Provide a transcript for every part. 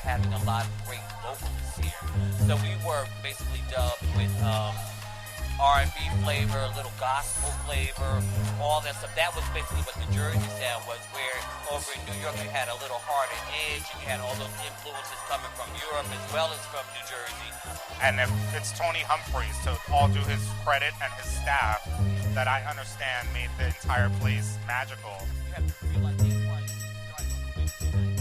having a lot of great vocalists here. So we were basically dubbed with R&B flavor, a little gospel flavor, all that stuff. That was basically what the Jersey sound was, where over in New York you had a little harder edge, and you had all those influences coming from Europe as well as from New Jersey. And if it's Tony Humphries, to all do his credit and his staff, that I understand made the entire place magical. You have to realize these parties started on a Wednesday night.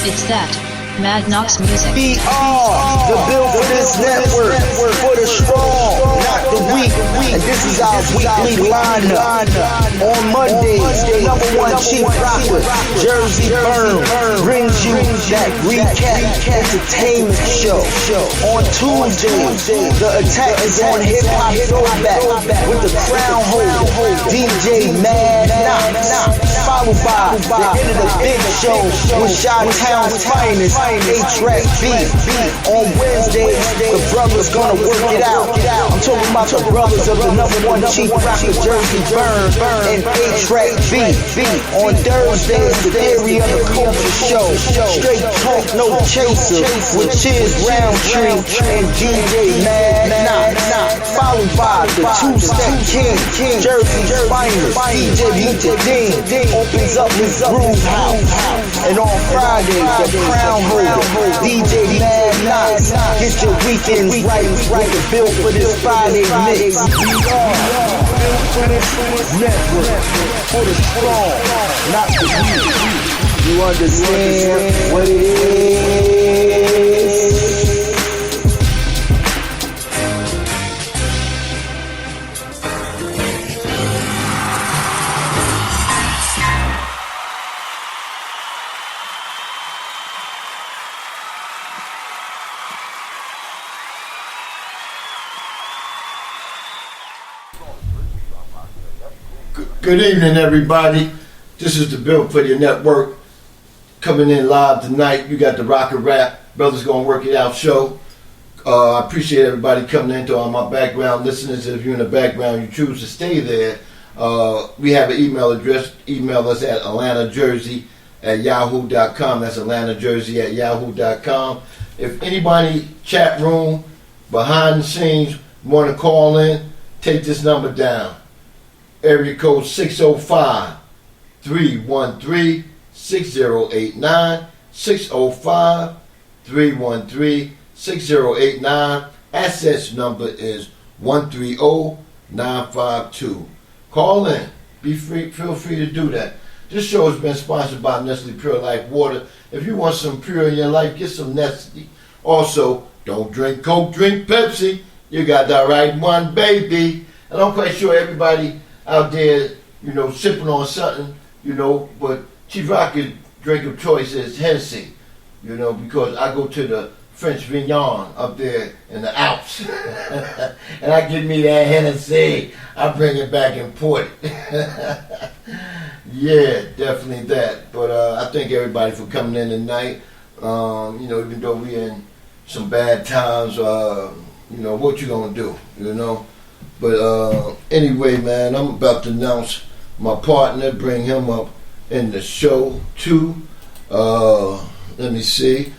It's that Mad Knox music. We are the build for this network, for the strong, not the weak. And this is our weekly lineup. On Mondays, the #1 Chief Rocka, Jersey Burn, brings you that recap entertainment show. On Tuesdays, the attack is on hip hop throwback with the crown holder, DJ Mad Knox. Followed by the end of the big show with Chi-Town's finest, A-Track B. On Wednesdays, the brothers gonna work it out. I'm talking about the brothers of the #1 Chief Rocka, Jersey Burn, and A-Track B. On Thursdays, the theory of the culture show. Straight talk, no chaser, with Chiz Roundtree and DJ Mad Knox. Followed by the two-step king, Jersey's finest, DJ Mutadeen, opens up his groove house. And on Fridays, the crown holder, DJ Mad Knox, get your weekends right with the build for this Friday mix. We are built for this network, for the strong, not the weak. You understand what it is? Good evening, everybody. This is the Build for Your Network coming in live tonight. You got the Rocka Rap Brothers Gonna Work It Out show. I appreciate everybody coming into all my background listeners. If you're in the background, you choose to stay there. We have an email address. Email us at AtlantaJersey@yahoo.com. That's AtlantaJersey@yahoo.com. If anybody chat room behind the scenes want to call in, take this number down. Area code 605-313-6089. 605-313-6089. Access number is 130952. Call in. Feel free to do that. This show has been sponsored by Nestle Pure Life Water. If you want some pure in your life, get some Nestle. Also, don't drink Coke, drink Pepsi. You got the right one, baby. And I'm quite sure everybody out there, sipping on something, but Chief Rocka's drink of choice is Hennessy, because I go to the French Vignon up there in the Alps, and I give me that Hennessy. I bring it back and port it. Yeah, definitely that. But I thank everybody for coming in tonight. Even though we're in some bad times, what you gonna do, But anyway, man, I'm about to announce my partner, bring him up in the show too. Let me see.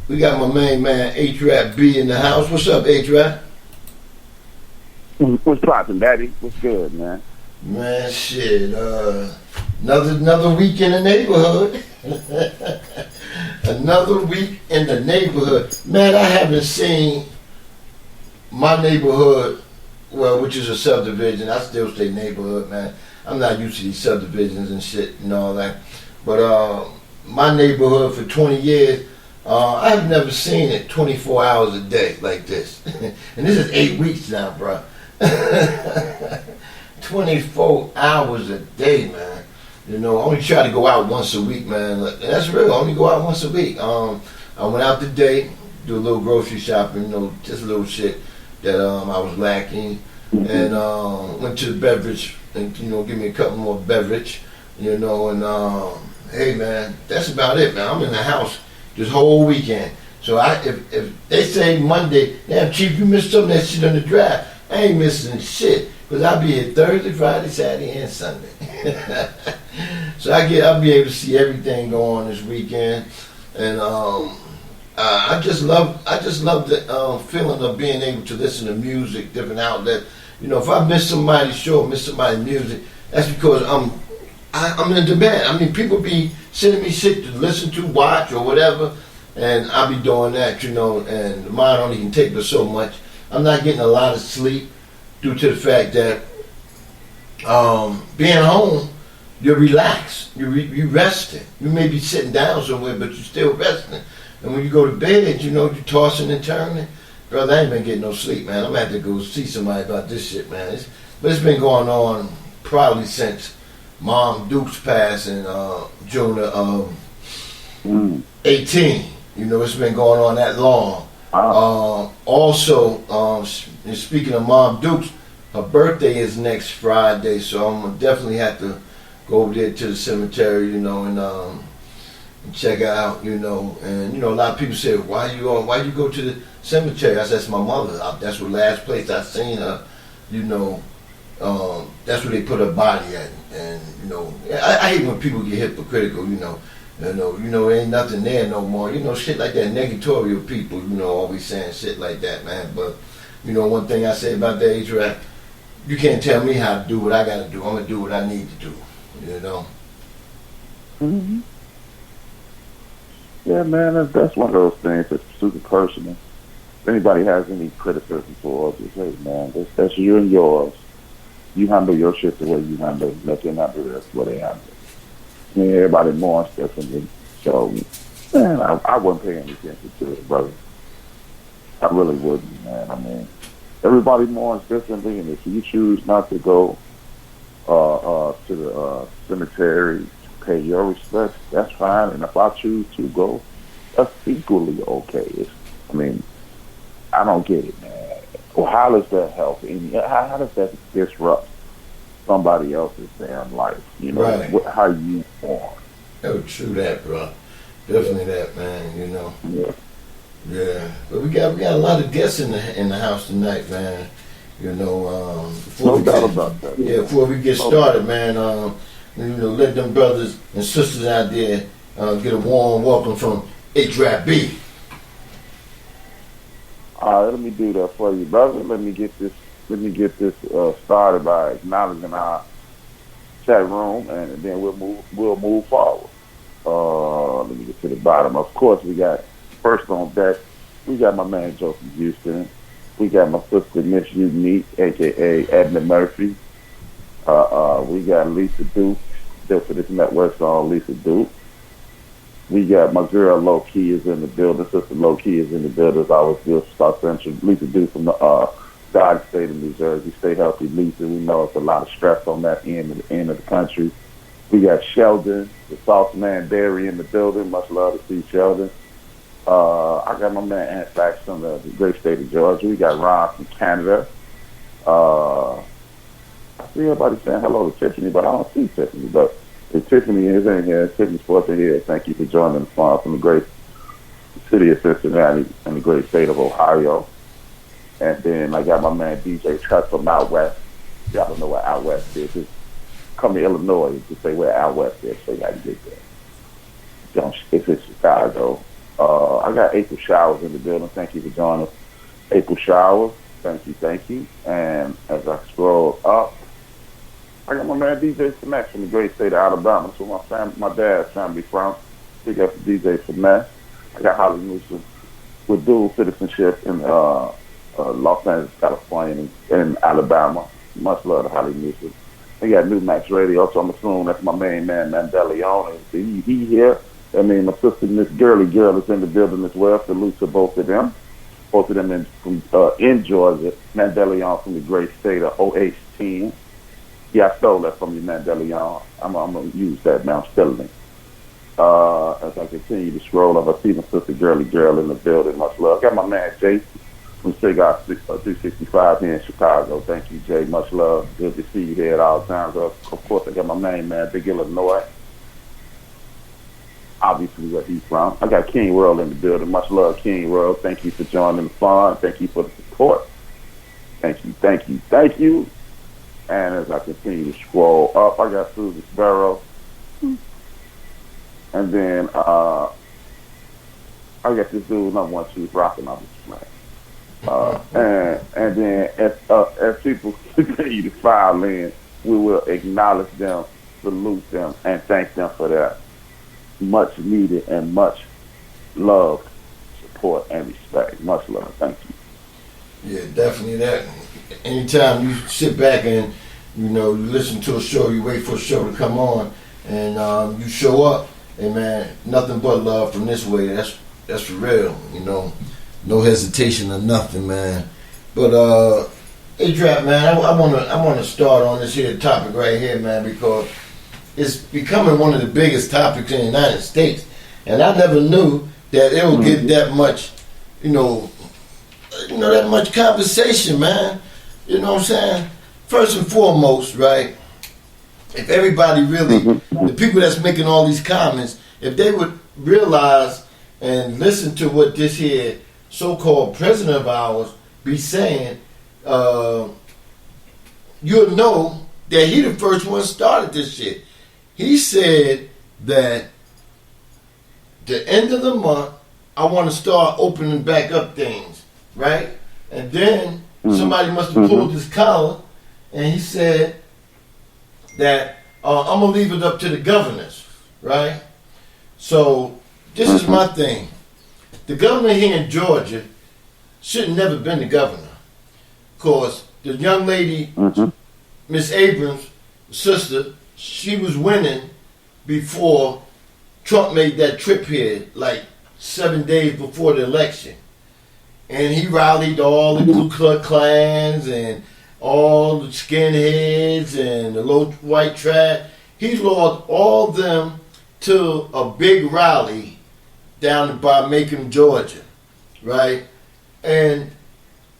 We got my main man, H-Rap B in the house. What's up, H-Rap? What's poppin', daddy? What's good, man? Man, shit. Another week in the neighborhood. Another week in the neighborhood. Man, I haven't seen my neighborhood, which is a subdivision. I still say neighborhood, man. I'm not used to these subdivisions and shit and all that. But my neighborhood for 20 years, I've never seen it 24 hours a day like this. And this is 8 weeks now, bro. 24 hours a day, man. I only try to go out once a week, man. And that's real. I only go out once a week. I went out today, do a little grocery shopping, just a little shit that I was lacking. And went to the beverage and, give me a couple more beverage, and hey, man, that's about it, man. I'm in the house this whole weekend. So if they say Monday, damn, Chief, you missed some of that shit on the drive. I ain't missing shit, because I'll be here Thursday, Friday, Saturday, and Sunday. So I'll be able to see everything go on this weekend. And I just love the feeling of being able to listen to music, different outlets. If I miss somebody's show, miss somebody's music, that's because I'm in demand. I mean, people be sending me shit to listen to, watch, or whatever, and I'll be doing that, and the mind only can take but so much. I'm not getting a lot of sleep due to the fact that being home, you're relaxed, you're resting. You may be sitting down somewhere, but you're still resting. And when you go to bed, you're tossing and turning. Brother, I ain't been getting no sleep, man. I'm going to have to go see somebody about this shit, man. But it's been going on probably since Mom Duke's passing June of 18. It's been going on that long. Also, speaking of Mom Duke's, her birthday is next Friday, so I'm going to definitely have to go over there to the cemetery, and check her out, and a lot of people say, why you go to the cemetery? I said, that's my mother. That's the last place I seen her, that's where they put her body at. And I hate when people get hypocritical, ain't nothing there no more, shit like that. Negatorial people, always saying shit like that, man. But one thing I say about the H-Rap, you can't tell me how to do what I gotta do. I'm gonna do what I need to do, Mm-hmm. Yeah, man, that's one of those things that's super personal. If anybody has any criticism for us, just say, man, that's you and yours. You handle your shit the way you handle it. Let them handle the way they handle it. I mean, everybody mourns differently. So, man, I wouldn't pay any attention to it, brother. I really wouldn't, man. I mean, everybody mourns differently, and if you choose not to go to the cemetery to pay your respects, that's fine. And if I choose to go, that's equally okay. I don't get it, man. Well, how does that help? How does that disrupt somebody else's damn life. You know, Right. how you born. Oh, true that, bro. Definitely that, man. You know. Yeah. Yeah, but we got a lot of guests in the house tonight, man. You know, No doubt about that. yeah, before we get started, man, you know, let them brothers and sisters out there get a warm welcome from A-Trap B. All right, let me do that for you, brother. Let me get this started by acknowledging our chat room, and then we'll move forward. Let me get to the bottom. Of course, we got first on deck. We got my man Joseph Houston. We got my sister Miss Unique, aka Edna Murphy. We got Lisa Duke, still for this network song, Lisa Duke. We got my girl Low Key is in the building. Sister Low Key is in the building. As I always do, South Central. Lisa Duke from the Dodge State of New Jersey. Stay healthy, Lisa. We know it's a lot of stress on that end of the country. We got Sheldon, the South Man Barry in the building. Much love to see Sheldon. I got my man Ant Fax from the great state of Georgia. We got Ron from Canada. I see everybody saying hello to Tiffany, but I don't see Tiffany. But if Tiffany is in here, Tiffany Sports in here, thank you for joining the fun from the great city of Cincinnati and the great state of Ohio. And then I got my man DJ Cut from out west. Y'all don't know what out west is. Just come to Illinois to say where out west is, so you got to get there. It's in Chicago. I got April Showers in the building. Thank you for joining us. April Showers, thank you. And as I scroll up, I got my man DJ Finesse from the great state of Alabama. So my dad's family from. We got the DJ Finesse. I got Holly Newsom with dual citizenship in Los Angeles, California, and Alabama. Much love to Holly Newsom. We got New Max Radio, so I'm assuming that's my main man, Mandela. He here. I mean, my sister, Miss Girly Girl, is in the building as well. Salute to both of them. Both of them in Georgia. Mandela from the great state of OH10. Yeah, I stole that from you, Mandela. I'm going to use that now. I'm stealing it. As I continue to scroll up, I see my sister Girly Girl in the building. Much love. I got my man Jason from Cigar 365 here in Chicago. Thank you, Jay. Much love. Good to see you here at all times. Of course, I got my main man, Big Illinois. Obviously, where he's from. I got King World in the building. Much love, King World. Thank you for joining the fun. Thank you for the support. Thank you. And as I continue to scroll up, I got Susan Sparrow. And then I got this dude, number one, Chief Rocka, and I'm just playing. And then as people continue to file in, we will acknowledge them, salute them, and thank them for their much needed and much loved support and respect. Much love. Thank you. Yeah, definitely that. Anytime you sit back and, you know, you listen to a show, you wait for a show to come on, and you show up, and man, nothing but love from this way. That's for real, you know. No hesitation or nothing, man. But A-Trap, man, I wanna start on this here topic right here, man, because it's becoming one of the biggest topics in the United States, and I never knew that it would get that much, that much conversation, man. You know what I'm saying? First and foremost, right? If everybody really, the people that's making all these comments, if they would realize and listen to what this here so-called president of ours be saying, you'll know that he the first one started this shit. He said that the end of the month, I want to start opening back up things, right? And then somebody must have pulled his collar, and he said that I'm going to leave it up to the governors, right? So this is my thing. The governor here in Georgia should have never been the governor. Because the young lady, Miss Abrams' sister, she was winning before Trump made that trip here, like 7 days before the election. And he rallied all the Ku Klux Klans and all the skinheads and the low white trash. He lured all them to a big rally down by Macon, Georgia, right? And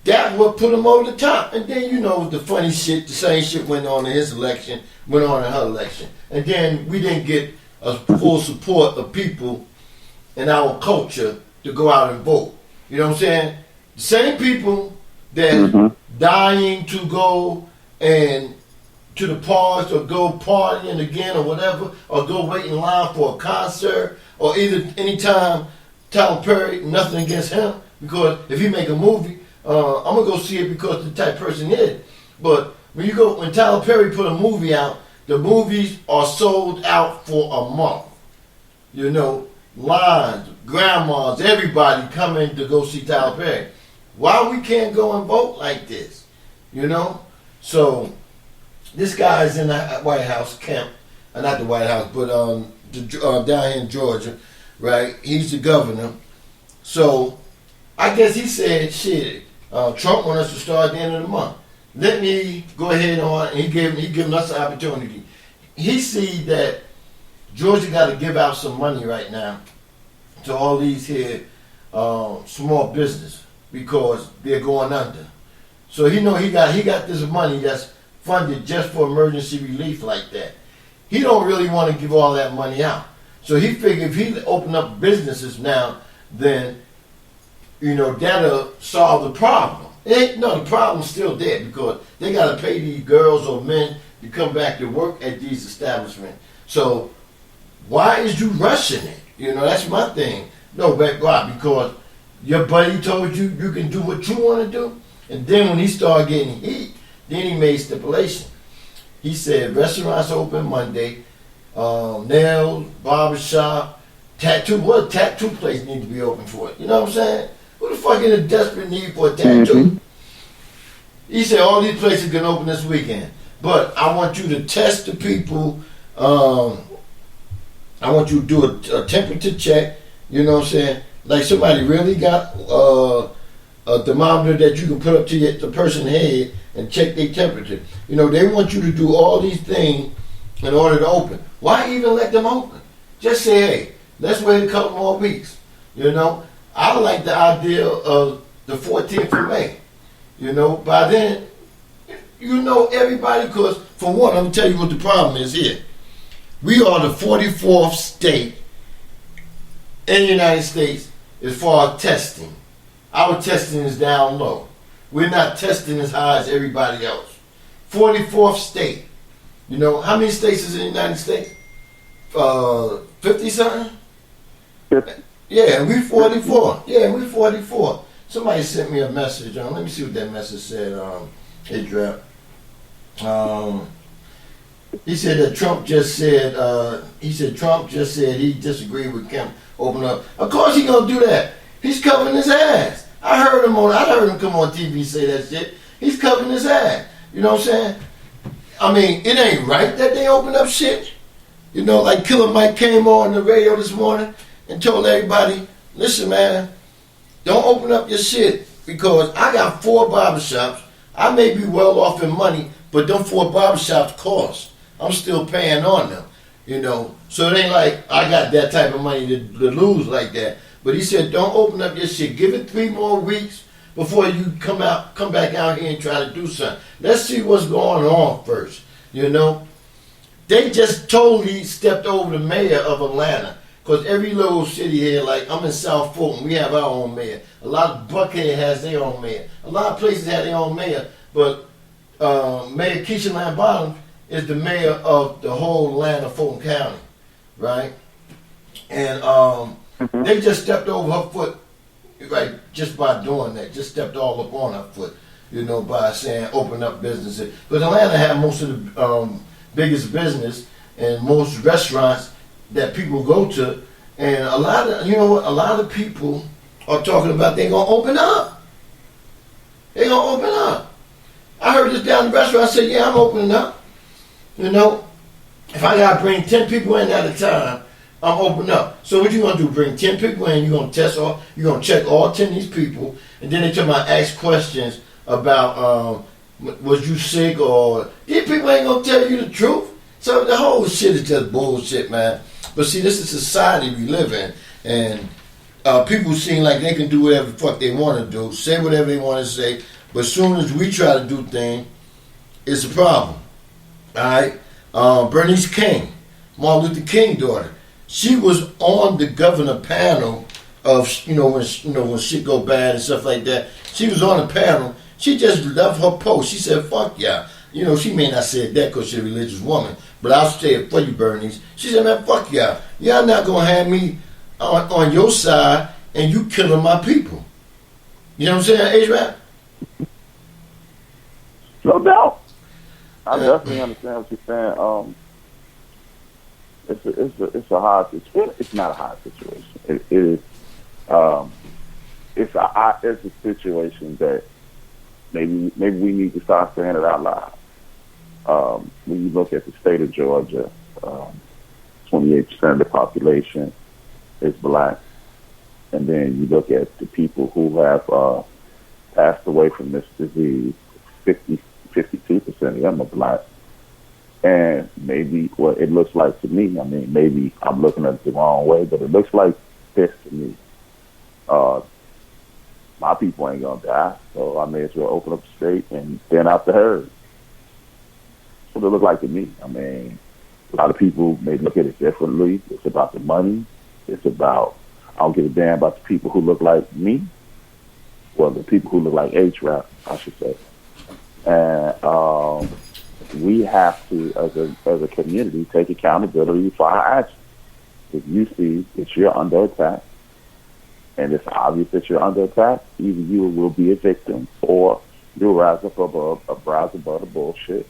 that what put him over the top. And then, you know, the funny shit, the same shit went on in his election, went on in her election. And then we didn't get a full support of people in our culture to go out and vote. You know what I'm saying? The same people that dying to go and to the parks or go partying again or whatever, or go wait in line for a concert, or either anytime Tyler Perry, nothing against him, because if he make a movie, I'm gonna go see it because the type of person he is. But when Tyler Perry put a movie out, the movies are sold out for a month. You know, lines, grandmas, everybody coming to go see Tyler Perry. Why we can't go and vote like this? You know? So this guy's in the White House camp, not the White House, but down here in Georgia, right? He's the governor. So I guess he said, shit, Trump wants us to start at the end of the month. Let me go ahead on, and he giving us an opportunity. He see that Georgia got to give out some money right now to all these here small business because they're going under. So he know he got this money that's funded just for emergency relief like that. He don't really want to give all that money out. So he figured if he open up businesses now, then, you know, that'll solve the problem. No, the problem's still there because they got to pay these girls or men to come back to work at these establishments. So why is you rushing it? You know, that's my thing. No, why? Because your buddy told you you can do what you want to do. And then when he started getting heat, then he made stipulation. He said restaurants open Monday, nails, barbershop, tattoo. What tattoo place need to be open for it? You know what I'm saying? Who the fuck in a desperate need for a tattoo? He said all these places can open this weekend. But I want you to test the people. I want you to do a temperature check. You know what I'm saying? Like somebody really got a thermometer that you can put up to the person's head and check their temperature. You know, they want you to do all these things in order to open. Why even let them open? Just say, hey, let's wait a couple more weeks. You know, I like the idea of the 14th of May. You know, by then, you know everybody, because for one, I'm going to tell you what the problem is here. We are the 44th state in the United States as far as testing. Our testing is down low. We're not testing as high as everybody else. 44th state. You know, how many states is in the United States? 50-something? Yeah, we 44. Yeah, we 44. Somebody sent me a message. Let me see what that message said. It dropped. He said that Trump just said, he disagreed with Kemp open up. Of course he gonna do that. He's covering his ass. I heard him come on TV say that shit. He's covering his ass. You know what I'm saying? I mean, it ain't right that they open up shit. You know, like Killer Mike came on the radio this morning and told everybody, listen, man, don't open up your shit because I got 4 barbershops. I may be well off in money, but them 4 barbershops cost. I'm still paying on them, you know. So it ain't like I got that type of money to lose like that. But he said, don't open up your shit. Give it 3 more weeks before you come back out here and try to do something. Let's see what's going on first, you know. They just totally stepped over the mayor of Atlanta. Because every little city here, like I'm in South Fulton, we have our own mayor. A lot of Buckhead has their own mayor. A lot of places have their own mayor. But Mayor Keisha Lambert is the mayor of the whole land of Fulton County, right? And they just stepped over her foot, right, just by doing that. Just stepped all up on her foot, you know, by saying open up businesses. But Atlanta had most of the biggest business and most restaurants that people go to, and a lot of people are talking about they're gonna open up. They're gonna open up. I heard this down the restaurant. I said, yeah, I'm opening up. You know, if I gotta bring 10 people in at a time, I'm opening up. So what you gonna do? Bring 10 people in, you're gonna check all 10 of these people, and then they tell me ask questions about was you sick, or these people ain't gonna tell you the truth. So the whole shit is just bullshit, man. But see, this is society we live in, and people seem like they can do whatever the fuck they want to do, say whatever they want to say, But as soon as we try to do things, it's a problem. All right. Bernice King, Martin Luther King daughter. She was on the governor panel of when shit go bad and stuff like that. She was on the panel. She just left her post. She said, "Fuck yeah." She may not say that because she's a religious woman, but I'll say it for you, Bernice. She said, "Man, fuck y'all. Y'all not gonna have me on your side and you killing my people." You know what I'm saying, H-Rap? No doubt. I definitely understand what you're saying. It's a hard situation. It's not a hard situation. It is. It's a situation that maybe we need to start saying it out loud. When you look at the state of Georgia, 28% of the population is black, and then you look at the people who have passed away from this disease. 52% of them are black. And maybe what it looks like to me, I mean, maybe I'm looking at it the wrong way, but it looks like this to me. My people ain't gonna die, so I may as well open up the state and thin out the herd. That's what it look like to me. I mean, a lot of people may look at it differently. It's about the money. It's about, I don't give a damn about the people who look like me. Well, the people who look like H-Rap, I should say. And we have to, as a community, take accountability for our actions. If you see that you're under attack, and it's obvious that you're under attack, either you will be a victim or you'll rise above the bullshit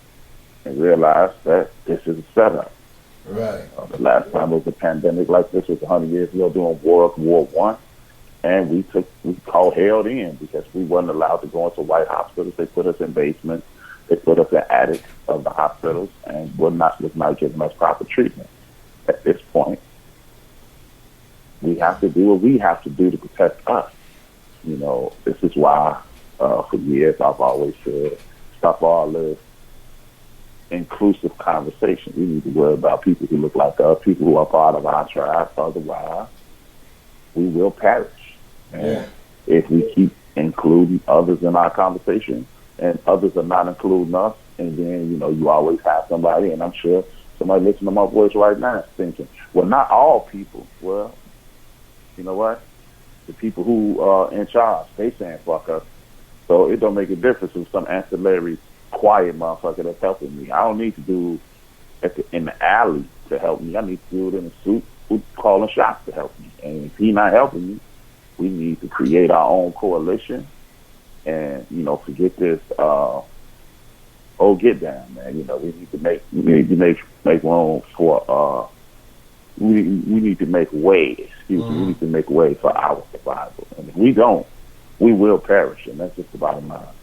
and realize that this is a setup. Right. The last time there was a pandemic like this was 100 years ago during World War I, and we called held in because we weren't allowed to go into white hospitals. They put us in basements. They put us in attics of the hospitals and was not giving us proper treatment. At this point, we have to do what we have to do to protect us. This is why for years I've always said, stop all this inclusive conversation. We need to worry about people who look like us, people who are part of our tribe. Otherwise, we will perish. And if we keep including others in our conversation and others are not including us, and then, you always have somebody, and I'm sure somebody listening to my voice right now is thinking, well, not all people. Well, you know what? The people who are in charge, they saying fuck us. So it don't make a difference if some ancillary quiet motherfucker that's helping me. I don't need to do in the alley to help me. I need to do it in a suit who's calling shots to help me. And if he not helping me, we need to create our own coalition and, forget this get down, man. We need to make room for we need to make way. We need to make way for our survival. And if we don't, we will perish, and that's just the bottom line.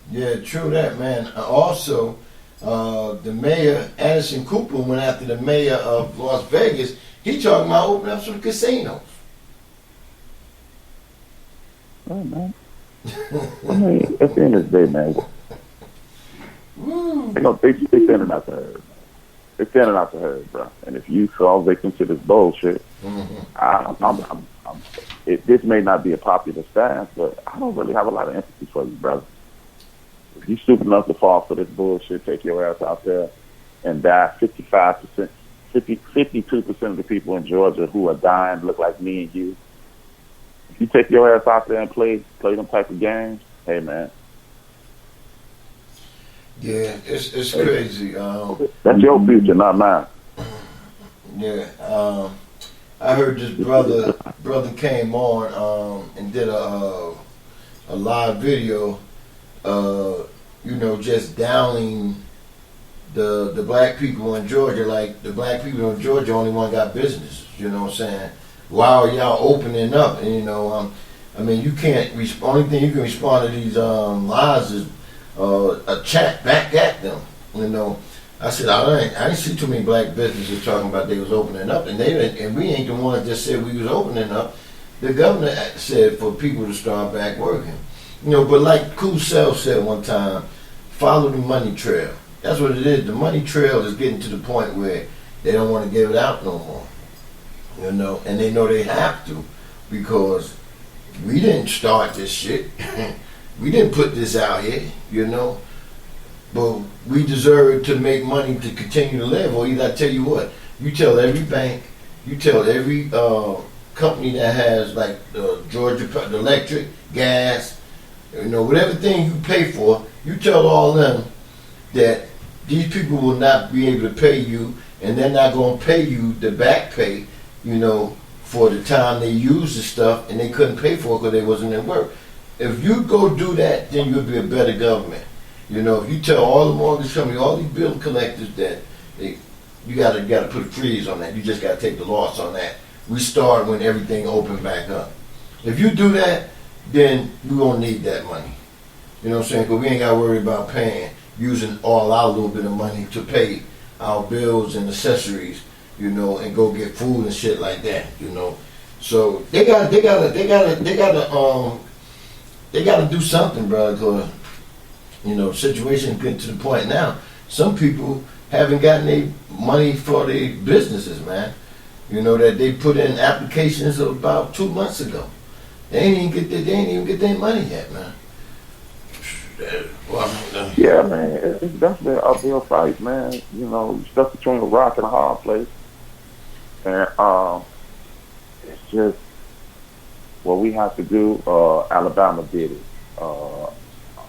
Yeah, true that, man. Also, the mayor, Anderson Cooper, went after the mayor of Las Vegas. He talking about opening up some casinos. Oh, man. I mean, at the end of the day, man, they sending out the herd. They're sending out the herd, bro. And if you fall victim to this bullshit, this may not be a popular stance, but I don't really have a lot of empathy for you, brother. If you stupid enough to fall for this bullshit, take your ass out there and die. 52% of the people in Georgia who are dying look like me and you. If you take your ass out there and play them type of games, hey, man. Yeah, it's crazy. That's your future, not mine. Yeah, I heard this brother came on and did a live video, just downing the black people in Georgia. Like, the black people in Georgia only one got business. You know what I'm saying? Why are y'all opening up? And you can't. Only thing you can respond to these lies is a chat back at them. I said I didn't see too many black businesses talking about they was opening up, and we ain't the ones that said we was opening up. The governor said for people to start back working. But like Cool Self said one time, follow the money trail. That's what it is. The money trail is getting to the point where they don't want to give it out no more. And they know they have to, because we didn't start this shit. We didn't put this out here, you know. But we deserve to make money to continue to live. Or either I tell you what, you tell every bank, you tell every company that has like Georgia, the electric, gas, you know, whatever thing you pay for, you tell all them that these people will not be able to pay you, and they're not going to pay you the back pay, you know, for the time they use the stuff and they couldn't pay for it because they wasn't in work. If you go do that, then you'll be a better government. You know, if you tell all the mortgage companies, all these bill collectors that you gotta put a freeze on that. You just gotta take the loss on that. We start when everything open back up. If you do that, then we won't need that money. You know what I'm saying? Because we ain't gotta worry about using all our little bit of money to pay our bills and accessories, you know, and go get food and shit like that, you know. So they gotta do something, bro. Because you know, the situation is getting to the point now. Some people haven't gotten their money for their businesses, man. You know, that they put in applications about 2 months ago. They ain't even get their money yet, man. Yeah, man, it's definitely an uphill fight, man. You know, you're stuck between a rock and a hard place. And it's just what we have to do. Alabama did it.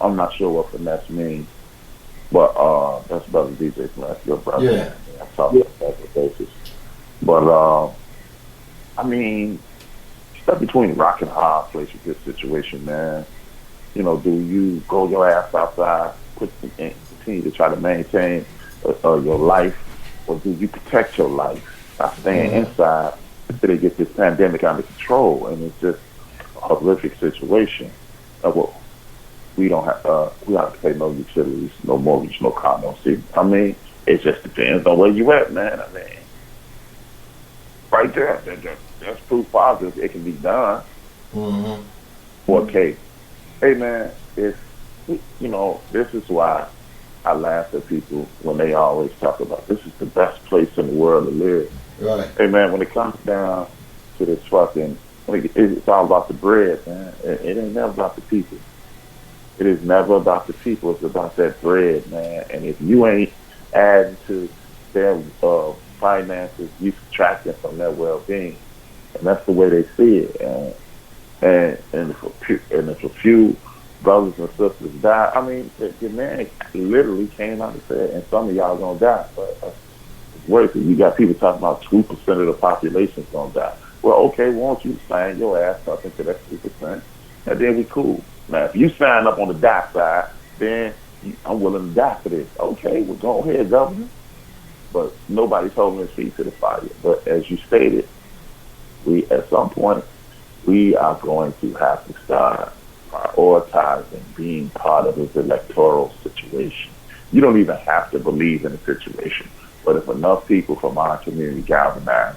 I'm not sure what finesse means, but that's Brother DJ Finesse, your brother. Yeah. I talk about that basis. But I mean, stuck between a rock and a hard place with this situation, man. You know, do you go your ass outside, and continue to try to maintain your life, or do you protect your life by staying inside until they get this pandemic under control? And it's just a horrific situation. We don't have we don't have to pay no utilities, no mortgage, no car, no seat. I mean, it just depends on where you at, man. I mean, right there, that's proof positive. It can be done. Okay, hey man, it's, you know, this is why I laugh at people when they always talk about this is the best place in the world to live. Right. Hey man, when it comes down to this fucking, it's all about the bread, man. It ain't never about the people. It is never about the people. It's about that bread, man. And if you ain't adding to their finances, you subtracting from their well-being, and that's the way they see it. And if a few brothers and sisters die, I mean, the man literally came out and said, and some of y'all gonna die. But it's worth it. You got people talking about 2% of the population's gonna die. Well, okay, won't you sign your ass up into that 2%, and then we cool. Now, if you sign up on the die side, then I'm willing to die for this. Okay, well, go ahead, Governor. But nobody's holding his feet to the fire. But as you stated, at some point, we are going to have to start prioritizing being part of this electoral situation. You don't even have to believe in the situation. But if enough people from our community galvanize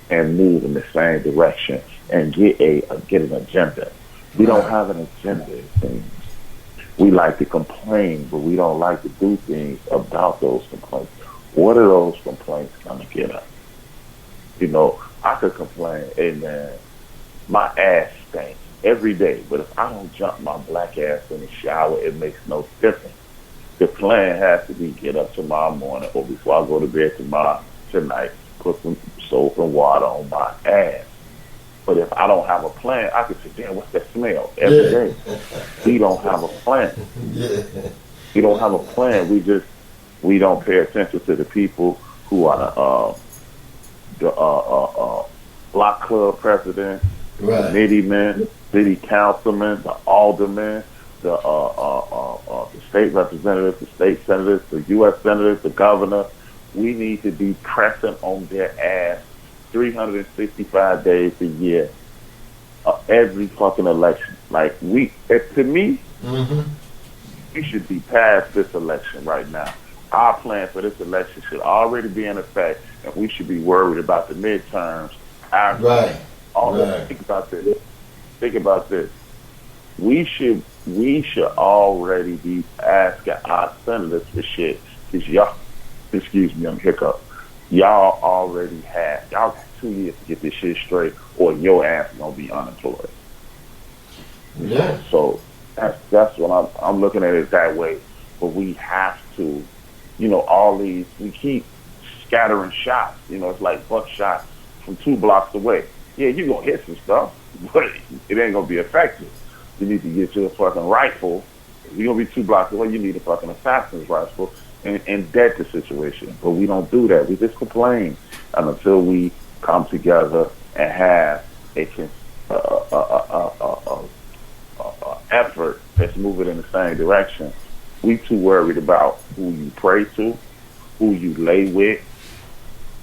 and move in the same direction and get an agenda. We don't have an agenda, it seems. We like to complain, but we don't like to do things about those complaints. What are those complaints going to get us? You know, I could complain, hey man, my ass stinks every day, but if I don't jump my black ass in the shower, it makes no difference. The plan has to be get up tomorrow morning or before I go to bed tonight, put some soap and water on my ass. But if I don't have a plan, I could say, damn, what's that smell every day? We don't have a plan. We don't have a plan. We don't pay attention to the people who are the block club president, Right. committee men, city councilmen, the aldermen, the state representatives, the state senators, the U.S. senators, the governor. We need to be pressing on their ass 365 days a year, every fucking election. Like to me, we should be past this election right now. Our plan for this election should already be in effect, and we should be worried about the midterms. Right. Think about this. Think about this. We should already be asking our senators for shit. Cause y'all, excuse me, I'm hiccup. Y'all already have. Y'all got 2 years to get this shit straight, or your ass is gonna be unemployed. Yeah. So That's what I'm looking at it that way. But we have to, all these we keep scattering shots. It's like buckshot from 2 blocks away. Yeah, you're gonna hit some stuff, but it ain't gonna be effective. You need to get you a fucking rifle. If you're gonna be 2 blocks away, you need a fucking assassin's rifle and dead the situation. But we don't do that. We just complain. And until we come together and have a effort that's moving in the same direction, we too worried about who you pray to, who you lay with,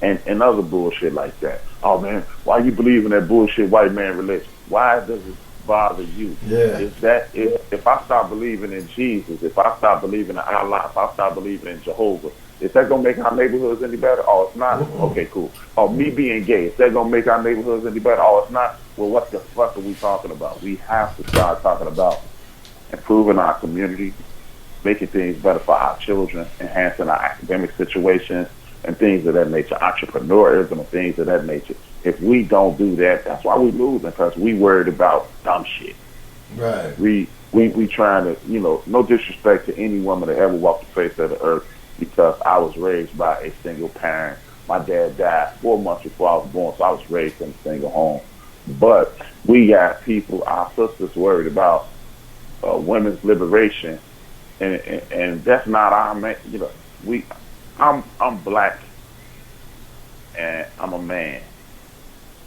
and other bullshit like that. Oh man, why you believe in that bullshit white man religion? Why does it bother you? Yeah. If I start believing in Jesus, if I start believing in Allah, if I start believing in Jehovah, is that gonna make our neighborhoods any better? Oh, it's not? Okay, cool. Oh, me being gay, is that gonna make our neighborhoods any better? Oh, it's not? Well, what the fuck are we talking about? We have to start talking about improving our community, making things better for our children, enhancing our academic situations, and things of that nature, entrepreneurism and things of that nature. If we don't do that, that's why we losing, because we worried about dumb shit. Right. We trying to, no disrespect to any woman that ever walked the face of the earth, because I was raised by a single parent. My dad died 4 months before I was born, so I was raised in a single home. But we got people, our sisters, worried about women's liberation, and that's not our man. I'm black and I'm a man.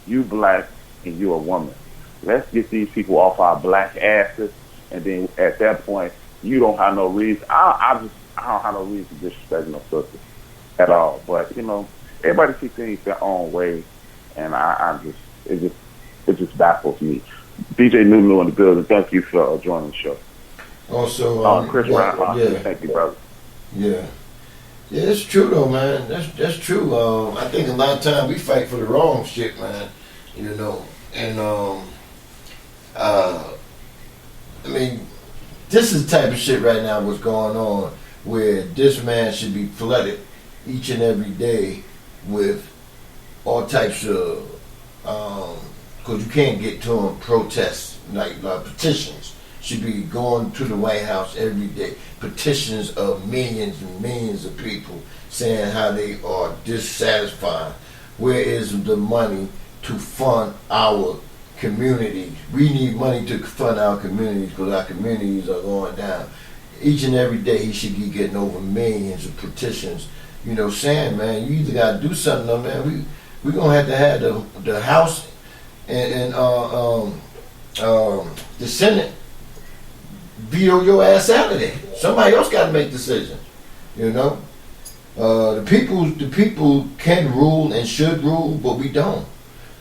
You black and you a woman. Let's get these people off our black asses, and then at that point, you don't have no reason. I don't have no reason to disrespect no sister at all. But everybody sees things their own way, and it just baffles me. DJ Nunu in the building. Thank you for joining the show. Also, Chris Ryan. yeah. Thank you, brother. Yeah. Yeah, it's true though, man. That's true. I think a lot of times we fight for the wrong shit, man. And I mean, this is the type of shit right now what's going on, where this man should be flooded each and every day with all types of, because you can't get to them, protests, like petitions. Should be going to the White House every day. Petitions of millions and millions of people saying how they are dissatisfied. Where is the money to fund our communities? We need money to fund our communities, because our communities are going down. Each and every day he should be getting over millions of petitions, saying, man, you either got to do something, though, man. We're going to have the House and the Senate veto your ass out of there. Somebody else got to make decisions. The people can rule and should rule, but we don't.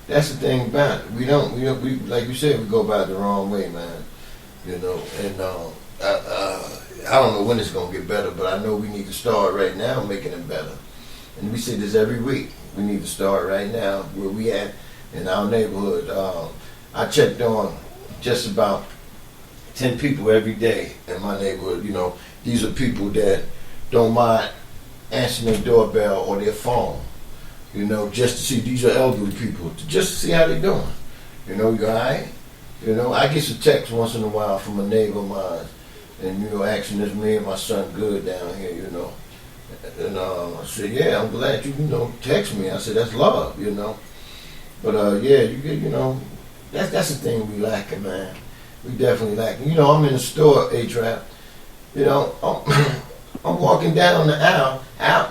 That's the thing about it. We don't. We like you said, we go about it the wrong way, man. And I don't know when it's gonna get better, but I know we need to start right now making it better. And we say this every week. We need to start right now where we at in our neighborhood. I checked on just about 10 people every day in my neighborhood. These are people that don't mind answering their doorbell or their phone, just to see. These are elderly people, just to see how they're doing. You all right? I get some texts once in a while from a neighbor of mine, and, asking if me and my son good down here, And I said, yeah, I'm glad you, text me. I said, that's love, But, yeah, that's the thing we lacking, man. We definitely lacking. I'm in the store, A-Trap. I'm walking down the aisle,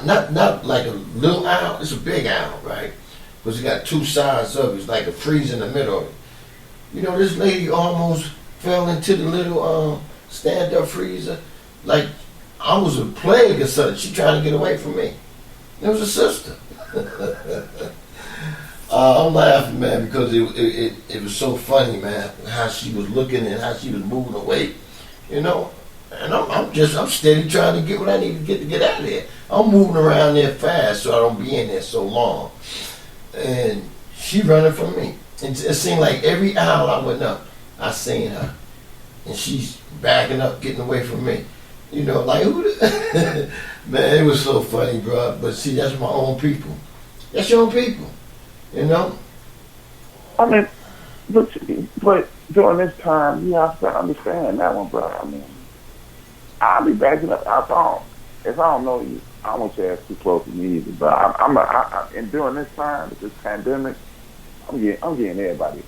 not like a little aisle, it's a big aisle, right? Because it got two sides of it. It's like a freeze in the middle of it. This lady almost fell into the little stand-up freezer. Like I was a plague or something. She trying to get away from me. It was a sister. I'm laughing, man, because it was so funny, man, how she was looking and how she was moving away, And I'm steady trying to get what I need to get out of there. I'm moving around there fast so I don't be in there so long. And she running from me. And it seemed like every aisle I went up, I seen her. And she's backing up, getting away from me. Like who the man, it was so funny, bro. But see, that's my own people. That's your own people. I mean, but during this time, you have to understand that one, bro. I mean, I'll be backing up. If I don't know you, I won't say it's too close to me either. But and during this time, with this pandemic, I'm getting everybody.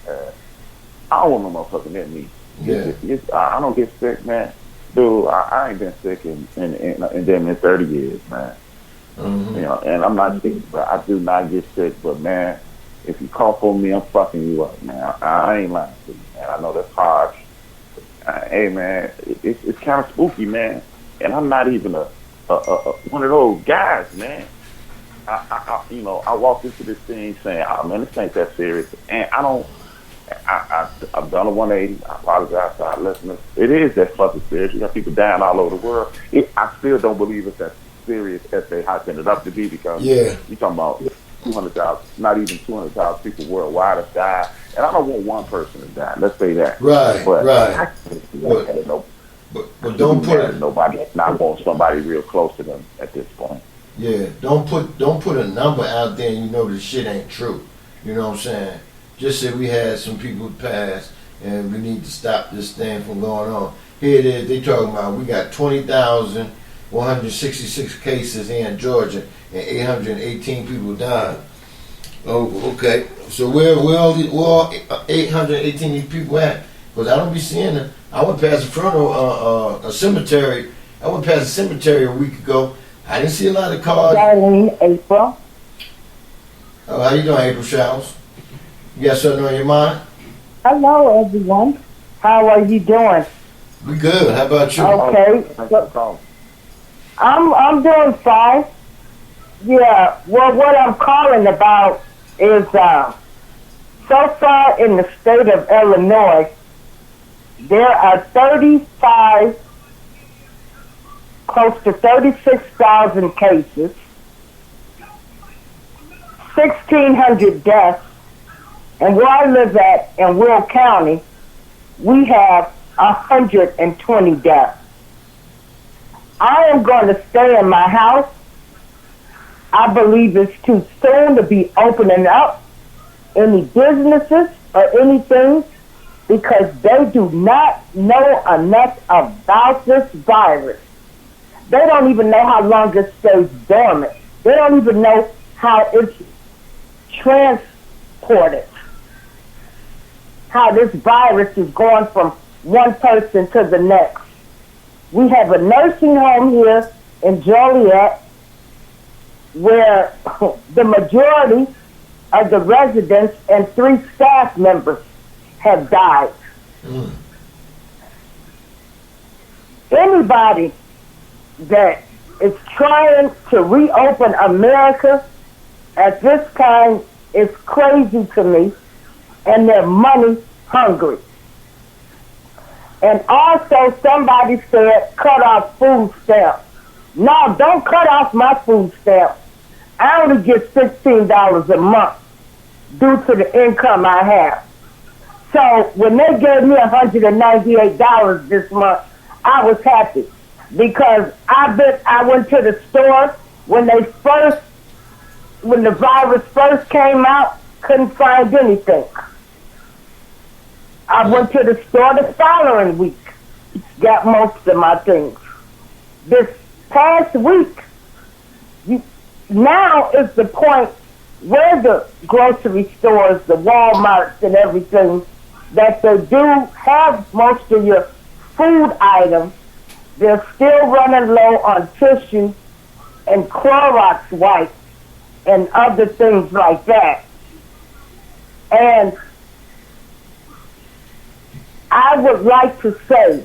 I don't want no motherfucking at me. Yeah. I don't get sick, man. Dude, I ain't been sick in damn near 30 years, man. Mm-hmm. You know, and I'm not sick, but I do not get sick. But man, if you cough on me, I'm fucking you up, man. I ain't lying to you, man. I know that's harsh. Hey, man, it's kind of spooky, man. And I'm not even a one of those guys, man. I walked into this thing saying, "Oh man, this ain't that serious," and I've done a 180. I apologize to our listeners. It is that fucking serious. You got people dying all over the world. I still don't believe it's that serious as they hyping it up to be because you're talking about 200,000, not even 200,000 people worldwide have died. And I don't want one person to die. Let's say that. Right, but right. But don't put nobody. Not want somebody real close to them at this point. Yeah, don't put a number out there and you know this shit ain't true. You know what I'm saying? Just say we had some people pass and we need to stop this thing from going on. Here it is. They talking about we got 20,166 cases in Georgia and 818 people died. Oh, okay. So where all 818 these people at? Because I don't be seeing them. I went past the front of a cemetery. I went past a cemetery a week ago. I didn't see a lot of cars. Darlene, April. Oh, how you doing, April Showers? You got something on your mind? Hello, everyone. How are you doing? We good. How about you? Okay. I'm doing fine. Yeah. Well, what I'm calling about is so far in the state of Illinois, there are 35, close to 36,000 cases, 1,600 deaths, and where I live at in Will County, we have 120 deaths. I am going to stay in my house. I believe it's too soon to be opening up any businesses or anything because they do not know enough about this virus. They don't even know how long it stays dormant. They don't even know how it's transported, how this virus is going from one person to the next. We have a nursing home here in Joliet where the majority of the residents and 3 staff members have died. Anybody that is trying to reopen America at this time is crazy to me, and they're money hungry. And also somebody said cut off food stamps. No, don't cut off my food stamps. I only get $16 a month due to the income I have. So when they gave me $198 this month, I was happy because I went to the store when the virus first came out, couldn't find anything. I went to the store the following week, got most of my things. This past week, now is the point where the grocery stores, the Walmarts and everything, that they do have most of your food items, they're still running low on tissue and Clorox wipes and other things like that. And I would like to say,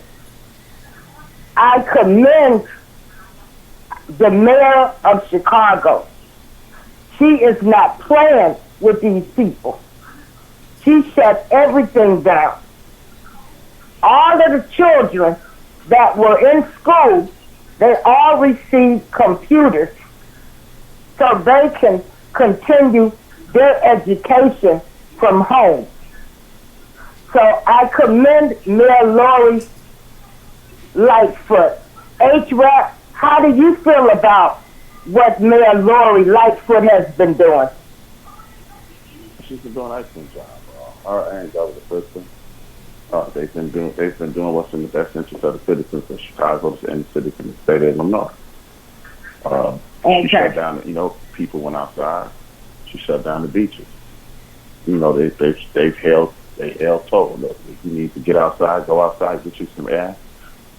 I commend the mayor of Chicago. She is not playing with these people. She shut everything down. All of the children that were in school, they all received computers so they can continue their education from home. So I commend Mayor Lori Lightfoot. H-Rap, how do you feel about what Mayor Lori Lightfoot has been doing? She's been doing an excellent job, bro. and government system. They've been doing what's in the best interest of the citizens of Chicago and the citizens of the state of Illinois. She shut down. People went outside. She shut down the beaches. They've held toll. Look, if you need to get outside, go outside, get you some air,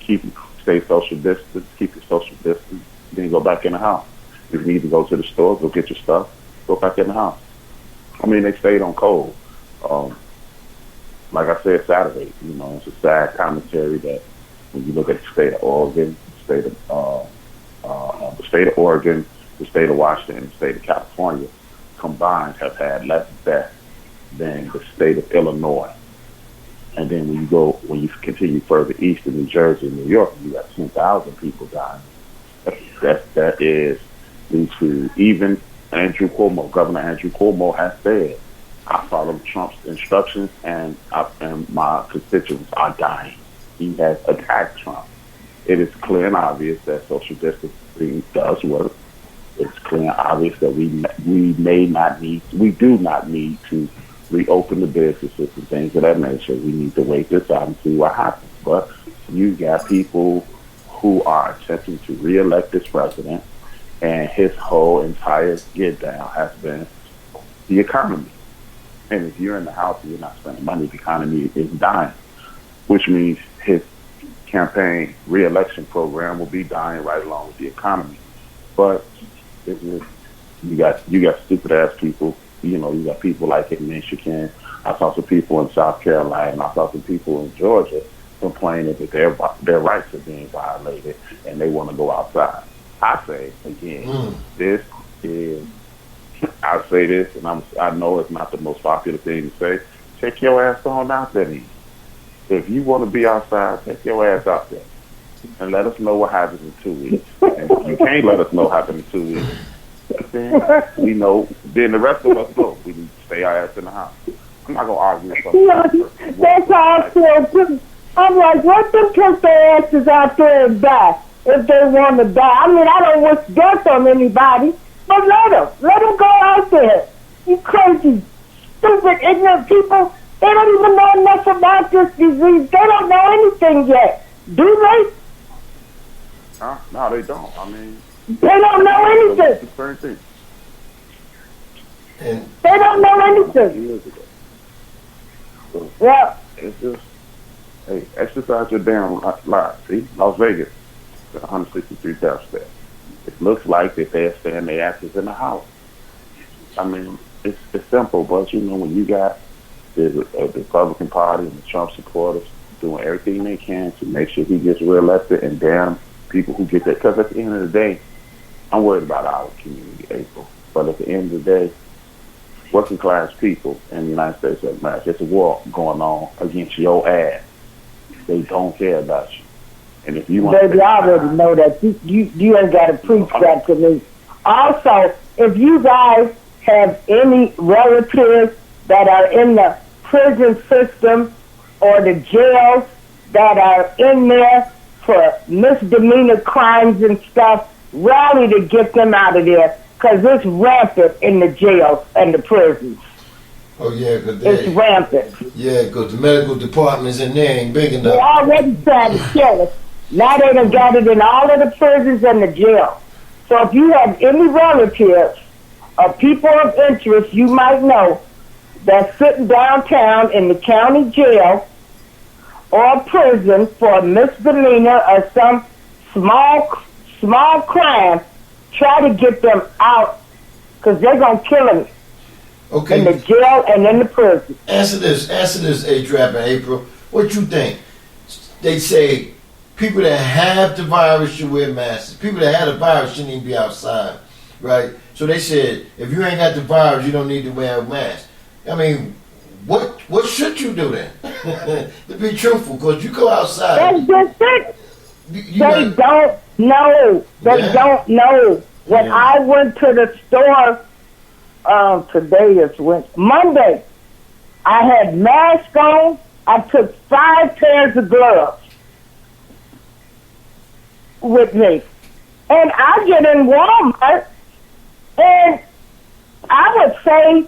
stay social distance, keep your social distance, then go back in the house. If you need to go to the store, go get your stuff, go back in the house. I mean, they stayed on cold. Like I said Saturday, it's a sad commentary that when you look at the state of Oregon, the state of Oregon, the state of Washington, the state of California combined have had less deaths than the state of Illinois. And then when you continue further east in New Jersey and New York, you got 10,000 people dying. That is due to even Governor Andrew Cuomo has said, I follow Trump's instructions and my constituents are dying. He has attacked Trump. It is clear and obvious that social distancing does work. It's clear and obvious that we do not need to reopen the businesses and things of that nature. We need to wait this out and see what happens. But you got people who are attempting to reelect this president, and his whole entire get down has been the economy. And if you're in the house and you're not spending money, the economy is dying, which means his campaign reelection program will be dying right along with the economy. But you got stupid ass people. You got people like in Michigan. I saw some people in South Carolina. I saw some people in Georgia complaining that their rights are being violated and they want to go outside. I say again, I say this, and I know it's not the most popular thing to say. Take your ass on out there. If you want to be outside, take your ass out there and let us know what happens in 2 weeks. And if you can't let us know what happens in 2 weeks, then we know. Then the rest of us know we need to stay our ass in the house. I'm not gonna argue with something. That's how I feel too. I'm like, let them take their asses out there and die if they want to die. I mean, I don't wish death on anybody, but let them go out there. You crazy, stupid, ignorant people. They don't even know enough about this disease. They don't know anything yet, do they? No, they don't. I mean, they don't know anything. It's the same thing. And they don't know anything. Years ago. So yeah. It's just, hey, exercise your damn life. See, Las Vegas, 163 deaths there. It looks like that they're staying their asses in the house. I mean, it's simple, but when you got the Republican Party and the Trump supporters doing everything they can to make sure he gets reelected, and damn people who get that, because at the end of the day, I'm worried about our community, April. But at the end of the day, working class people in the United States of America, it's a war going on against your ass. They don't care about you. And if you want baby, I already know that. You ain't got to preach that to me. Also, if you guys have any relatives that are in the prison system or the jails that are in there for misdemeanor crimes and stuff, rally to get them out of there, because it's rampant in the jails and the prisons. Oh, yeah, because it's rampant. Yeah, because the medical departments in there ain't big enough. They already trying to kill us. Now they done got it in all of the prisons and the jails. So if you have any relatives or people of interest you might know that's sitting downtown in the county jail or prison for a misdemeanor or some small crime, try to get them out, because they're going to kill them. Okay. In the jail and in the prison. Answer this, A-Trap and April. What you think? They say people that have the virus should wear masks. People that have the virus shouldn't even be outside, right? So they said, if you ain't got the virus, you don't need to wear a mask. I mean, what should you do then? To be truthful, because you go outside. That's just it. They don't know. They don't know. When I went to the store, today is Monday, I had mask on. I took 5 pairs of gloves with me. And I get in Walmart, and I would say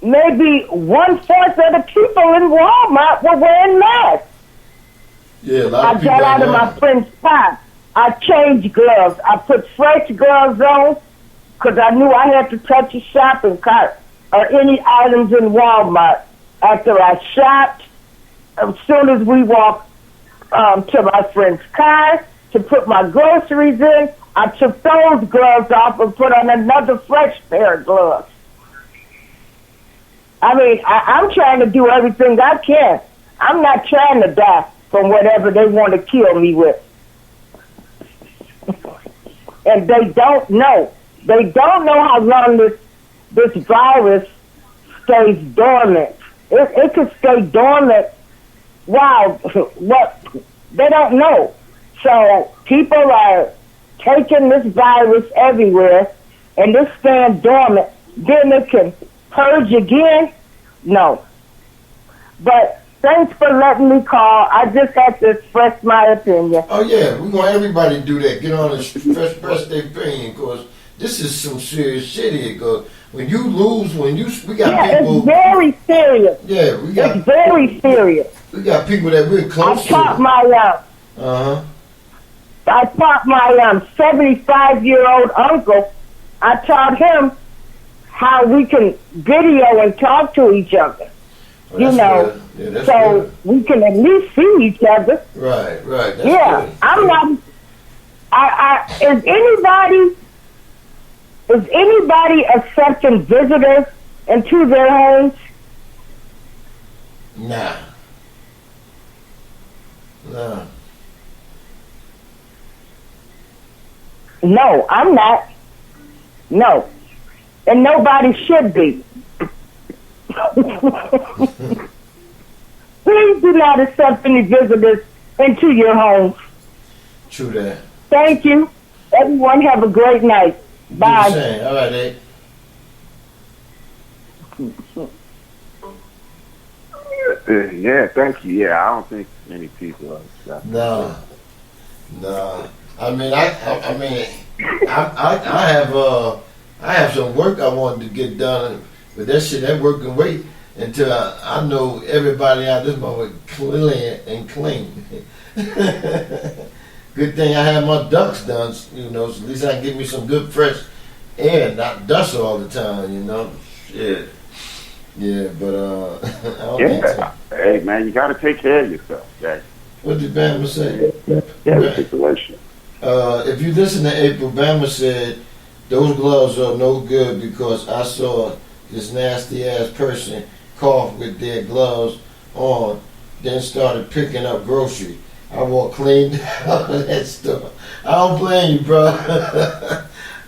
maybe 1/4 of the people in Walmart were wearing masks. Yeah, a lot I of people got out ain't of my wearing friend's car. I changed gloves. I put fresh gloves on because I knew I had to touch a shopping cart or any items in Walmart. After I shopped, as soon as we walked to my friend's car to put my groceries in, I took those gloves off and put on another fresh pair of gloves. I mean, I'm trying to do everything I can. I'm not trying to die from whatever they want to kill me with. And they don't know. They don't know how long this virus stays dormant. It could stay dormant. Wow, what? They don't know. So people are taking this virus everywhere, and it's staying dormant. Then it can purge again? No. But thanks for letting me call. I just had to express my opinion. Oh yeah, we want everybody to do that. Get on and express their opinion, because this is some serious shit here. Because when you lose, we got people. It's very serious. Yeah, it's very serious. We got people that we're close to. I taught my 75-year-old uncle. I taught him how we can video and talk to each other. Well, yeah, so good. We can at least see each other. Right. That's good. I'm not. Is anybody accepting visitors into their homes? Nah. No, I'm not. No. And nobody should be. Please do not accept any visitors into your homes. True that. Thank you. Everyone have a great night. Bye. Do the same. All right, Ed. Yeah, thank you. Yeah, I don't think many people are. No. I mean, I have some work I wanted to get done, but that work can wait until I know everybody out this moment clean. Good thing I have my ducks done, so at least I can get me some good fresh air, not dust all the time, Shit. Yeah, but I don't think so. Hey man, you gotta take care of yourself, okay? What did Bama say? Yeah, situation. If you listen to April, Bama said those gloves are no good because I saw this nasty ass person cough with their gloves on, then started picking up groceries. I walked clean out of that store. I don't blame you, bro.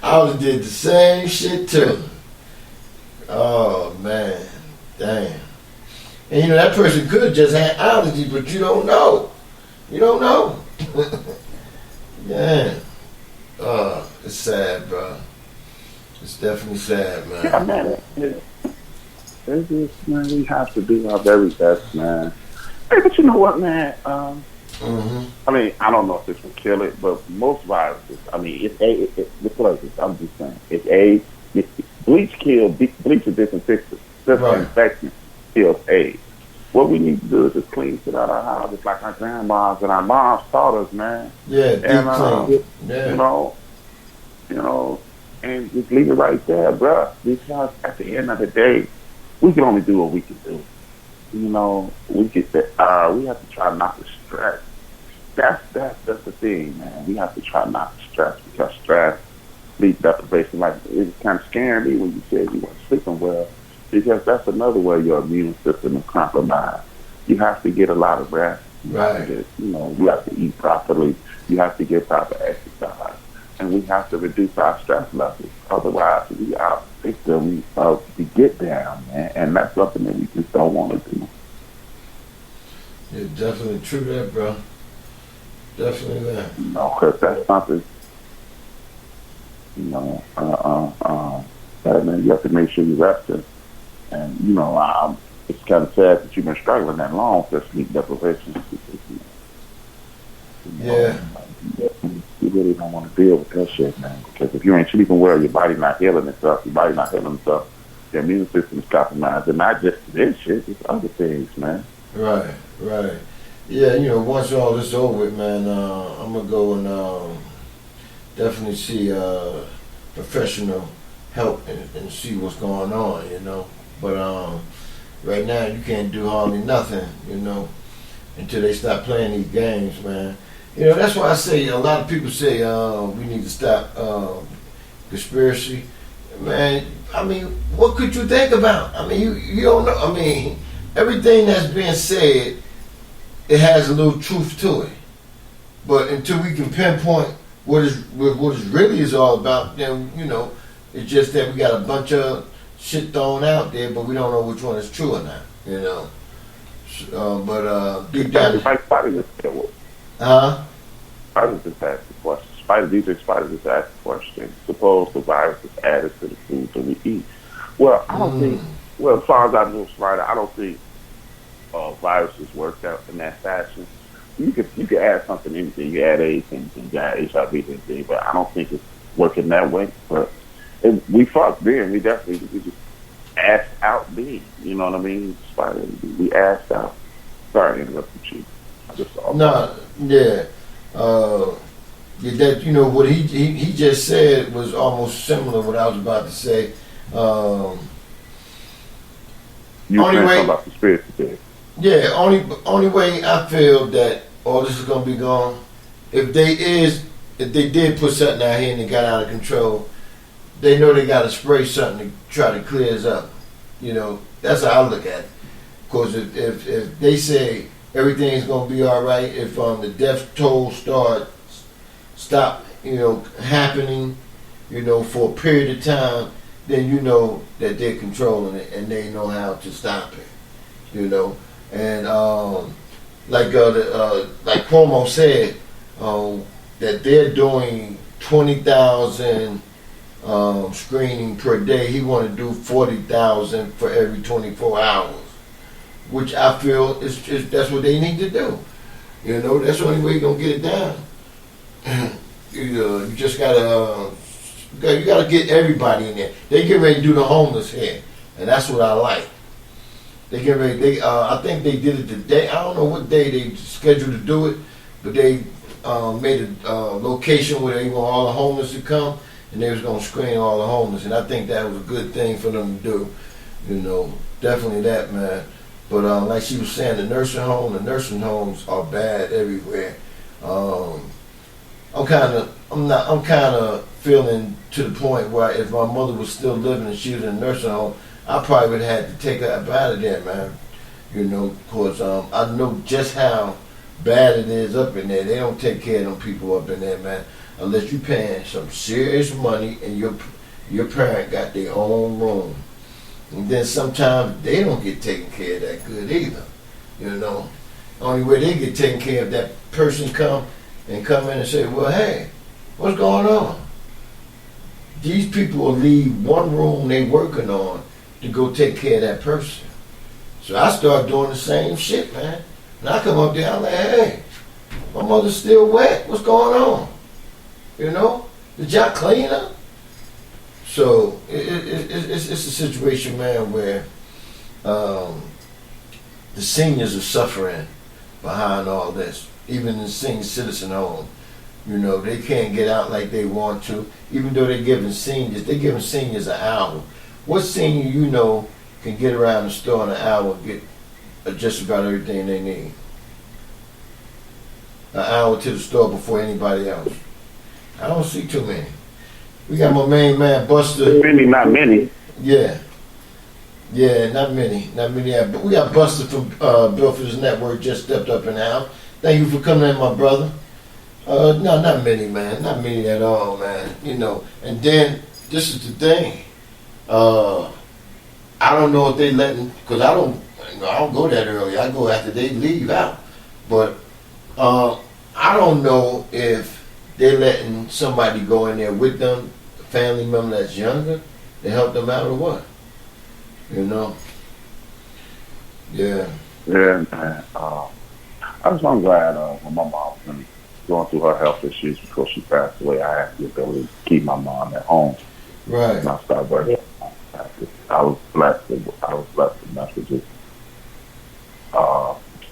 I would have did the same shit too. Oh man, damn. And that person could have just had allergies, but you don't know. You don't know. Yeah. It's sad, bro. It's definitely sad, man. Yeah, man. It's just, man, we have to do our very best, man. Hey, but you know what, man? I mean, I don't know if this will kill it, but most viruses, I mean, I'm just saying, it's AIDS. Bleach and disinfection kills AIDS. What we need to do is just clean shit out of our house, just like our grandmas and our moms taught us, man. Yeah, deep clean. Yeah. And just leave it right there, bro. Because at the end of the day, we can only do what we can do. We have to try not to stress. That's the thing, man. We have to try not to stress, because stress leads to deprivation. Like, it was kind of scaring me when you said you weren't sleeping well, because that's another way your immune system is compromised. You have to get a lot of rest. You have to eat properly. You have to get proper exercise. And we have to reduce our stress levels. Otherwise, we are victims of the get down, man. And that's something that we just don't want to do. Yeah, definitely true that, bro. Definitely that. Because that's something, man, you have to make sure you rest it. And, it's kind of sad that you've been struggling that long for sleep deprivation. You really don't want to deal with that shit, man. Because if you ain't sleeping well, your body not healing itself. their immune system is compromised, and not just this shit, it's other things, man. Right, right. Yeah, you know, once all this over with, man, I'm gonna go and definitely see professional help and see what's going on, you know. But right now you can't do hardly nothing, you know, until they stop playing these games, man. You know, that's why I say a lot of people say we need to stop conspiracy. Man, I mean, what could you think about? I mean, you don't know. I mean, everything that's being said, it has a little truth to it. But until we can pinpoint what it really is all about, then, you know, it's just that we got a bunch of shit thrown out there, but we don't know which one is true or not, you know. But deep down... Huh? Spider just asked the question. DJ Spider just asked the question. Suppose the virus is added to the food that we eat. Well, I don't think, well, as far as I know, Spider, I don't think viruses work out in that fashion. You could add something, anything. You add AIDS and you add HIV, anything, but I don't think it's working that way. But we fucked then. We just asked out being. You know what I mean? Spider, we asked out. Sorry to interrupt you. I just saw no, yeah. That, you know, what he just said was almost similar to what I was about to say. You were saying about conspiracy theory. Yeah, only way I feel that all this is gonna be gone, if they did put something out here and it got out of control, they know they gotta spray something to try to clear us up. You know, that's how I look at it. Because if they say everything's gonna be all right, if the death toll stop, you know, happening, you know, for a period of time, then you know that they're controlling it and they know how to stop it. You know, and like Cuomo said, that they're doing 20,000 screening per day. He want to do 40,000 for every 24 hours, which I feel is that's what they need to do. You know, that's the only way you're gonna get it down. You just gotta get everybody in there. They get ready to do the homeless here, and that's what I like. They get ready. I think they did it today. I don't know what day they scheduled to do it, but they made a location where they want all the homeless to come, and they was gonna screen all the homeless. And I think that was a good thing for them to do. You know, definitely that, man. But like she was saying, the nursing homes are bad everywhere. I'm kind of feeling to the point where if my mother was still living and she was in a nursing home, I probably would have had to take her out of there, man. You know, because I know just how bad it is up in there. They don't take care of them people up in there, man, unless you're paying some serious money and your parent got their own room. And then sometimes they don't get taken care of that good either. You know, only way they get taken care of, that person come in and say, well, hey, what's going on? These people will leave one room they working on to go take care of that person. So I start doing the same shit, man. And I come up there, I'm like, hey, my mother's still wet. What's going on? You know, did y'all clean up? So it's a situation, man, where the seniors are suffering behind all this. Even in senior citizen home, you know, they can't get out like they want to. Even though they're giving seniors an hour. What senior you know can get around the store in an hour and get just about everything they need? An hour to the store before anybody else. I don't see too many. We got my main man, Buster. Really, not many. Yeah. Yeah, not many. Not many. But we got Buster from Billford's Network just stepped up in the house. Thank you for coming in, my brother. No, not many, man. Not many at all, man. You know, and then this is the thing. I don't know if they letting, because I don't go that early. I go after they leave out. But I don't know if they're letting somebody go in there with them, a family member that's younger, to help them out or what. You know? Yeah. Yeah, man. I'm glad when my mom was going through her health issues before she passed away, I had the ability to keep my mom at home. Right. And I started working. was blessed. I was blessed enough to just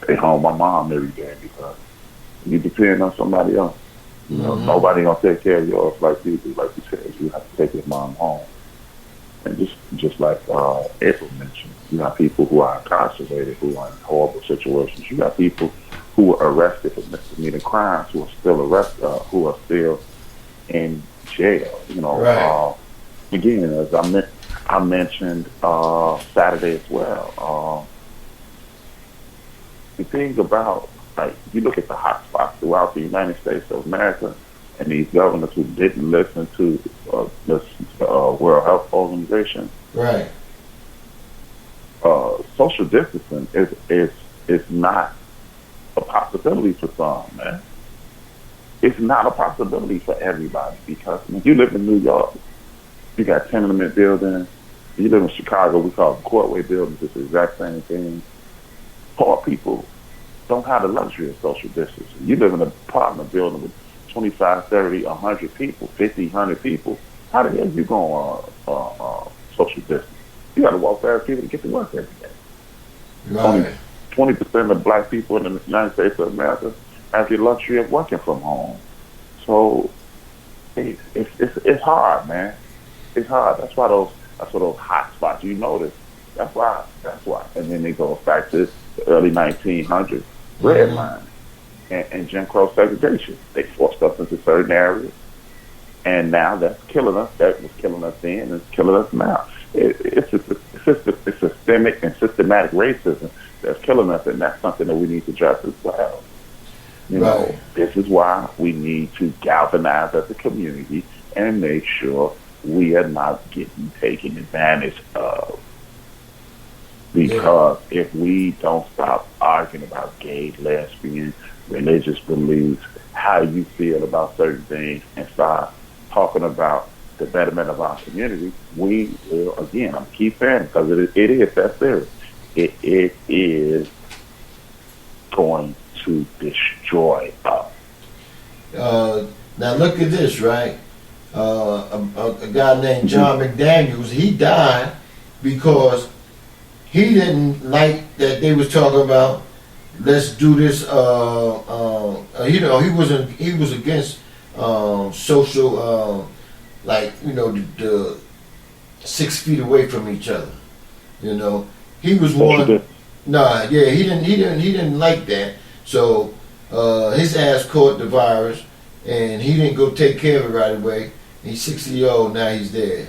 stay home with my mom every day because you depend on somebody else. You know, nobody gonna take care of yours like you do. Like you said, you have to take your mom home. And just like April mentioned, you got people who are incarcerated, who are in horrible situations. You got people who are arrested for misdemeanor crimes, who are still who are still in jail. You know, Right. Again, as I mentioned Saturday as well. The thing about, like, you look at the hot spots throughout the United States of America, and these governors who didn't listen to the World Health Organization. Right. Social distancing is not a possibility for some, man. It's not a possibility for everybody because when you live in New York, you got tenement buildings. You live in Chicago, we call them courtway buildings. It's the exact same thing. Poor people don't have the luxury of social distancing. You live in an apartment building with 25, 30, 100 people, 50, 100 people. How the hell you going social distance? You got to walk past people to get to work every day. Right. Only 20% of black people in the United States of America have the luxury of working from home. So it's hard, man. It's hard. That's why those hot spots you notice. That's why. And then it goes back to the early 1900s, redlining and Jim Crow segregation. They forced us into certain areas, and now that's killing us. That was killing us then, and it's killing us now. It's systemic and systematic racism that's killing us, and that's something that we need to address as well. You know, this is why we need to galvanize as a community and make sure we are not getting taken advantage of. Because if we don't stop arguing about gay, lesbian, religious beliefs, how you feel about certain things, and start talking about the betterment of our community, we will, again, I'm keep saying it because it is that serious. It is going to destroy us. Now look at this, right? A guy named John McDaniels, he died because he didn't like that they was talking about let's do this. He was against social, the 6 feet away from each other. You know, he was one. Nah, yeah, he didn't like that. So his ass caught the virus, and he didn't go take care of it right away. He's 60 years old now. He's dead.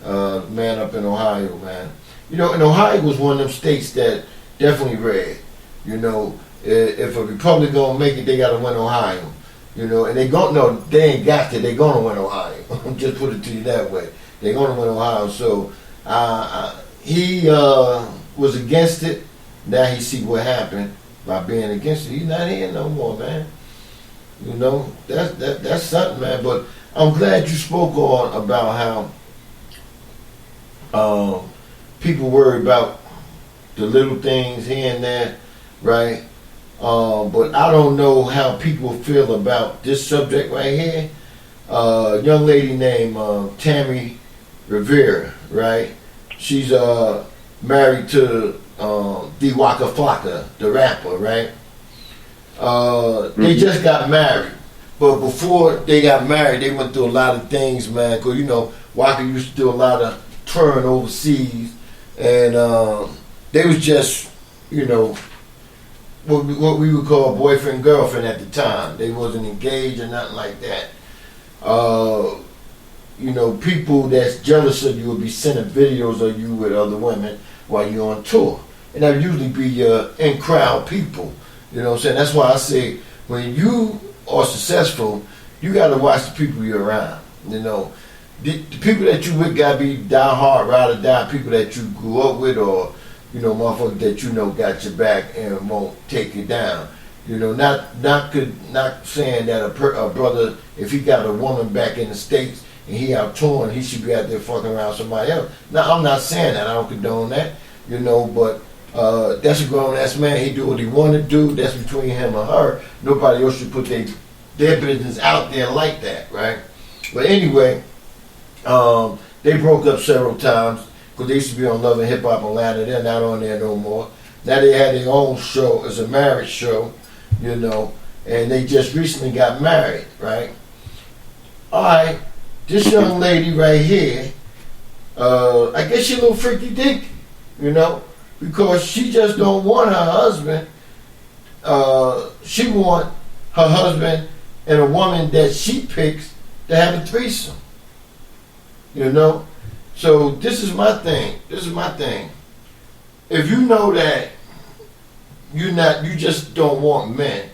Man up in Ohio, man. You know, and Ohio was one of them states that definitely red. You know, if a Republican gonna make it, they gotta win Ohio. You know, and they ain't got to. They gonna win Ohio. Just put it to you that way. They gonna win Ohio. So he was against it. Now he see what happened by being against it. He's not here no more, man. You know, that's something, man. But I'm glad you spoke on about how people worry about the little things here and there, right? But I don't know how people feel about this subject right here. A young lady named Tammy Rivera, right? She's married to D Waka Flocka, the rapper, right? They just got married. But before they got married, they went through a lot of things, man. Because, you know, Waka used to do a lot of touring overseas. And they was just, you know, what we would call boyfriend, girlfriend at the time. They wasn't engaged or nothing like that. You know, people that's jealous of you will be sending videos of you with other women while you're on tour. And that usually be your in-crowd people. You know what I'm saying? That's why I say when you are successful, you got to watch the people you're around. You know, the people that you with got to be die-hard, ride or die, people that you grew up with, or, you know, motherfuckers that you know got your back and won't take you down. You know, not saying that a brother, if he got a woman back in the States and he out touring, he should be out there fucking around somebody else. Now, I'm not saying that. I don't condone that. You know, but that's a grown-ass man. He do what he want to do. That's between him and her. Nobody else should put their business out there like that, right? But anyway, they broke up several times. because they used to be on Love and Hip Hop Atlanta. They're not on there no more. Now they had their own show. It's a marriage show, you know, and they just recently got married, right? All right, this young lady right here, I guess she a little freaky dick, you know, because she just don't want her husband. She want her husband and a woman that she picks to have a threesome, you know. So this is my thing. If you know that you just don't want men.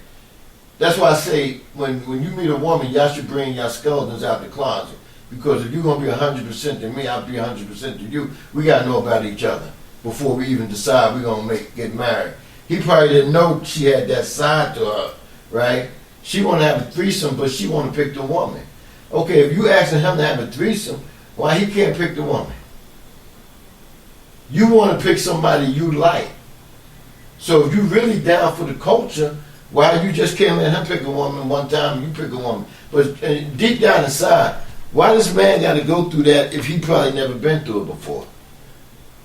That's why I say when you meet a woman, y'all should bring your skeletons out the closet. Because if you're gonna be 100% to me, I'll be 100% to you. We gotta know about each other before we even decide we're gonna get married. He probably didn't know she had that side to her, right? She wanna have a threesome, but she wanna pick the woman. Okay, if you asking him to have a threesome, why he can't pick the woman? You wanna pick somebody you like. So if you really down for the culture, why you just can't let him pick a woman one time and you pick a woman? But deep down inside, why this man got to go through that if he probably never been through it before?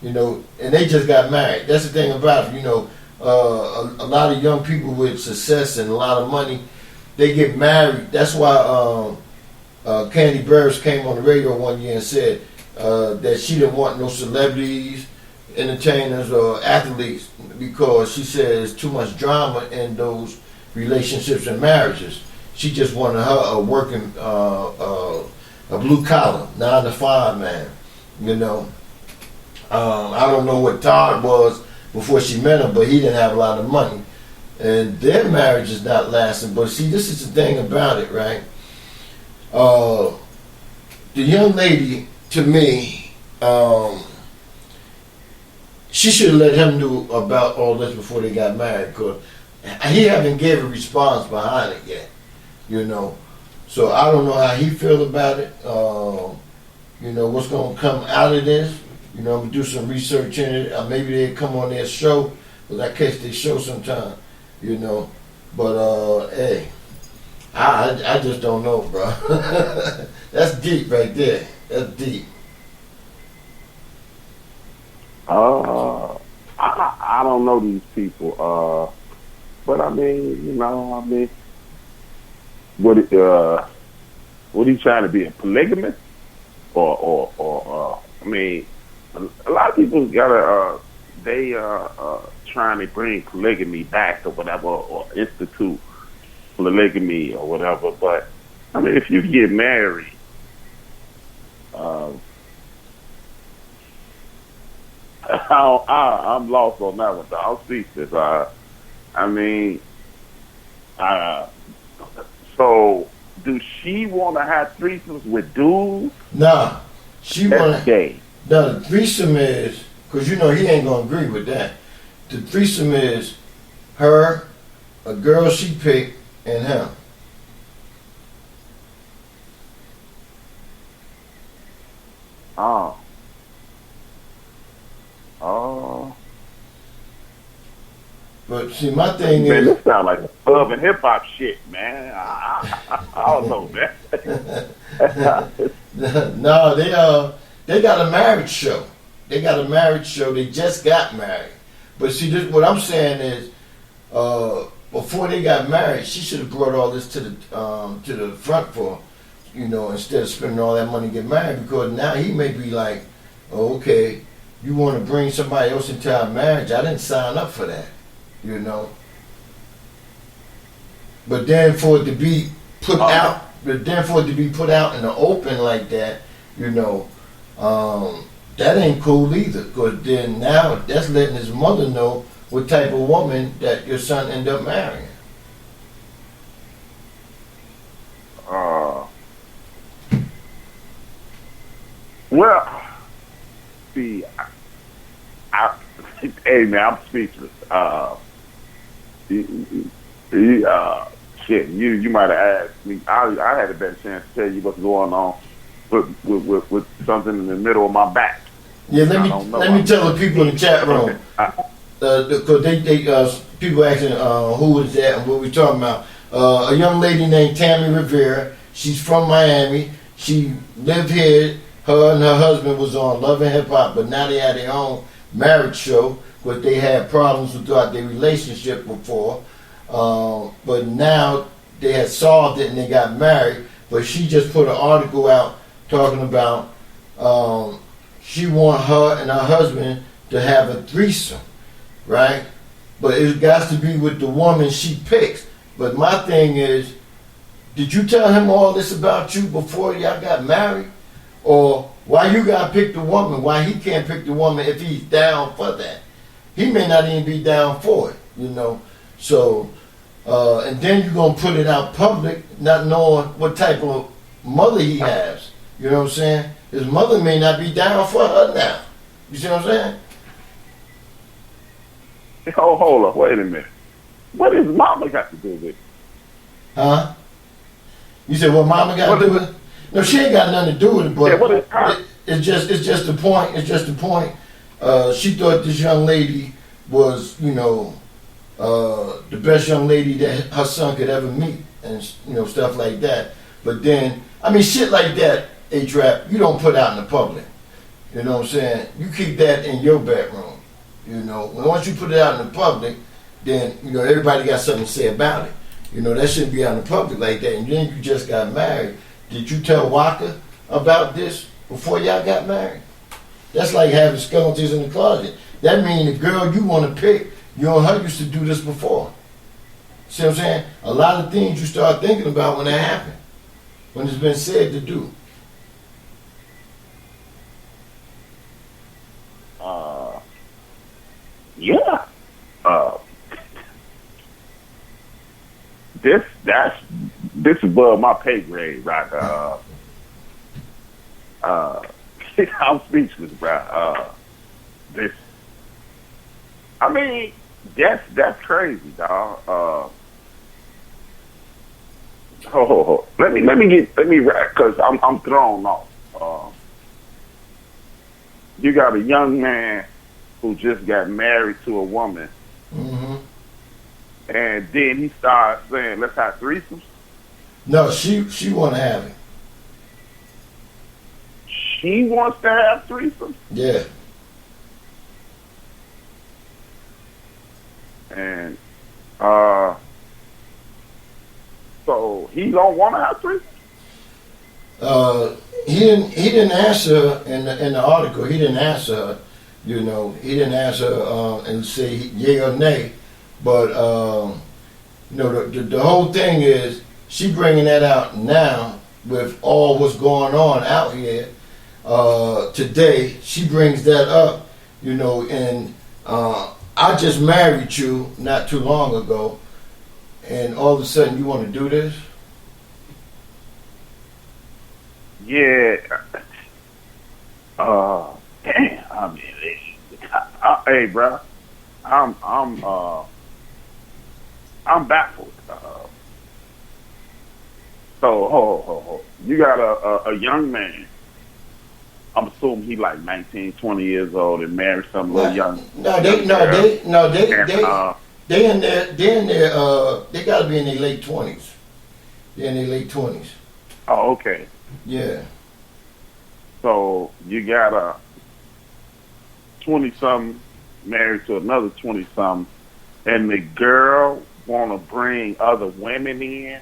You know, and they just got married. That's the thing about it. You know, a lot of young people with success and a lot of money, they get married. That's why Candy Burris came on the radio one year and said that she didn't want no celebrities, entertainers, or athletes because she said there's too much drama in those relationships and marriages. She just wanted her a working, a blue collar, 9 to 5 man. You know, I don't know what Todd was before she met him, but he didn't have a lot of money, and their marriage is not lasting. But see, this is the thing about it, right? The young lady, to me, she should have let him know about all this before they got married, because he haven't gave a response behind it yet, you know. So I don't know how he feel about it. You know, what's going to come out of this. You know, I'm going to do some research in it. Maybe they'll come on their show, because I catch their show sometime, you know. But, hey, I just don't know, bro. That's deep right there. That's deep. I don't know these people, but I mean, you know, what he trying to be, a polygamist, or I mean, a lot of people gotta trying to bring polygamy back or whatever, or institute polygamy or whatever. But I mean, if you get married, I'm lost on that one. I'll speak this. I mean, so do she want to have threesomes with dudes? Nah, she want to. Gay. No, the threesome is, because you know he ain't gonna agree with that. The threesome is her, a girl she picked, and him. Oh. But see, my thing Man, is, this sound like love and hip hop shit, man. I don't know, man. no, they got a marriage show. They got a marriage show. They just got married. But see, what I'm saying is, before they got married, she should have brought all this to the front for, you know, instead of spending all that money to get married. Because now he may be like, oh, okay, you want to bring somebody else into our marriage? I didn't sign up for that, you know. But then for it to be put out, in the open like that, you know, that ain't cool either. Because then now that's letting his mother know what type of woman that your son end up marrying. Well, see, hey man, I'm speechless. Shit, you might have asked me. I had a better chance to tell you what's going on with something in the middle of my back. Yeah, let me tell the people in the chat room. Because they people asking who is that and what we talking about. A young lady named Tammy Rivera. She's from Miami. She lived here her and her husband was on Love and Hip Hop, but now they had their own marriage show, but they had problems throughout their relationship before. But now they had solved it and they got married. But she just put an article out talking about she want her and her husband to have a threesome, right? But it got to be with the woman she picks. But my thing is, did you tell him all this about you before y'all got married? Or why you gotta pick the woman? Why he can't pick the woman if he's down for that? He may not even be down for it, you know. So, and then you're gonna put it out public, not knowing what type of mother he has. You know what I'm saying? His mother may not be down for her now. You see what I'm saying? Oh, hold on, wait a minute. What does mama got to do with it? Huh? You said what mama got to do with it? No, she ain't got nothing to do with it, but it's just the point. It's just the point. She thought this young lady was, you know, the best young lady that her son could ever meet, and you know, stuff like that. But then, I mean, shit like that, A-Trap, you don't put out in the public. You know what I'm saying? You keep that in your bedroom. You know, once you put it out in the public, then you know everybody got something to say about it. You know, that shouldn't be out in the public like that. And then you just got married. Did you tell Rocka about this before y'all got married? That's like having skeletons in the closet. That means the girl you want to pick, you and her used to do this before. See what I'm saying? A lot of things you start thinking about when that happen, when it's been said to do. Yeah. This is above my pay grade, right? I'm speechless, bro. I mean, that's crazy, dog. Let me because I'm thrown off. You got a young man who just got married to a woman, and then he starts saying, "Let's have threesomes." No, she want to have it. She wants to have threesomes. Yeah. And so he don't want to have threesomes. He didn't answer in the article. He didn't answer. You know, he didn't answer and say yay or nay. But you know, the whole thing is she bringing that out now with all what's going on out here today. She brings that up. You know, and I just married you not too long ago, and all of a sudden you want to do this? Yeah. Damn. I mean, hey, bro. I'm baffled. So, you got a young man. I'm assuming he like 19, 20 years old and married some little young. They in there. They gotta be in their late 20s. They're in their late 20s. Oh, okay. Yeah. So you got a 20-something married to another 20-something, and the girl want to bring other women in,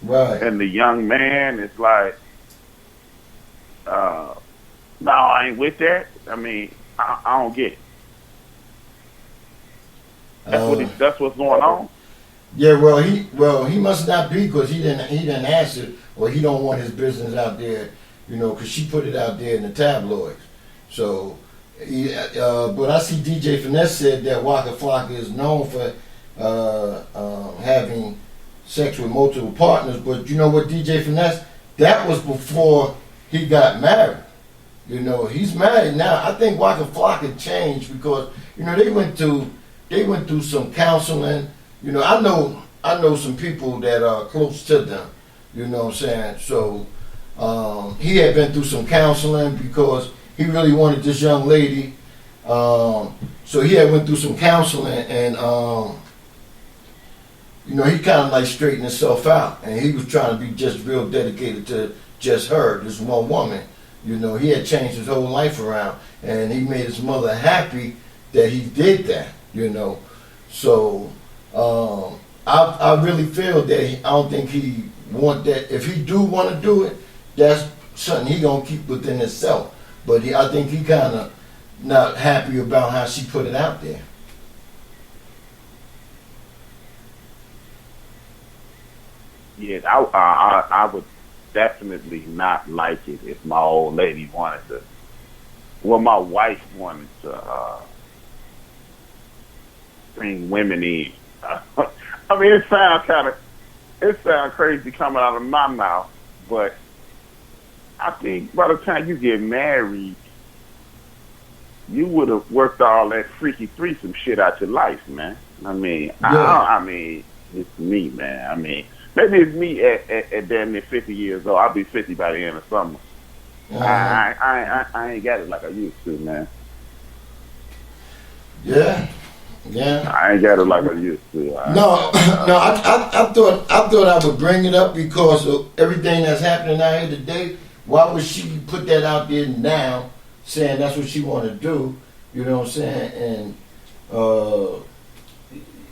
right? And the young man is like, "No, I ain't with that." I mean, I don't get it. That's what's going on. Yeah, well, he must not be, because he didn't answer, or he don't want his business out there, you know, because she put it out there in the tabloids. So, but I see DJ Finesse said that Waka Flocka is known for having sex with multiple partners. But you know what, DJ Finesse, that was before he got married. You know, he's married now. I think Waka Flocka changed because, you know, they went through some counseling. You know, I know some people that are close to them. You know what I'm saying? So he had been through some counseling because he really wanted this young lady. So he had went through some counseling, and you know, he kind of like straightened himself out, and he was trying to be just real dedicated to just her, this one woman. You know, he had changed his whole life around, and he made his mother happy that he did that. You know, so I really feel that I don't think he want that. If he do want to do it, that's something he gonna keep within himself. But I think he kind of not happy about how she put it out there. Yeah, I would definitely not like it if my old lady wanted to. Well, my wife wanted to bring women in. I mean, it sounds crazy coming out of my mouth, but I think by the time you get married, you would have worked all that freaky threesome shit out your life, man. I mean, I mean, it's me, man. I mean, maybe it's me at damn near 50 years old. I'll be 50 by the end of summer. I ain't got it like I used to, man. Yeah. I ain't got it like I used to. No. I thought I would bring it up because of everything that's happening out here today. Why would she put that out there now, saying that's what she want to do? You know what I'm saying? And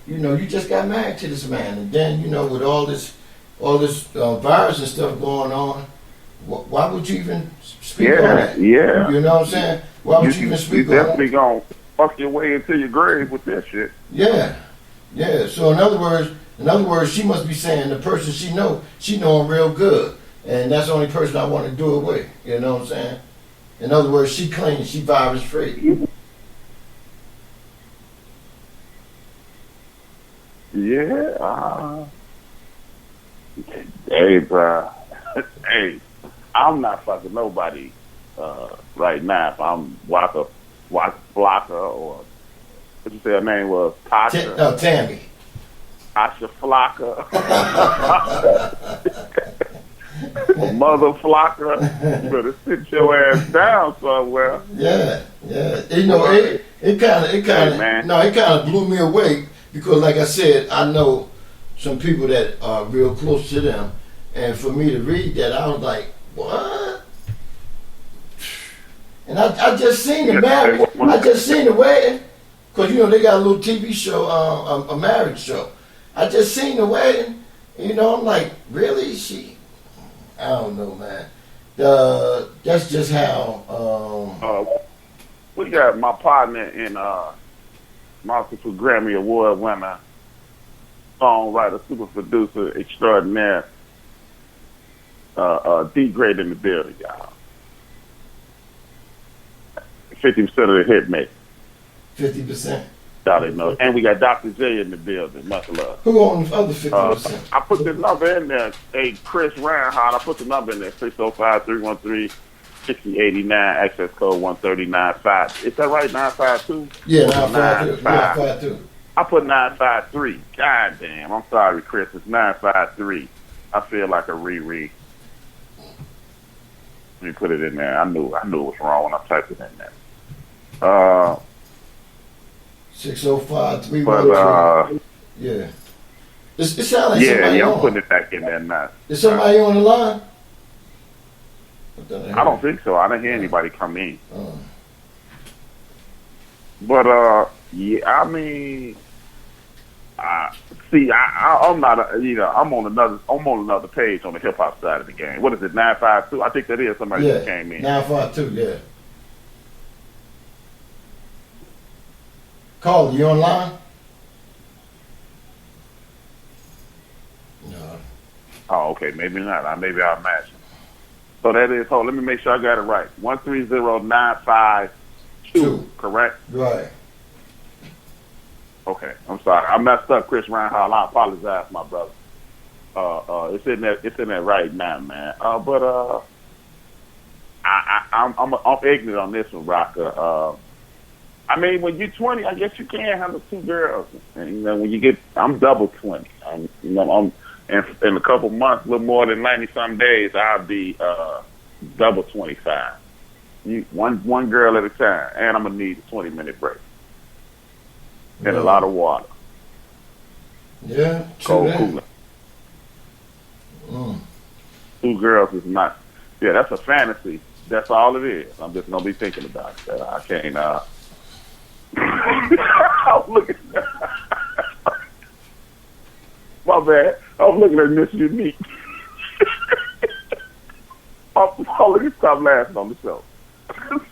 you know, you just got married to this man, and then, you know, with all this virus and stuff going on, why would you even speak on that? Yeah. You know what I'm saying? Why would you even speak on that? You definitely gonna fuck your way into your grave with that shit. Yeah. So in other words, she must be saying the person she know him real good, and that's the only person I want to do it with. You know what I'm saying? In other words, she clean, she virus free. Yeah. Hey, bro. Hey, I'm not fucking nobody right now. If I'm Waka Flocka, or what you say her name was? Tasha. Tammy. Tasha Flocka. Mother Flocka. You better sit your ass down somewhere. Yeah. You know, it kind of blew me away because, like I said, I know some people that are real close to them, and for me to read that, I was like, what? And I just seen the marriage. I just seen the wedding, because, you know, they got a little TV show, a marriage show. I just seen the wedding. You know, I'm like, really? I don't know, man. That's just how. We got my partner in multiple Grammy Award winner, songwriter, super producer extraordinaire, D-grade in the building, y'all. 50% of the hit maker. 50%. Y'all didn't know. And we got Dr. J in the building. Much love. Who on the other 50%? I put the number in there. Hey, Chris Reinhardt, I put the number in there. 605-313-6089, access code 1395. Is that right? 952? Yeah, 952. I put 953. God damn. I'm sorry, Chris. It's 953. I feel like a Riri. Let me put it in there. I knew it was wrong when I typed it in there. 605-313. Yeah. It sounds like somebody I'm on. putting it back in there now. Is somebody on the line? I don't think so. I didn't hear anybody come in. But yeah, I mean, see, I'm not, I'm on another page on the hip hop side of the game. What is it, 952? I think that is somebody that came in. 952, yeah. Call, you online? No. Oh, okay, maybe not. Maybe I'll match him. So that is, let me make sure I got it right. 130952, correct? Right. Okay, I'm sorry. I messed up, Chris Reinhardt. I apologize, my brother. It's in there right now, man. But I'm ignorant on this one, Rocka. I mean, when you're 20, I guess you can handle two girls. And, when I'm double 20. I'm in a couple months, a little more than 90-some days, I'll be double 25. One girl at a time, and I'm gonna need a 20-minute break and a lot of water. Yeah, cold cooler. Two girls is not. Yeah, that's a fantasy. That's all it is. I'm just gonna be thinking about it. I can't. I'm looking. My bad. I'm looking at Miss Unique. Oh, let me stop laughing on the show.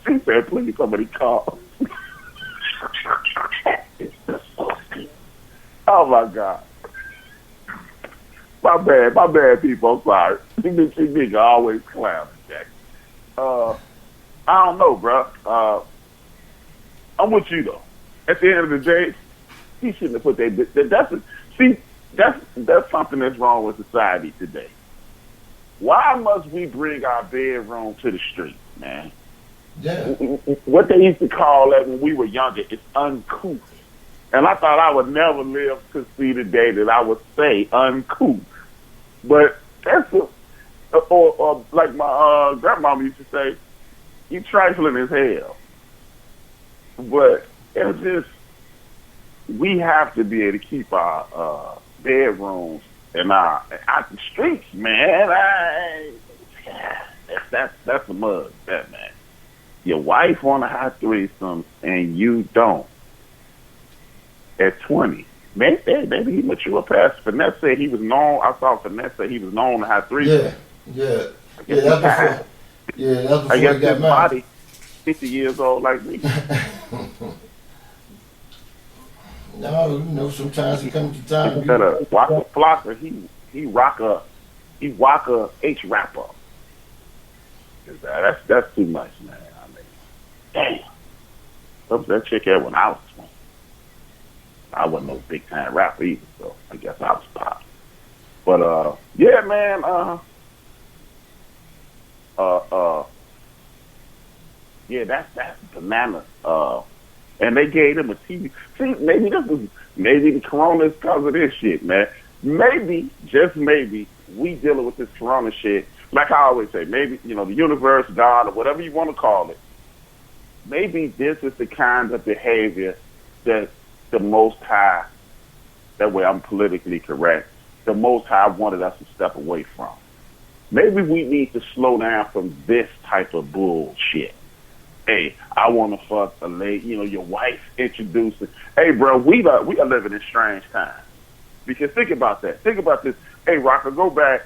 She said, "Please, somebody call." Oh my God. My bad, people. I'm sorry. She nigga always clowning, Jack. I don't know, bro. I'm with you though. At the end of the day, he shouldn't have put that's something that's wrong with society today. Why must we bring our bedroom to the street, man? Yeah. What they used to call that when we were younger is uncouth. And I thought I would never live to see the day that I would say uncouth. But that's or like my grandmama used to say, you trifling as hell. But it's just, we have to be able to keep our bedrooms and out the streets, man. That's a mug, that man. Your wife want to have threesomes and you don't. At 20, maybe he mature past. Finesse said he was known. I saw Finesse say he was known to have threesomes. Yeah. That's before I guess he got his married. body, 50 years old like me. No, sometimes it comes to time. Instead of Waka Flocka, he Rocka H rapper. That's too much, man. I mean, damn. What was that chick at when I was 20? I wasn't no big time rapper either, so I guess I was pop. But yeah, man. Yeah, that's bananas. And they gave him a TV. See, maybe the corona is because of this shit, man. Maybe, just maybe, we dealing with this corona shit. Like I always say, maybe, the universe, God, or whatever you want to call it. Maybe this is the kind of behavior that the Most High, that way I'm politically correct, the Most High wanted us to step away from. Maybe we need to slow down from this type of bullshit. Hey, I want to fuck a lady, your wife introducing. Hey, bro, we are living in strange times. Because think about that. Think about this. Hey, Rocka, go back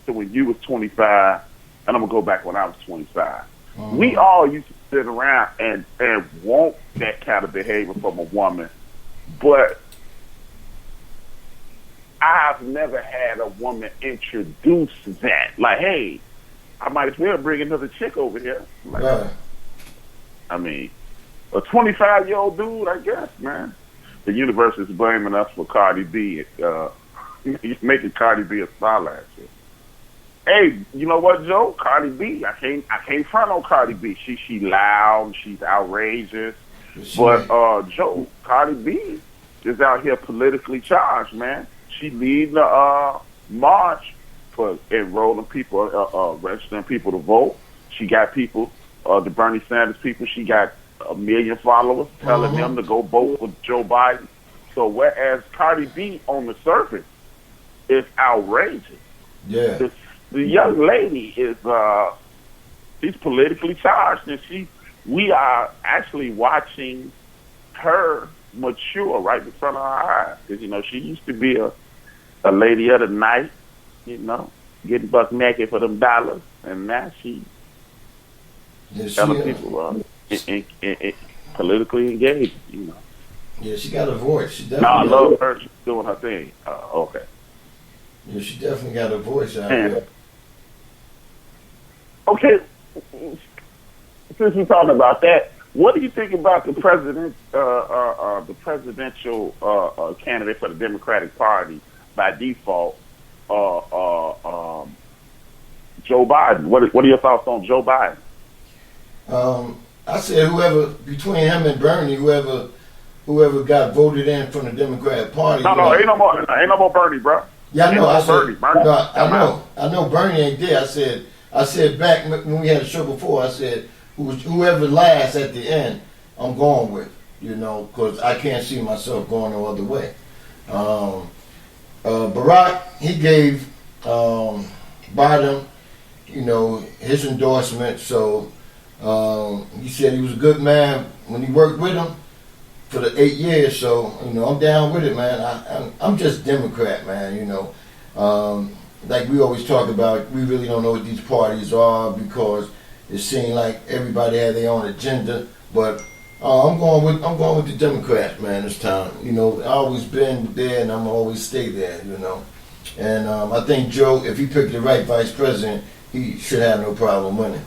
to when you was 25, and I'm going to go back when I was 25. Mm-hmm. We all used to sit around and want that kind of behavior from a woman, but I've never had a woman introduce that. Like, hey, I might as well bring another chick over here. Like, right. I mean, a 25-year-old dude, I guess, man. The universe is blaming us for Cardi B, making Cardi B a star last year. Hey, you know what, Joe? Cardi B, I can't front on Cardi B. She loud, she's outrageous. But Joe, Cardi B is out here politically charged, man. She leading the march for enrolling people, registering people to vote. She got people, the Bernie Sanders people, she got 1 million followers telling them to go vote for Joe Biden. So whereas Cardi B on the surface is outrageous, yeah, the young lady is she's politically charged, and we are actually watching her mature right in front of our eyes. Because she used to be a lady of the night, getting buck naked for them dollars, and now she telling people politically engaged. Yeah, she got a voice. She No, I love her. She's doing her thing. Okay. Yeah, she definitely got a voice out there. Okay, since we're talking about that, what do you think about the presidential candidate for the Democratic Party by default, Joe Biden? What are your thoughts on Joe Biden? I said whoever, between him and Bernie, whoever got voted in from the Democratic Party. No, ain't no more Bernie, bro. Yeah, I know. I said, Bernie. No, I know Bernie ain't there. I said back when we had a show before, I said whoever last at the end, I'm going with, because I can't see myself going no other way. Barack, he gave Biden, his endorsement. So he said he was a good man when he worked with him for the 8 years. So I'm down with it, man. I'm just Democrat, man. Like we always talk about, we really don't know what these parties are because it seems like everybody had their own agenda. But I'm going with the Democrats, man, this time. I've always been there and I'm always stay there. And I think Joe, if he picked the right vice president, he should have no problem winning.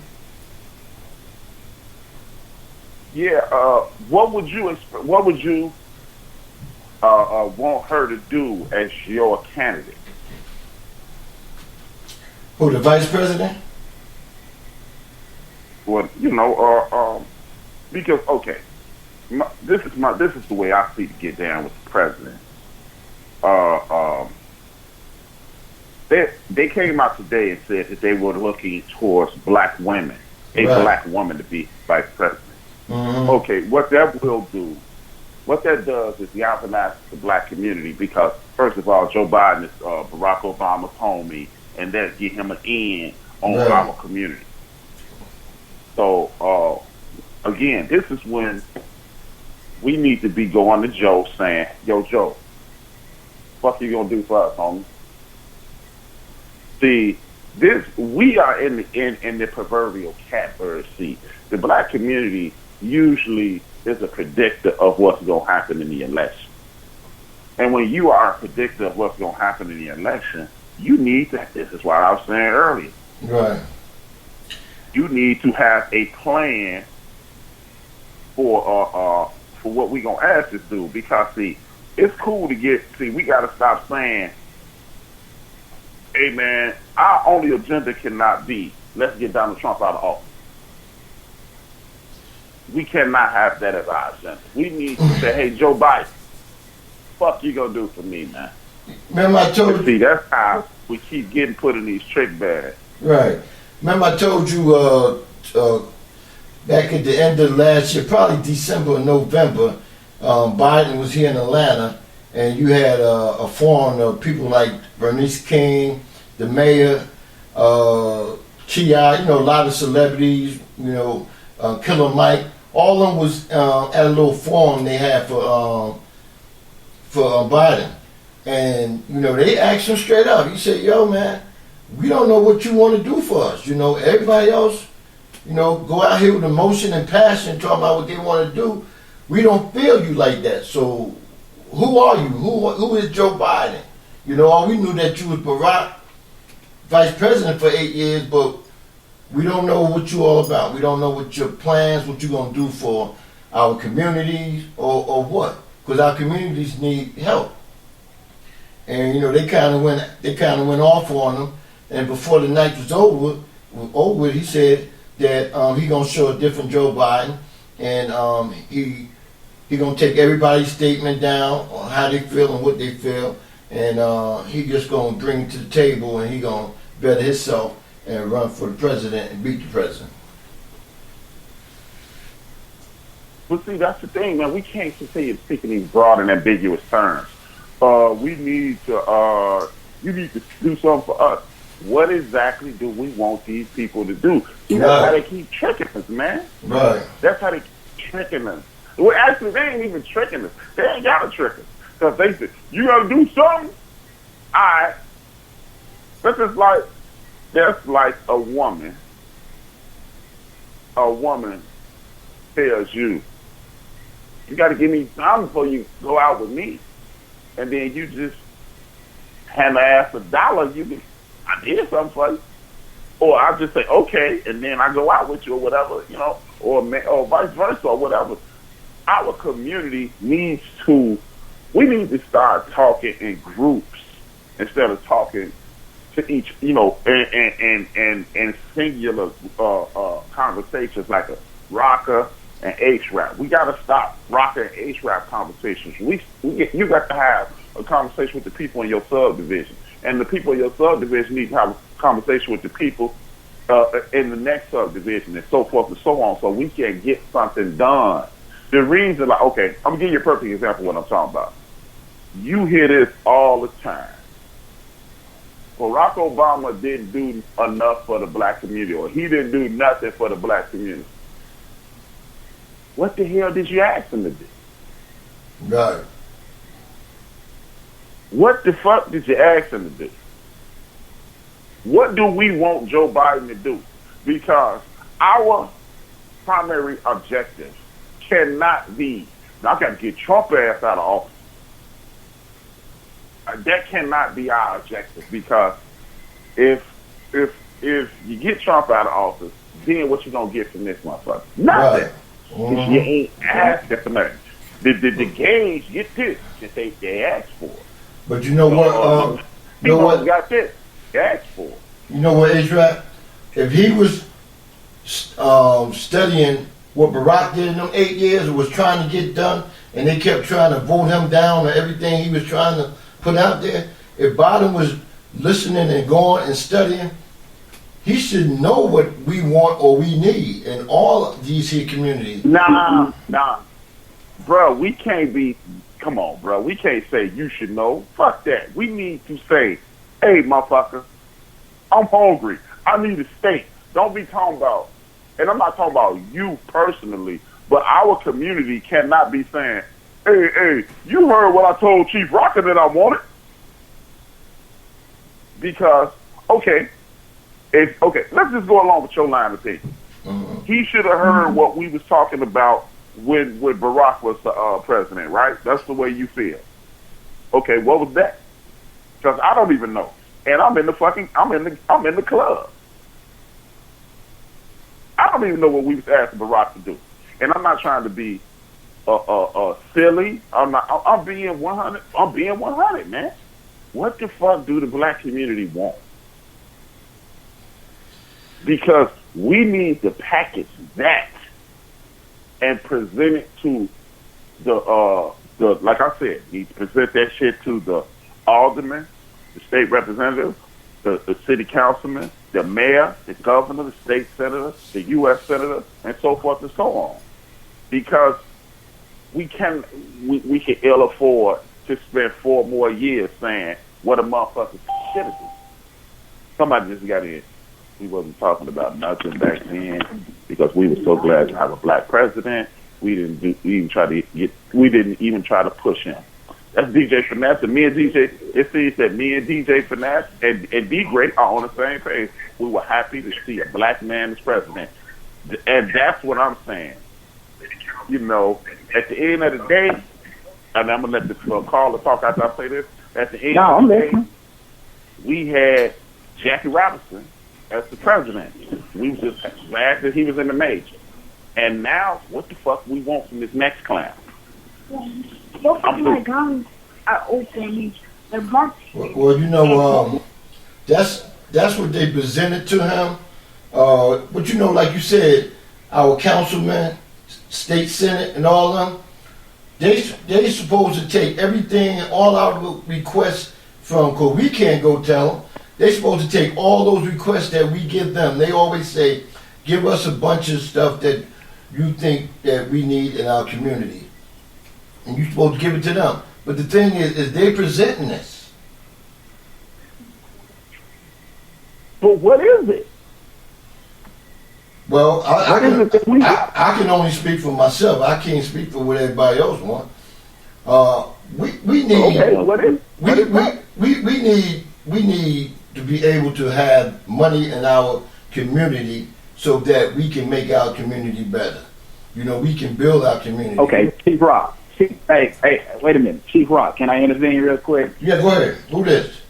Yeah. What would you want her to do as your candidate? Who, the vice president? Well, because this is the way I see to get down with the president. They came out today and said that they were looking towards black women, black woman to be vice president. Mm-hmm. Okay, what that does is galvanize the black community because, first of all, Joe Biden is Barack Obama's homie, and that get him an in on our community. So, again, this is when we need to be going to Joe saying, yo, Joe, what you gonna do for us, homie? See, we are in the proverbial catbird seat. The black community usually is a predictor of what's going to happen in the election. And when you are a predictor of what's going to happen in the election, you need to, this is what I was saying earlier. Right. You need to have a plan for what we're going to ask this dude. Because, see, it's cool to we got to stop saying, hey, man, our only agenda cannot be, let's get Donald Trump out of office. We cannot have that as our agenda. We need to say, hey, Joe Biden, fuck you gonna do for me, man? Remember I told you. See, that's how we keep getting put in these trick bags. Right. Remember I told you back at the end of last year, probably December or November, Biden was here in Atlanta, and you had a forum of people like Bernice King, the mayor, T.I., a lot of celebrities, Killer Mike. All of them was at a little forum they had for Biden. And, they asked him straight up. He said, yo, man, we don't know what you want to do for us. Everybody else, go out here with emotion and passion talking about what they want to do. We don't feel you like that. So who are you? Who is Joe Biden? We knew that you was Barack, vice president for 8 years, but we don't know what you all about. We don't know what your plans, what you're going to do for our communities or what. Because our communities need help. And, they kind of went off on him. And before the night was over, he said that he going to show a different Joe Biden. And he going to take everybody's statement down on how they feel and what they feel. And he just going to bring it to the table and he going to better himself and run for the president and beat the president. But see, that's the thing, man. We can't continue to speak in these broad and ambiguous terms. You need to do something for us. What exactly do we want these people to do? That's how they keep tricking us, man. Right. That's how they keep tricking us. Well, actually, they ain't even tricking us. They ain't got to trick us. Because they say, you got to do something? All right. That's like a woman tells you, you got to give me time before you go out with me. And then you just hand her ass $1, I did something for you. Or I just say, okay, and then I go out with you or whatever, or vice versa or whatever. Our community we need to start talking in groups instead of talking to each, in singular conversations like a Rocka and H-Rap. We got to stop Rocka and H-Rap conversations. You got to have a conversation with the people in your subdivision. And the people in your subdivision need to have a conversation with the people in the next subdivision and so forth and so on so we can get something done. The reason, I'm going to give you a perfect example of what I'm talking about. You hear this all the time. Barack Obama didn't do enough for the black community, or he didn't do nothing for the black community. What the hell did you ask him to do? Right. What the fuck did you ask him to do? What do we want Joe Biden to do? Because our primary objective cannot be, I got to get Trump ass out of office. That cannot be our objective, because if you get Trump out of office, then what you gonna get from this motherfucker? Nothing. Right. Mm-hmm. You ain't asking for nothing. The games get this that they asked for. But you know what? You know what? Got this. They asked for. You know what, Israel? If he was studying what Barack did in them 8 years, or was trying to get done, and they kept trying to vote him down on everything he was trying to put out there, if Biden was listening and going and studying, he should know what we want or we need in all of these here communities. Nah. Bro, we can't be, come on, bro. We can't say you should know. Fuck that. We need to say, hey, motherfucker, I'm hungry. I need a steak. Don't be talking about, and I'm not talking about you personally, but our community cannot be saying, hey, you heard what I told Chief Rocka that I wanted. Because, okay, let's just go along with your line of thinking. Mm-hmm. He should have heard what we was talking about when Barack was the president, right? That's the way you feel. Okay, what was that? Because I don't even know. And I'm in the club. I don't even know what we was asking Barack to do. And I'm not trying to be silly. I'm being 100. I'm being 100, man. What the fuck do the black community want? Because we need to package that and present it to the like I said, need to present that shit to the alderman, the state representative, the city councilman, the mayor, the governor, the state senator, the U.S. senator, and so forth and so on. Because we can ill afford to spend 4 more years saying what a motherfucker should have done. Somebody just got in. He wasn't talking about nothing back then because we were so glad to have a black president. We didn't even try to push him. That's DJ Finesse, and me and DJ. It seems that me and DJ Finesse and D Great are on the same page. We were happy to see a black man as president, and that's what I'm saying. You know, at the end of the day, and I'm gonna let the caller talk after I say this. At the end of the day, we had Jackie Robinson as the president. We was just glad that he was in the major. And now, what the fuck we want from this next clown? Both of my guns are open. They're marked. Well, you know, that's what they presented to him. But you know, like you said, our councilmen, state senate, and all of them, they supposed to take everything and all our requests from, because we can't go tell them. They supposed to take all those requests that we give them. They always say, give us a bunch of stuff that you think that we need in our community. And you're supposed to give it to them. But the thing is they presenting this. But what is it? Well, I can only speak for myself. I can't speak for what everybody else wants. We need. Okay, what is we need to be able to have money in our community so that we can make our community better. You know, we can build our community. Okay, Chief Rock. Hey, wait a minute. Chief Rock, can I intervene real quick? Yeah, go ahead. Who this?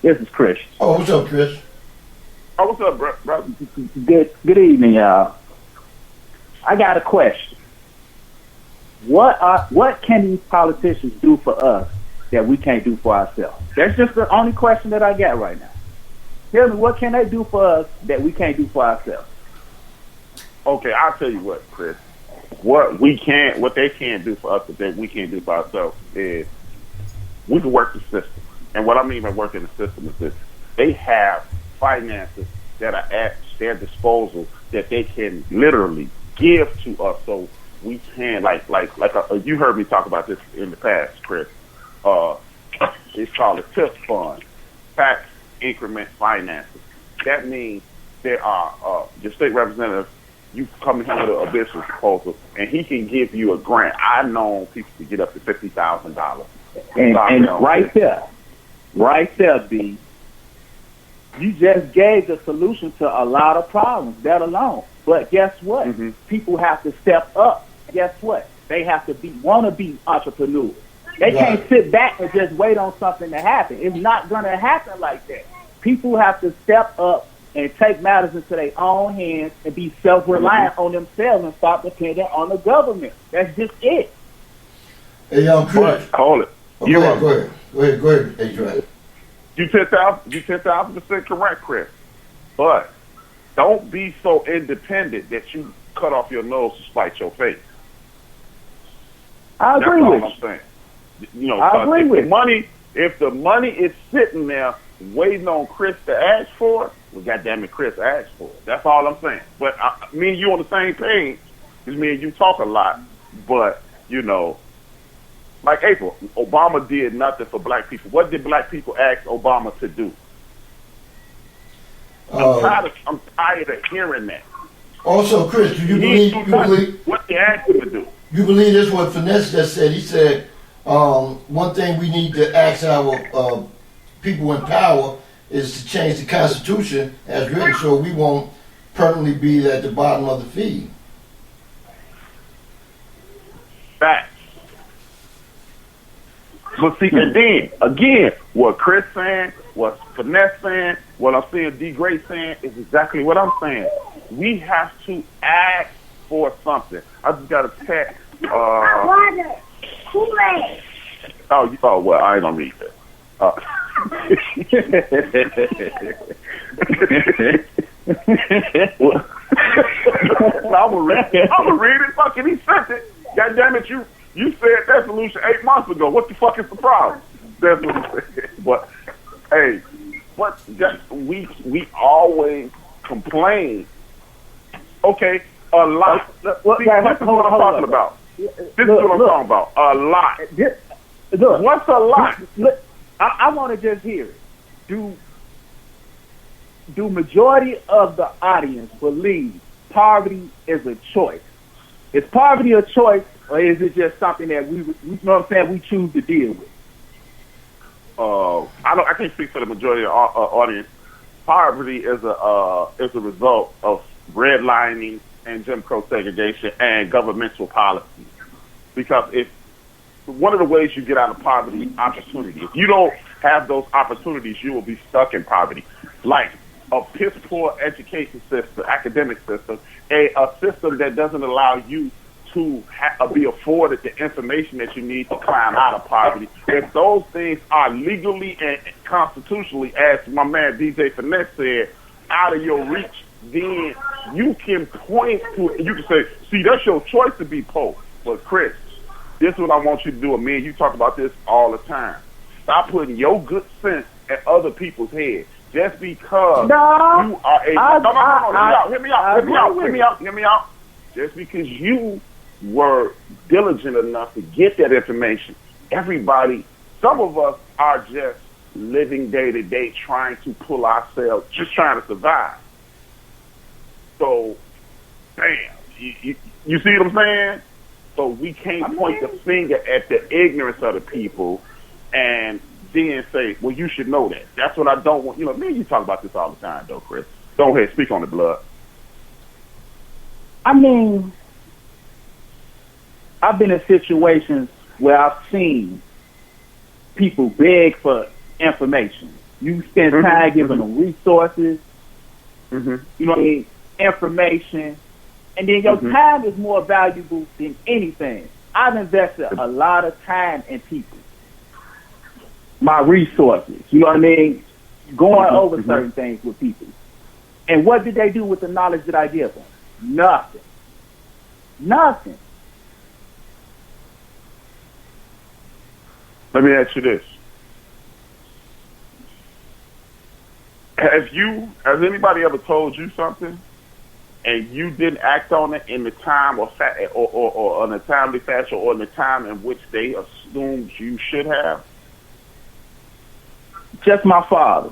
This is Chris. Oh, what's up, Chris? Oh, what's up, bro? Good evening, y'all. I got a question. What can these politicians do for us that we can't do for ourselves? That's just the only question that I got right now. Tell me, what can they do for us that we can't do for ourselves? Okay, I'll tell you what, Chris. What they can't do for us that we can't do for ourselves is we can work the system. And what I mean by working the system is this: they have finances that are at their disposal that they can literally give to us, so we can you heard me talk about this in the past, Chris. It's called a TIF fund, tax increment financing. That means there are your state representative. You come in here with a business proposal, and he can give you a grant. I've known people to get up to $50,000. And right there, B, you just gave the solution to a lot of problems, that alone. But guess what? Mm-hmm. People have to step up. Guess what? They have to want to be entrepreneurs. They can't sit back and just wait on something to happen. It's not going to happen like that. People have to step up and take matters into their own hands and be self-reliant on themselves and stop depending on the government. That's just it. Hey, Chris. Hold it. Oh, go ahead, Adrian. You 10,000% correct, Chris. But don't be so independent that you cut off your nose to spite your face. I agree with you. That's all I'm saying. You know, I agree with if the money is sitting there waiting on Chris to ask for it, well, goddamn it, Chris asked for it. That's all I'm saying. But me and you on the same page, because me and you talk a lot. But, you know, like April, Obama did nothing for black people. What did black people ask Obama to do? I'm tired of hearing that. Also, Chris, do you believe what they asked him to do? You believe this? What Finesse just said? He said one thing we need to ask our people in power is to change the Constitution as written, so we won't permanently be at the bottom of the feed. Facts. But see, and then again, what Chris saying, what Finesse saying, what I'm seeing D Gray saying is exactly what I'm saying. We have to ask for something. I just got a text. Kool-Aid. Oh, well, I ain't gonna read that. I'm gonna read it. Fucking, he sent it. God damn it, you said that solution 8 months ago. What the fuck is the problem? That's what he said. But hey, we always complain. Okay, a lot. This is what I'm talking about. This is what I'm talking about. A lot. Look, what's a lot? Look, I want to just hear it. Do majority of the audience believe poverty is a choice? Is poverty a choice, or is it just something that we you know what I'm saying, we choose to deal with? I can't speak for the majority of the audience. Poverty is a result of redlining and Jim Crow segregation and governmental policy. Because if one of the ways you get out of poverty is opportunity. If you don't have those opportunities, you will be stuck in poverty. Like a piss poor education system, academic system, a system that doesn't allow you to be afforded the information that you need to climb out of poverty. If those things are legally and constitutionally, as my man DJ Finesse said, out of your reach, then you can point to it. You can say, see, that's your choice to be poor. But Chris, this is what I want you to do, and me and you talk about this all the time. Stop putting your good sense at other people's heads. Just because you are a... Hear me out. Just because you were diligent enough to get that information, everybody, some of us are just living day to day trying to pull ourselves, just trying to survive. So, damn, you see what I'm saying? So we can't point the finger at the ignorance of the people and then say, well, you should know that. That's what I don't want. You know, me and you talk about this all the time, though, Chris. Go ahead, speak on the blood. I mean, I've been in situations where I've seen people beg for information. You spend time giving them resources, you know what I mean, information, and then your time is more valuable than anything. I've invested a lot of time in people, my resources, you know what I mean, going over certain things with people. And what did they do with the knowledge that I give them? Nothing. Let me ask you this. Has anybody ever told you something and you didn't act on it in the time or in a timely fashion or in the time in which they assumed you should have? Just my father.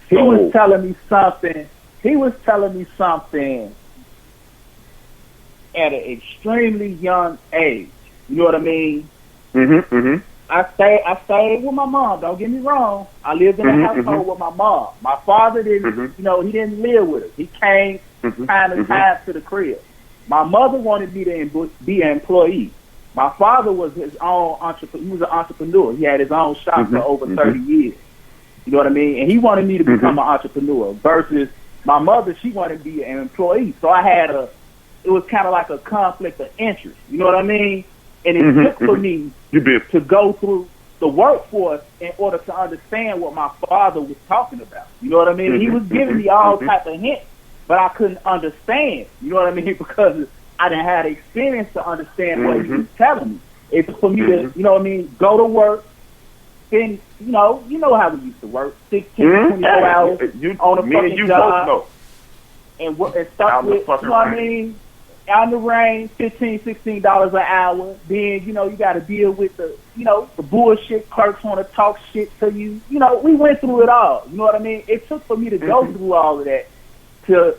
He was telling me something. He was telling me something at an extremely young age. You know what I mean? I stayed with my mom. Don't get me wrong. I lived in a household with my mom. My father didn't, he didn't live with us. He came time to time to the crib. My mother wanted me to be an employee. My father was his own entrepreneur. He was an entrepreneur. He had his own shop for over 30 years. You know what I mean? And he wanted me to become an entrepreneur versus my mother, she wanted to be an employee. So I had it was kind of like a conflict of interest. You know what I mean? And it took for me to go through the workforce in order to understand what my father was talking about. You know what I mean? He was giving me all type of hints, but I couldn't understand. You know what I mean? Because I didn't have the experience to understand what he was telling me. It's for me to, you know what I mean, go to work, spend, you know how we used to work, 16, 24 hours on a fucking job. And start with, you know what I mean? Out in the rain, $15, $16 an hour. Then, you got to deal with the bullshit clerks want to talk shit to you. We went through it all. You know what I mean? It took for me to go through all of that to,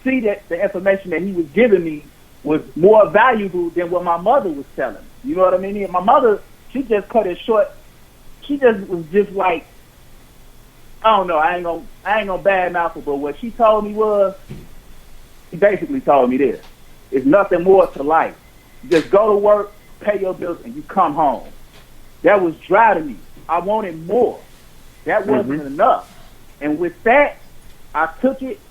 see that the information that he was giving me was more valuable than what my mother was telling me. You know what I mean? And my mother, she just cut it short. She just was just like, I don't know, I ain't gonna badmouth her, but what she told me was, she basically told me this. It's nothing more to life. You just go to work, pay your bills, and you come home. That was dry to me. I wanted more. That wasn't enough. And with that, I took it,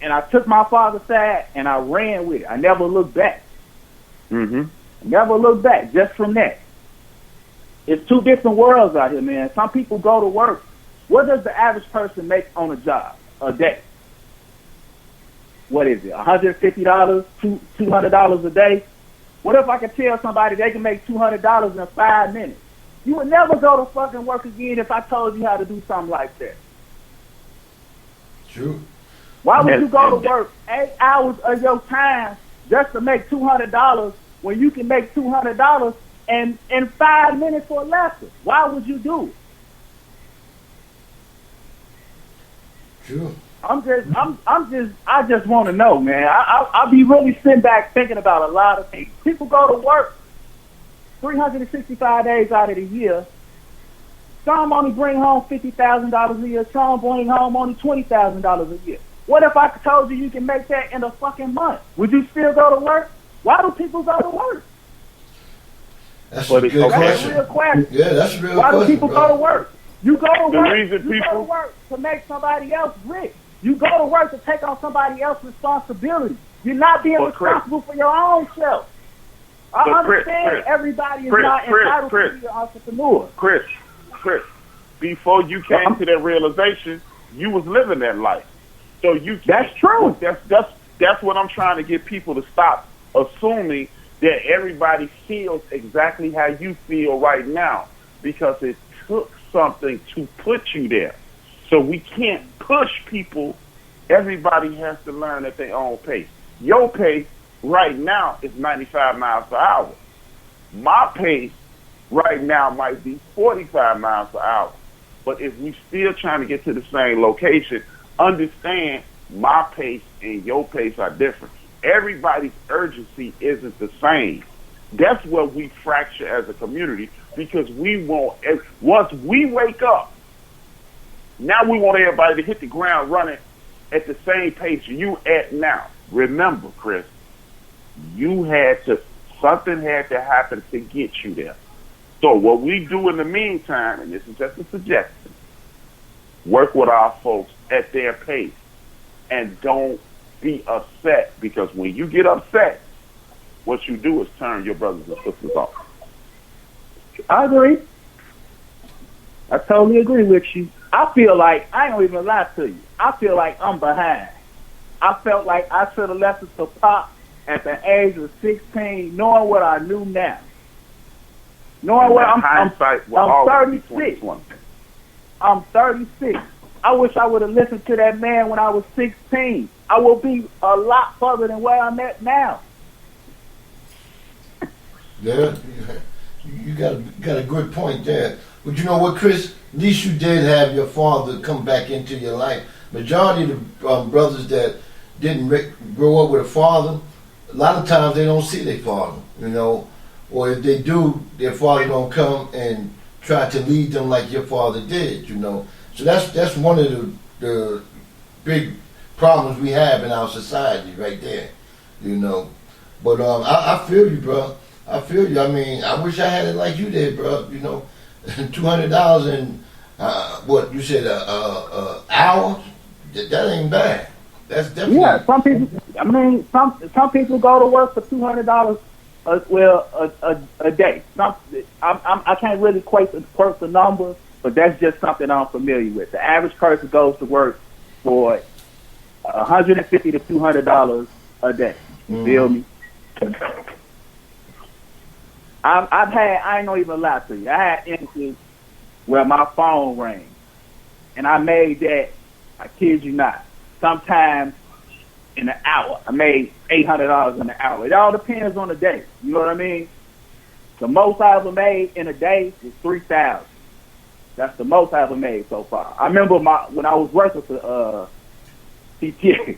and I took my father's side, and I ran with it. I never looked back. Never looked back, just from that. It's two different worlds out here, man. Some people go to work. What does the average person make on a job a day? What is it, $150, $200 a day? What if I could tell somebody they can make $200 in 5 minutes? You would never go to fucking work again if I told you how to do something like that. True. Why would you go to work 8 hours of your time just to make $200 when you can make $200 in 5 minutes or less? Why would you do it? True. I just want to know, man. I'll be really sitting back thinking about a lot of things. People go to work 365 days out of the year. Some only bring home $50,000 a year. Some bring home only $20,000 a year. What if I told you can make that in a fucking month? Would you still go to work? Why do people go to work? That's a good question. That's a real question. Yeah, that's a real question. Why do people go to work? You go to work. You go to work to make somebody else rich. You go to work to take on somebody else's responsibility. You're not being responsible for your own self. I understand everybody is not entitled to be an entrepreneur. Chris, before you came to that realization, you was living that life. So you can't, that's true. That's what I'm trying to get people to stop assuming that everybody feels exactly how you feel right now, because it took something to put you there. So we can't push people. Everybody has to learn at their own pace. Your pace right now is 95 miles per hour. My pace right now might be 45 miles per hour. But if we still trying to get to the same location, understand my pace and your pace are different. Everybody's urgency isn't the same. That's where we fracture as a community, because we want, once we wake up, now we want everybody to hit the ground running at the same pace you at now. Remember, Chris, something had to happen to get you there. So what we do in the meantime, and this is just a suggestion, work with our folks at their pace and don't be upset, because when you get upset, what you do is turn your brothers and sisters off. I agree. I totally agree with you. I feel like, I ain't gonna even lie to you, I feel like I'm behind. I felt like I should have left it to Pop at the age of 16, knowing what I knew now. Knowing what I'm 36. I'm 36. I wish I would have listened to that man when I was 16. I will be a lot further than where I'm at now. Yeah, you got a good point there. But you know what, Chris? At least you did have your father come back into your life. Majority of the brothers that didn't grow up with a father, a lot of times they don't see their father, you know. Or if they do, their father don't come and try to lead them like your father did, you know. So that's one of the big problems we have in our society right there, you know. But I feel you, bro. I feel you. I mean, I wish I had it like you did, bro. You know, $200 in what you said hour. That ain't bad. That's definitely Some people. I mean, some people go to work for $200. A day. I can't really quote the numbers, but that's just something I'm familiar with. The average person goes to work for $150 to $200 a day. You feel me? I've had, I ain't gonna even lie to you, I had instances where my phone rang, and I made that, I kid you not, sometimes in an hour. I made $800 in an hour. It all depends on the day. You know what I mean? The most I ever made in a day was $3,000. That's the most I ever made so far. I remember when I was working for CTA,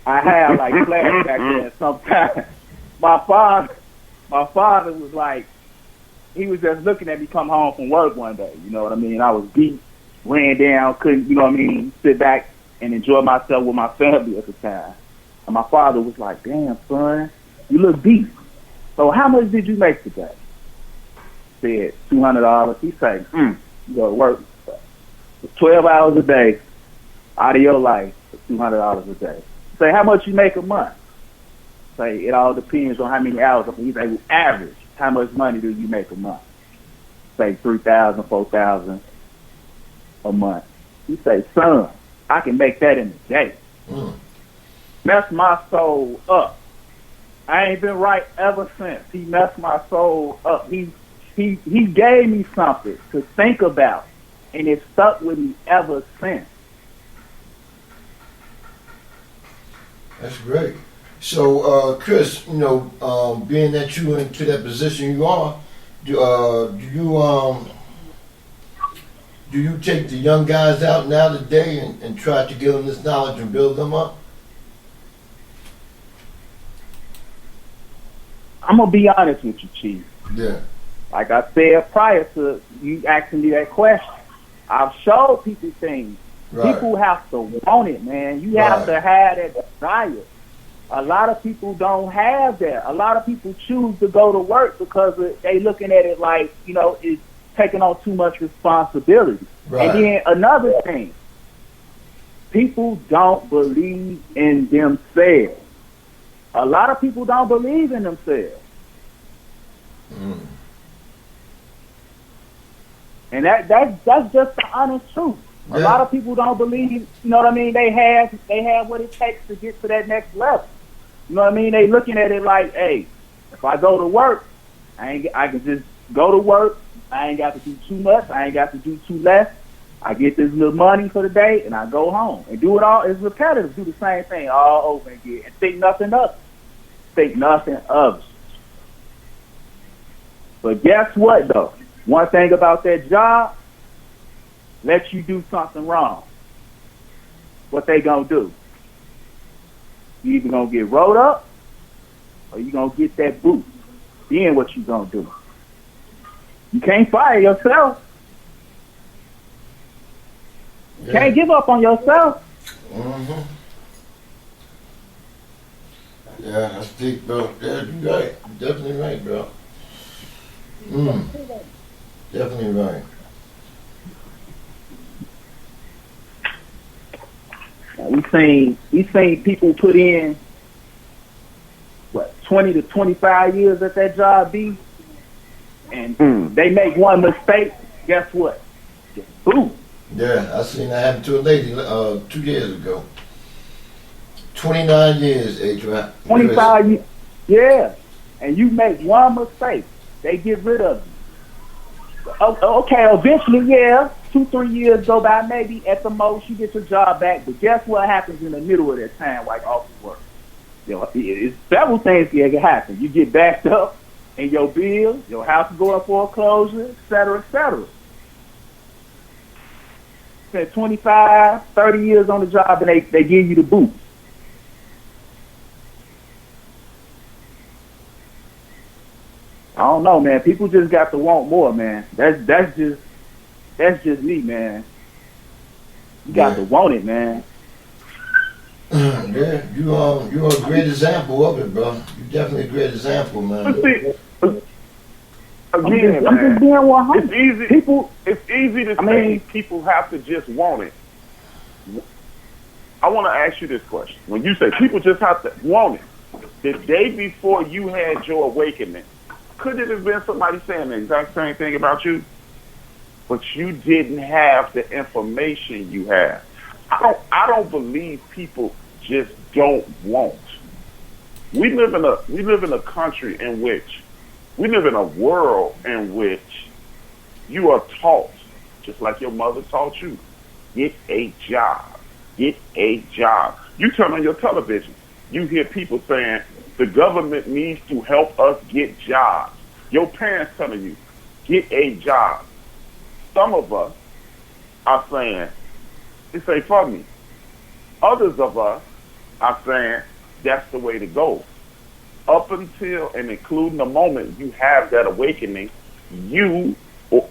I had like flashbacks there sometimes. My father was like, he was just looking at me come home from work one day. You know what I mean? I was beat, ran down, couldn't, you know what I mean, sit back and enjoy myself with my family at the time. And my father was like, damn, son, you look beat. So how much did you make today? Said $200. He said, you go to work 12 hours a day out of your life for $200 a day. Say, how much you make a month? Say, it all depends on how many hours. He say, average, how much money do you make a month? Say, $3,000, $4,000 a month. He say, son, I can make that in a day. Messed my soul up. I ain't been right ever since. He messed my soul up. He gave me something to think about, and it stuck with me ever since. That's great. So, Chris, you know, being that you into that position you are, do you take the young guys out now today and try to give them this knowledge and build them up? I'm gonna be honest with you, Chief. Yeah. Like I said prior to you asking me that question, I've showed people things. Right. People have to want it, man. You have to have that desire. A lot of people don't have that. A lot of people choose to go to work because they looking at it like, you know, it's taking on too much responsibility. Right. And then another thing, people don't believe in themselves. A lot of people don't believe in themselves. And that's just the honest truth. Yeah. A lot of people don't believe, you know what I mean, they have what it takes to get to that next level. You know what I mean? They looking at it like, hey, if I go to work, I can just go to work. I ain't got to do too much. I ain't got to do too less. I get this little money for the day, and I go home. And do it all. It's repetitive. Do the same thing all over again. And think nothing of it. Think nothing of it. But guess what, though? One thing about that job, let you do something wrong. What they gonna do? You either gonna get rolled up, or you gonna get that boot. Then what you gonna do? You can't fire yourself. You can't give up on yourself. Yeah, that's deep, bro. Yeah, you're right. You're definitely right, bro. Definitely right. We seen people put in 20 to 25 years at that job be, and they make one mistake. Guess what? Just boom. Yeah, I seen that happen to a lady 2 years ago. 29 years, Adrian. 25 years. Yeah, and you make one mistake, they get rid of you. Okay, eventually, 2-3 years go by, maybe at the most you get your job back. But guess what happens in the middle of that time, like office work? You know, it's several things that can happen. You get backed up in your bills, your house is going for foreclosure, et cetera, et cetera. spent 25, 30 years on the job, and they give you the boot. I don't know, man. People just got to want more, man. That's just me, man. You got to want it, man. Yeah, you're a great example of it, bro. You're definitely a great example, man. Again, I'm just being 100. It's easy. It's easy to say people have to just want it. I want to ask you this question: when you say people just have to want it, the day before you had your awakening, could it have been somebody saying the exact same thing about you? But you didn't have the information you have. I don't believe people just don't want. We live in a country in which we live in a world in which you are taught, just like your mother taught you, get a job. Get a job. You turn on your television, you hear people saying the government needs to help us get jobs. Your parents telling you, get a job. Some of us are saying, this ain't for me. Others of us are saying, that's the way to go. Up until and including the moment you have that awakening, you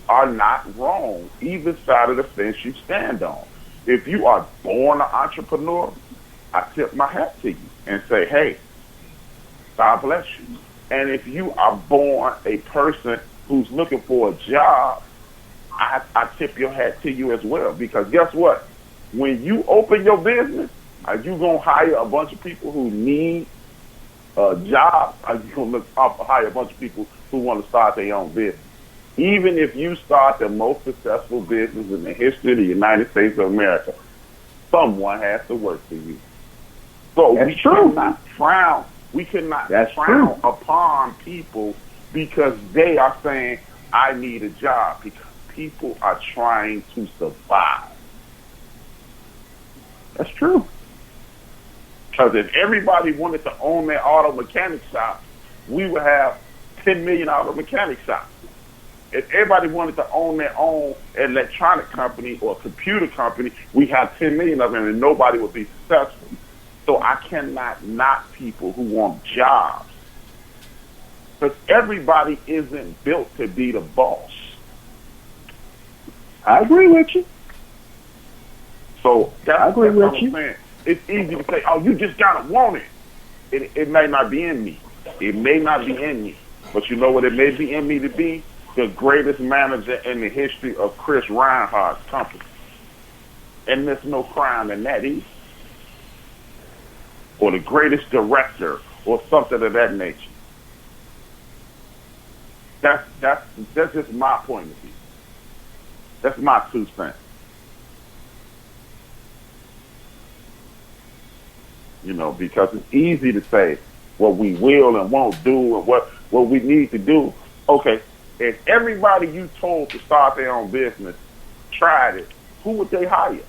are not wrong, either side of the fence you stand on. If you are born an entrepreneur, I tip my hat to you and say, hey, God bless you. And if you are born a person who's looking for a job, I tip your hat to you as well. Because guess what? When you open your business, are you going to hire a bunch of people who need jobs? Are you going to hire a bunch of people who want to start their own business? Even if you start the most successful business in the history of the United States of America, someone has to work for you. So we cannot frown. We cannot frown upon people because they are saying, I need a job, because people are trying to survive. That's true. Because if everybody wanted to own their auto mechanic shop, we would have 10 million auto mechanic shops. If everybody wanted to own their own electronic company or computer company, we have 10 million of them and nobody would be successful. So I cannot knock people who want jobs. Because everybody isn't built to be the boss. I agree with you. So that's what I'm saying. It's easy to say, oh, you just got to want it. It may not be in me. It may not be in me. But you know what it may be in me to be? The greatest manager in the history of Chris Reinhardt's company. And there's no crime in that either. Or the greatest director or something of that nature. That's just my point of view. That's my 2 cents. You know, because it's easy to say what we will and won't do and what we need to do. Okay, if everybody you told to start their own business tried it, who would they hire?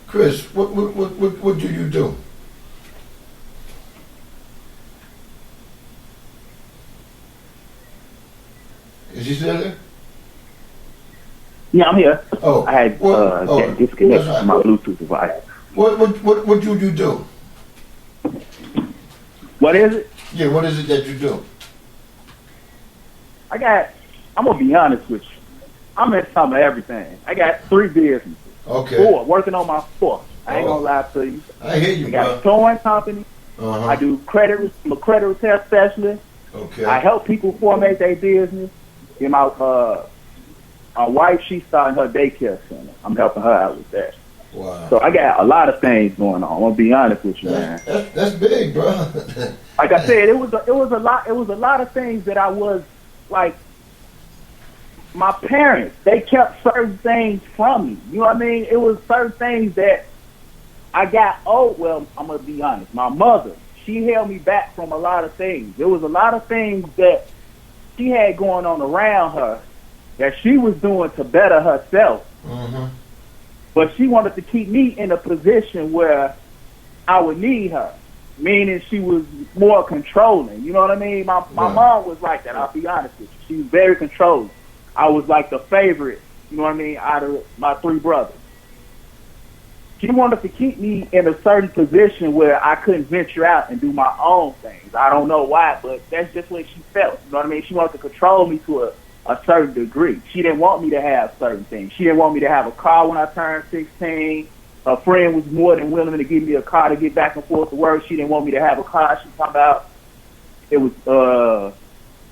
Chris, what do you do? Is he still there? Yeah, I'm here. Oh, I had got disconnected from my Bluetooth device. What do you do? What is it? Yeah, what is it that you do? I'm gonna be honest with you. I'm in some of everything. I got 3 businesses. Okay. 4, working on my 4th. I ain't gonna lie to you. I hear you, I got bro. a towing company. Uh-huh. I do I'm a credit repair specialist. Okay. I help people formate their business. And my wife, she's starting her daycare center. I'm helping her out with that. Wow. So I got a lot of things going on. I'm gonna be honest with you, man. That's big, bro. Like I said, it was a lot of things that I was like. My parents, they kept certain things from me. You know what I mean? It was certain things that I got. Oh well, I'm gonna be honest. My mother, she held me back from a lot of things. There was a lot of things that she had going on around her that she was doing to better herself. Mm-hmm. But she wanted to keep me in a position where I would need her. meaning she was more controlling. You know what I mean? My mom was like that. I'll be honest with you. She was very controlling. I was like the favorite. You know what I mean? Out of my three brothers. She wanted to keep me in a certain position where I couldn't venture out and do my own things. I don't know why, but that's just what she felt. You know what I mean? She wanted to control me to a certain degree. She didn't want me to have certain things. She didn't want me to have a car when I turned 16. A friend was more than willing to give me a car to get back and forth to work. She didn't want me to have a car. She talked about it was,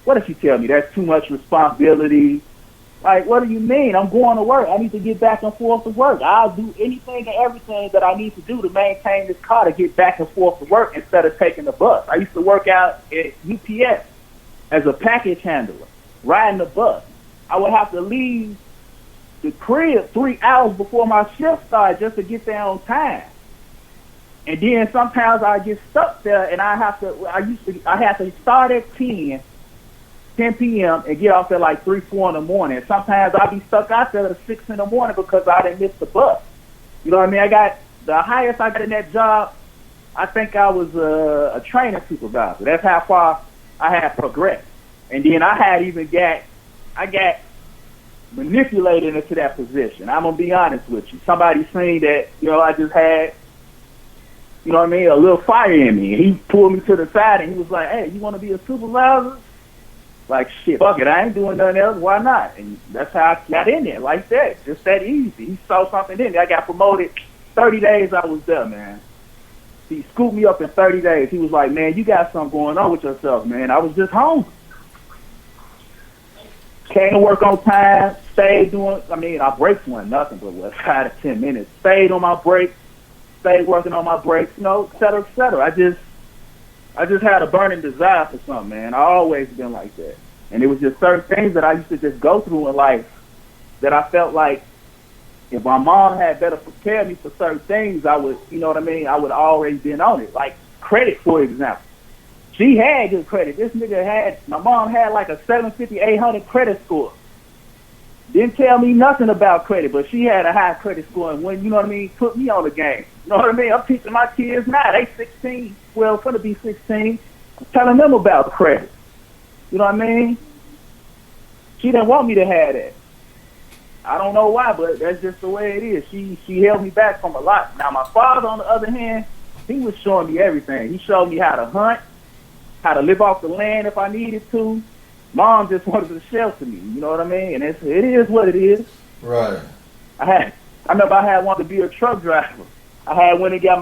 what did she tell me? That's too much responsibility. Like, what do you mean? I'm going to work. I need to get back and forth to work. I'll do anything and everything that I need to do to maintain this car to get back and forth to work instead of taking the bus. I used to work out at UPS as a package handler, riding the bus. I would have to leave the crib 3 hours before my shift started just to get there on time. And then sometimes I get stuck there and I had to start at 10 p.m. and get off at like 3, 4 in the morning. Sometimes I'd be stuck out there at 6 in the morning because I didn't miss the bus. You know what I mean? I got the highest I got in that job. I think I was a training supervisor. That's how far I had progressed. And then I got manipulated into that position. I'm gonna be honest with you. Somebody seen that, I just had, you know what I mean, a little fire in me. And he pulled me to the side and he was like, "Hey, you want to be a supervisor?" Like, shit, fuck it, I ain't doing nothing else, why not? And that's how I got in there, like that, just that easy. He saw something in there. I got promoted 30 days I was there, man. He scooped me up in 30 days. He was like, "Man, you got something going on with yourself, man." I was just hungry. Came to work on time, stayed doing, our breaks weren't nothing but 5 to 10 minutes. Stayed on my breaks, stayed working on my breaks, et cetera, et cetera. I just had a burning desire for something, man. I always been like that. And it was just certain things that I used to just go through in life that I felt like if my mom had better prepared me for certain things, I would, I would already been on it. Like credit, for example. She had good credit. My mom had like a 750, 800 credit score. Didn't tell me nothing about credit, but she had a high credit score and when, put me on the game. You know what I mean? I'm teaching my kids now. They 16, gonna be 16. I'm telling them about credit. You know what I mean? She didn't want me to have that. I don't know why, but that's just the way it is. She held me back from a lot. Now, my father, on the other hand, he was showing me everything. He showed me how to hunt, how to live off the land if I needed to. Mom just wanted to shelter me, you know what I mean? And it is what it is. Right. I remember I had wanted to be a truck driver. I went and got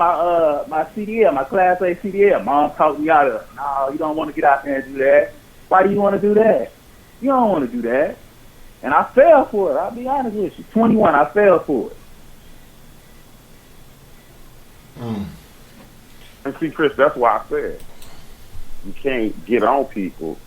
my CDL, my Class A CDL. Mom talked me out of it. "No, you don't want to get out there and do that. Why do you want to do that? You don't want to do that." And I fell for it. I'll be honest with you. 21, I fell for it. And see, Chris, that's why I said you can't get on people.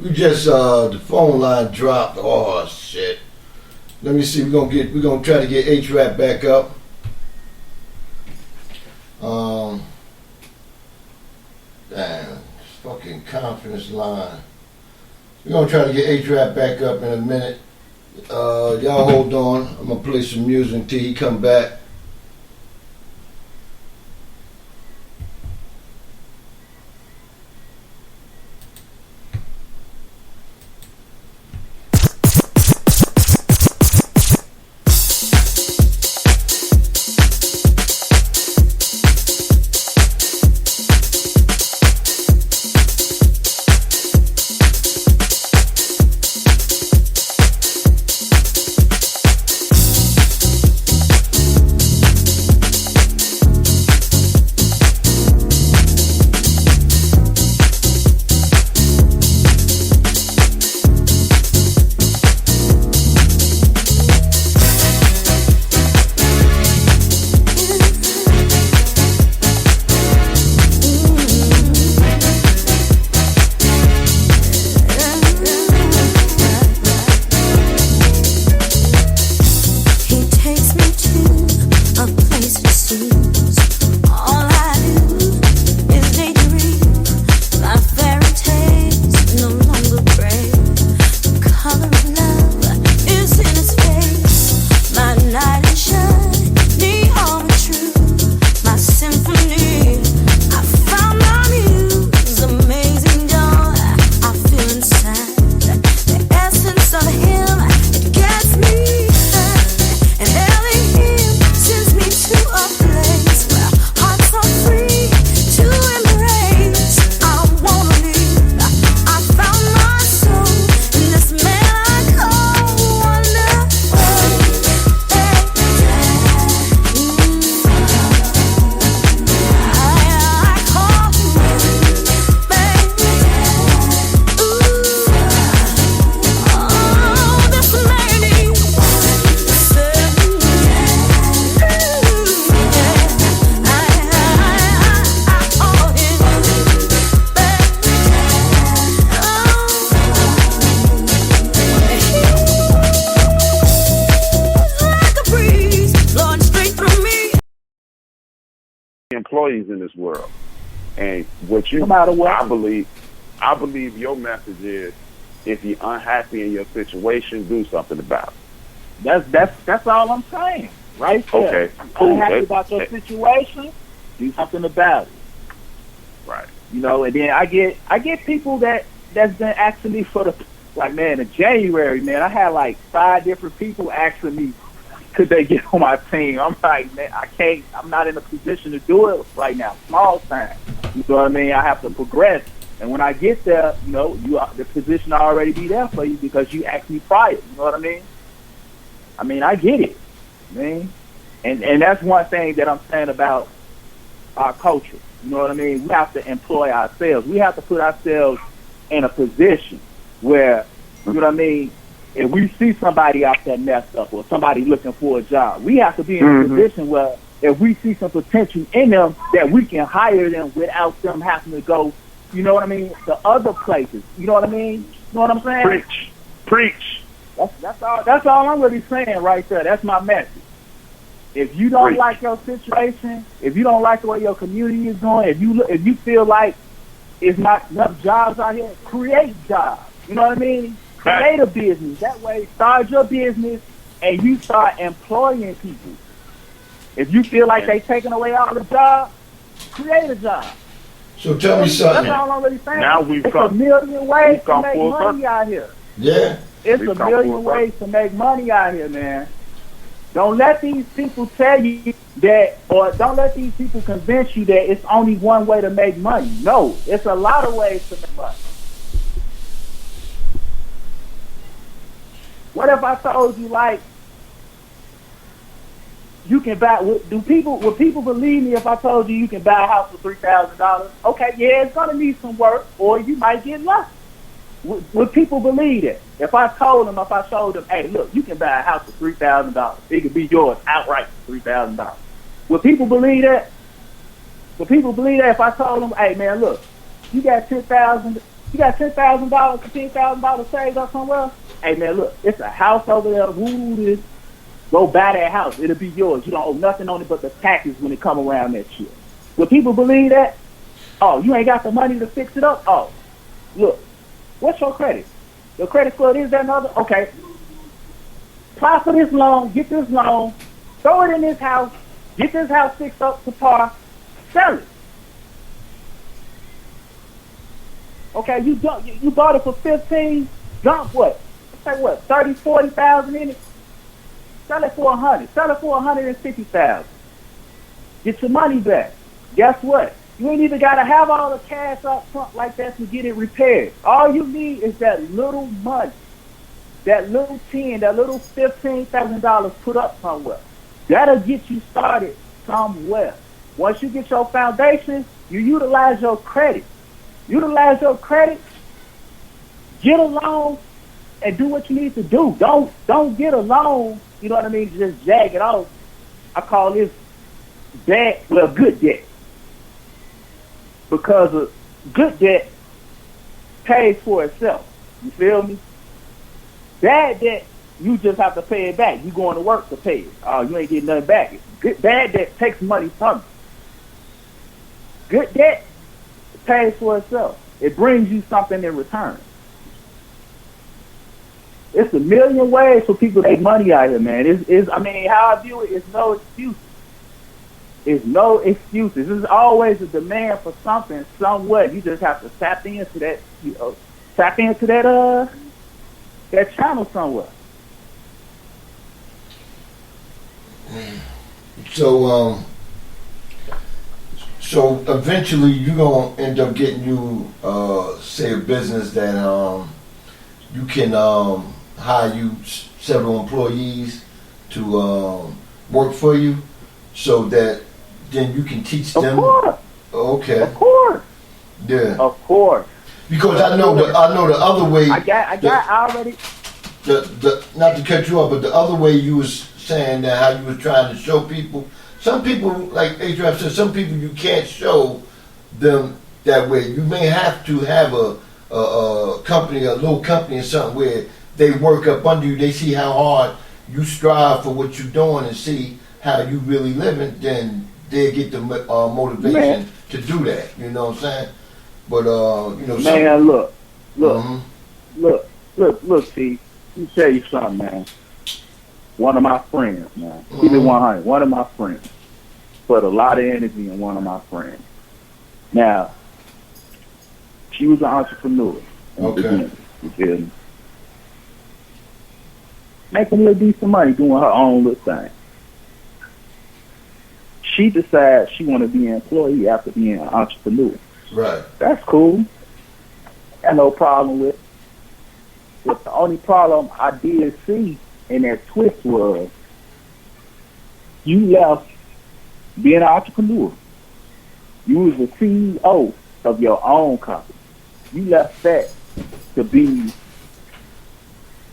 We just the phone line dropped. Oh shit. Let me see. We're gonna try to get H-Rap back up. Damn, fucking conference line. We're gonna try to get H-Rap back up in a minute. Y'all hold on. I'm gonna play some music until he come back. shoes. All I do is daydream. My fairy tales no longer gray. The color of love is in its face. My knight in shiny armor true. My symphony. I found my muse. Amazing joy I feel inside. The essence of him, it gets me high. And having him sends me to a place where hearts are free to embrace. I wanna leave. I found my soul in this man I call wonderful. I call him baby. Oh, this lady said, I call him like a breeze blowing straight through me. Employees in this world, and what you, No matter what. I believe your message is, if you're unhappy in your situation, do something about it. That's all I'm saying. Right there. Okay, I'm cool. unhappy about your situation. Do something about it. Right. You know, and then I get people that's been asking me for the, like, man, in January, man, I had like 5 different people asking me, could they get on my team? I'm like, man, I can't. I'm not in a position to do it right now. Small time. You know what I mean? I have to progress. And when I get there, you know, the position will already be there for you because you asked me prior. You know what I mean? I get it, man. And that's one thing that I'm saying about our culture. You know what I mean? We have to employ ourselves. We have to put ourselves in a position where, you know what I mean, if we see somebody out there messed up or somebody looking for a job, we have to be in a position where if we see some potential in them, that we can hire them without them having to go, you know what I mean, to other places. You know what I mean? You know what I'm saying? Preach. That's all I'm really saying right there. That's my message. If you don't like your situation, if you don't like the way your community is going, if you feel like it's not enough jobs out here, create jobs. You know what I mean? Create a business. That way, start your business and you start employing people. If you feel like they taking away all the jobs, create a job. So tell me something. That's all I'm really saying. Now we've it's come- a million ways we've to come make full money circle. out here. Yeah. It's We've a come million full ways to make money out here, man. Don't let these people tell you that, or don't let these people convince you that it's only one way to make money. No, it's a lot of ways to make money. What if I told you, like, you can buy? Would people believe me if I told you can buy a house for $3,000? Okay, yeah, it's gonna need some work, or you might get lucky. Would people believe that? If I showed them, hey, look, you can buy a house for $3,000. It could be yours outright for $3,000. Would people believe that? Would people believe that if I told them, hey, man, look, you got $10,000, $10,000 saved up somewhere? Hey, man, look, it's a house over there. Woo, go buy that house. It'll be yours. You don't owe nothing on it but the taxes when it come around that shit. Would people believe that? Oh, you ain't got the money to fix it up? Oh, look. What's your credit? Your credit score is that and other? Okay. Apply for this loan, get this loan, throw it in this house, get this house fixed up to par, sell it. Okay, you bought it for 15, dump what? Say what, 30, 40,000 in it? Sell it for 100. Sell it for 150,000. Get your money back. Guess what? You ain't even got to have all the cash up front like that to get it repaired. All you need is that little money, that little that little $15,000 put up somewhere. That'll get you started somewhere. Once you get your foundation, you utilize your credit. Utilize your credit, get a loan, and do what you need to do. Don't get a loan, you know what I mean, just jag it off. I call this good debt. Because a good debt pays for itself. You feel me? Bad debt you just have to pay it back. You going to work to pay it. Oh, you ain't getting nothing back. Bad debt takes money from you. Good debt pays for itself. It brings you something in return. It's a million ways for people to make money out here, man. I mean, how I view it, it's no excuse. It's no excuses. There's always a demand for something, somewhat. You just have to tap into that, that channel somewhere. So eventually you're gonna end up getting you, say, a business that you can hire you several employees to work for you, so that then you can teach them. Of course. Okay. Of course. Yeah. Of course. Because I know the other way. I already. Not to cut you off, but the other way you was saying that how you was trying to show people. Some people, like Adrian said, some people you can't show them that way. You may have to have a company, a little company or something where they work up under you. They see how hard you strive for what you're doing and see how you really living. Then they get the motivation to do that. You know what I'm saying? But man, look, T. Let me tell you something, man. One of my friends, man. Keep it 100. One of my friends put a lot of energy in one of my friends. Now, she was an entrepreneur. Okay. You feel me? Making a little decent money doing her own little thing. She decides she want to be an employee after being an entrepreneur. Right. That's cool. Got no problem with it. But the only problem I did see in that twist was you left being an entrepreneur. You was the CEO of your own company. You left that to be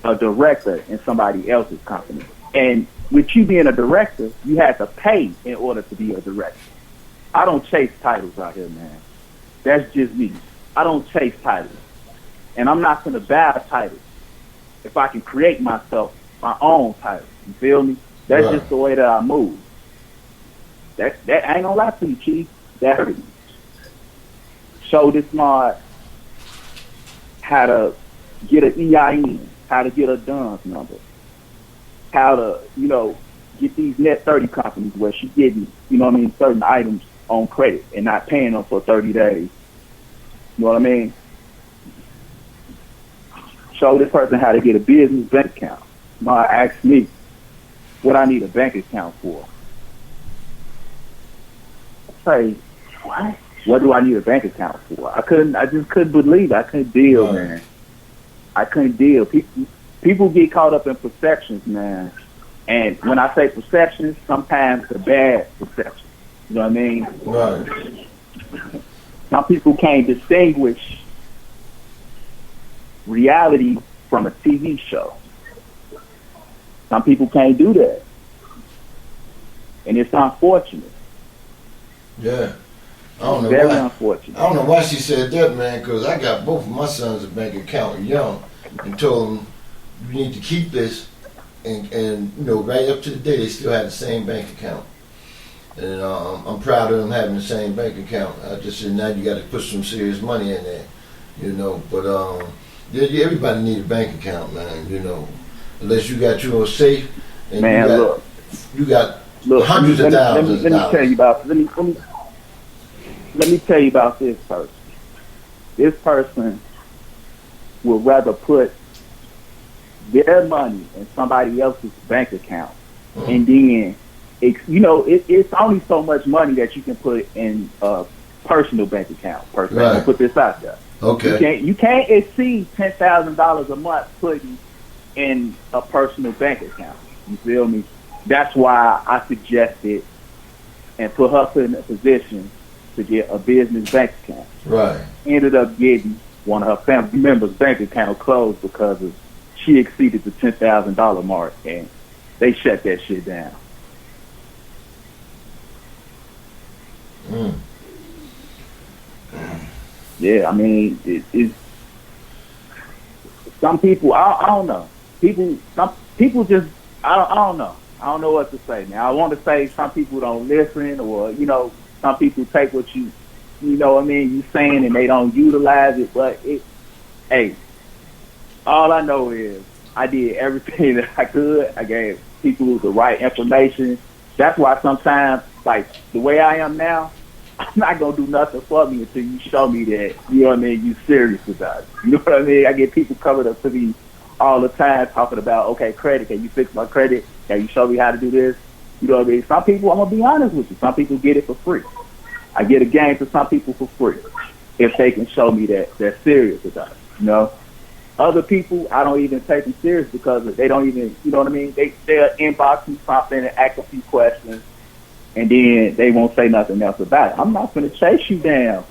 a director in somebody else's company. And with you being a director, you had to pay in order to be a director. I don't chase titles out here, man. That's just me. I don't chase titles. And I'm not going to buy a title if I can create myself my own title. You feel me? That's just the way that I move. That I ain't gonna lie to you, Chief. That hurt me. Showed this smart how to get an EIN, how to get a DUNS number, how to, get these net 30 companies where she getting, certain items on credit and not paying them for 30 days. You know what I mean? Show this person how to get a business bank account. Ma asked me what I need a bank account for. I say, what? What do I need a bank account for? I just couldn't believe it. I couldn't deal, man. I couldn't deal. People get caught up in perceptions, man. And when I say perceptions, sometimes the bad perceptions. You know what I mean? Right. Some people can't distinguish reality from a TV show. Some people can't do that. And it's unfortunate. Yeah. I don't know Very why. unfortunate. I don't know why she said that, man, because I got both of my sons a bank account young and told them you need to keep this, and right up to the day they still had the same bank account. And I'm proud of them having the same bank account. I just said now you got to put some serious money in there, But everybody need a bank account, man. Unless you got your safe and man, you got hundreds of thousands of dollars. Let me tell you about this person. This person would rather put their money in somebody else's bank account, and then it's only so much money that you can put in a personal bank account. Personally, right. Put this out there. Okay. You can't exceed $10,000 a month putting in a personal bank account. You feel me? That's why I suggested and put her in a position to get a business bank account. Right. Ended up getting one of her family members' bank account closed because she exceeded the $10,000 mark, and they shut that shit down. Yeah, I mean, it's some people. I don't know. some people just, I don't know. I don't know what to say, man. I want to say some people don't listen, or some people take what you what I mean, you saying, and they don't utilize it. But hey, all I know is I did everything that I could. I gave people the right information. That's why sometimes, like the way I am now, I'm not gonna do nothing for me until you show me that, what I mean, you serious about it. You know what I mean? I get people coming up to me all the time talking about, okay, credit, can you fix my credit? Can you show me how to do this? You know what I mean? Some people, I'm gonna be honest with you, some people get it for free. I get a game to some people for free if they can show me that they're serious about it. Other people, I don't even take them serious because they don't even, you know what I mean? They'll inbox me something and ask a few questions, and then they won't say nothing else about it. I'm not going to chase you down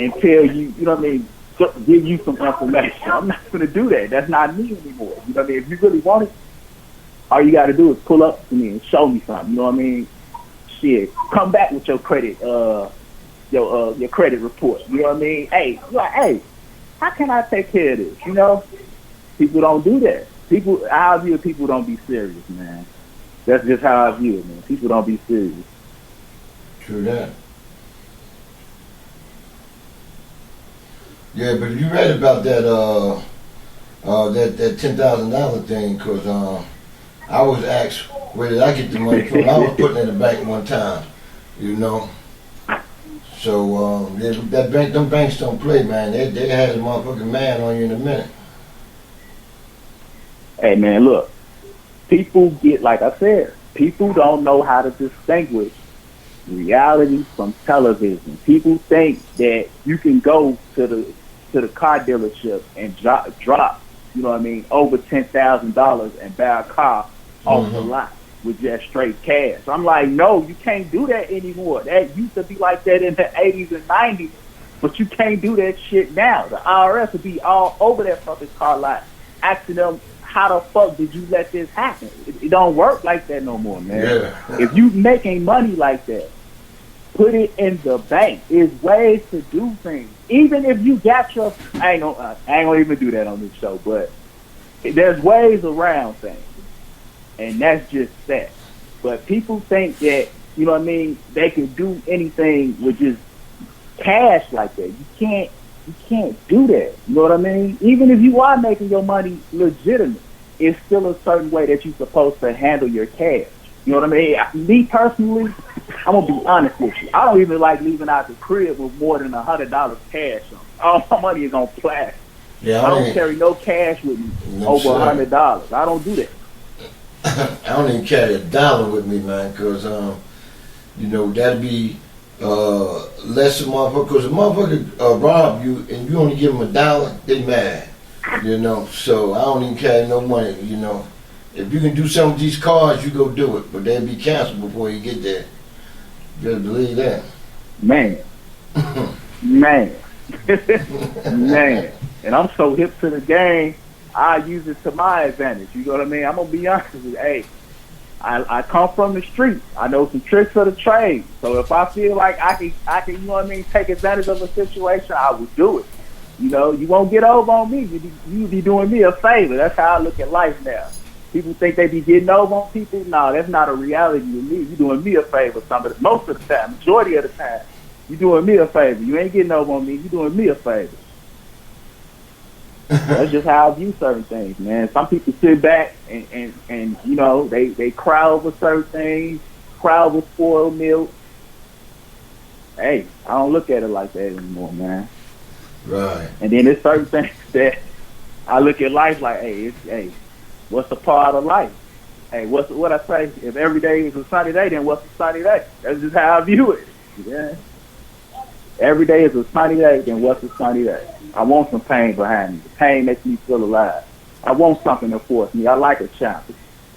and tell you, you know what I mean, give you some information. I'm not going to do that. That's not me anymore. You know what I mean? If you really want it, all you got to do is pull up to me and show me something. You know what I mean? Shit, come back with your credit, your credit report. You know what I mean? Hey, how can I take care of this? People don't do that. I view people don't be serious, man. That's just how I view it, man. People don't be serious. True that. Yeah, but you read about that that $10,000 thing, because I was asked where did I get the money from. I was putting it in the bank one time, So them banks don't play, man. They had a motherfucking man on you in a minute. Hey, man, look. People get, like I said, people don't know how to distinguish reality from television. People think that you can go to the car dealership and drop, you know what I mean, over $10,000 and buy a car off the lot with just straight cash. I'm like, no, you can't do that anymore. That used to be like that in the 80s and 90s, but you can't do that shit now. The IRS would be all over that fucking car lot asking them, how the fuck did you let this happen? It don't work like that no more, man. Yeah. If you making money like that, put it in the bank. There's ways to do things. Even if you got your, I ain't gonna even do that on this show, but there's ways around things, and that's just that. But people think that, you know what I mean, they can do anything with just cash like that. You can't do that. You know what I mean? Even if you are making your money legitimate, it's still a certain way that you're supposed to handle your cash. You know what I mean? Me personally, I'm gonna be honest with you. I don't even like leaving out the crib with more than $100 cash on. All my money is on plastic. Yeah, I don't carry no cash with me over $100. I don't do that. I don't even carry $1 with me, man, because that'd be less of motherfucker. Because a motherfucker rob you and you only give them $1, they mad. So I don't even carry no money. If you can do some of these cars, you go do it, but they'll be canceled before you get there. You better believe that. Man. Man. Man. And I'm so hip to the game, I use it to my advantage. You know what I mean? I'm going to be honest with you. Hey, I come from the street. I know some tricks of the trade. So if I feel like I can, you know what I mean, take advantage of a situation, I will do it. You won't get over on me. You be doing me a favor. That's how I look at life now. People think they be getting over on people. No, that's not a reality to me. You doing me a favor most of the time, majority of the time. You doing me a favor. You ain't getting over on me. You doing me a favor. That's just how I view certain things, man. Some people sit back and they cry over certain things, cry over spoiled milk. Hey, I don't look at it like that anymore, man. Right. And then there's certain things that I look at life like, hey, what's the part of life? Hey, what I say? If every day is a sunny day, then what's a sunny day? That's just how I view it. Yeah. Every day is a sunny day, then what's a sunny day? I want some pain behind me. The pain makes me feel alive. I want something to force me. I like a challenge.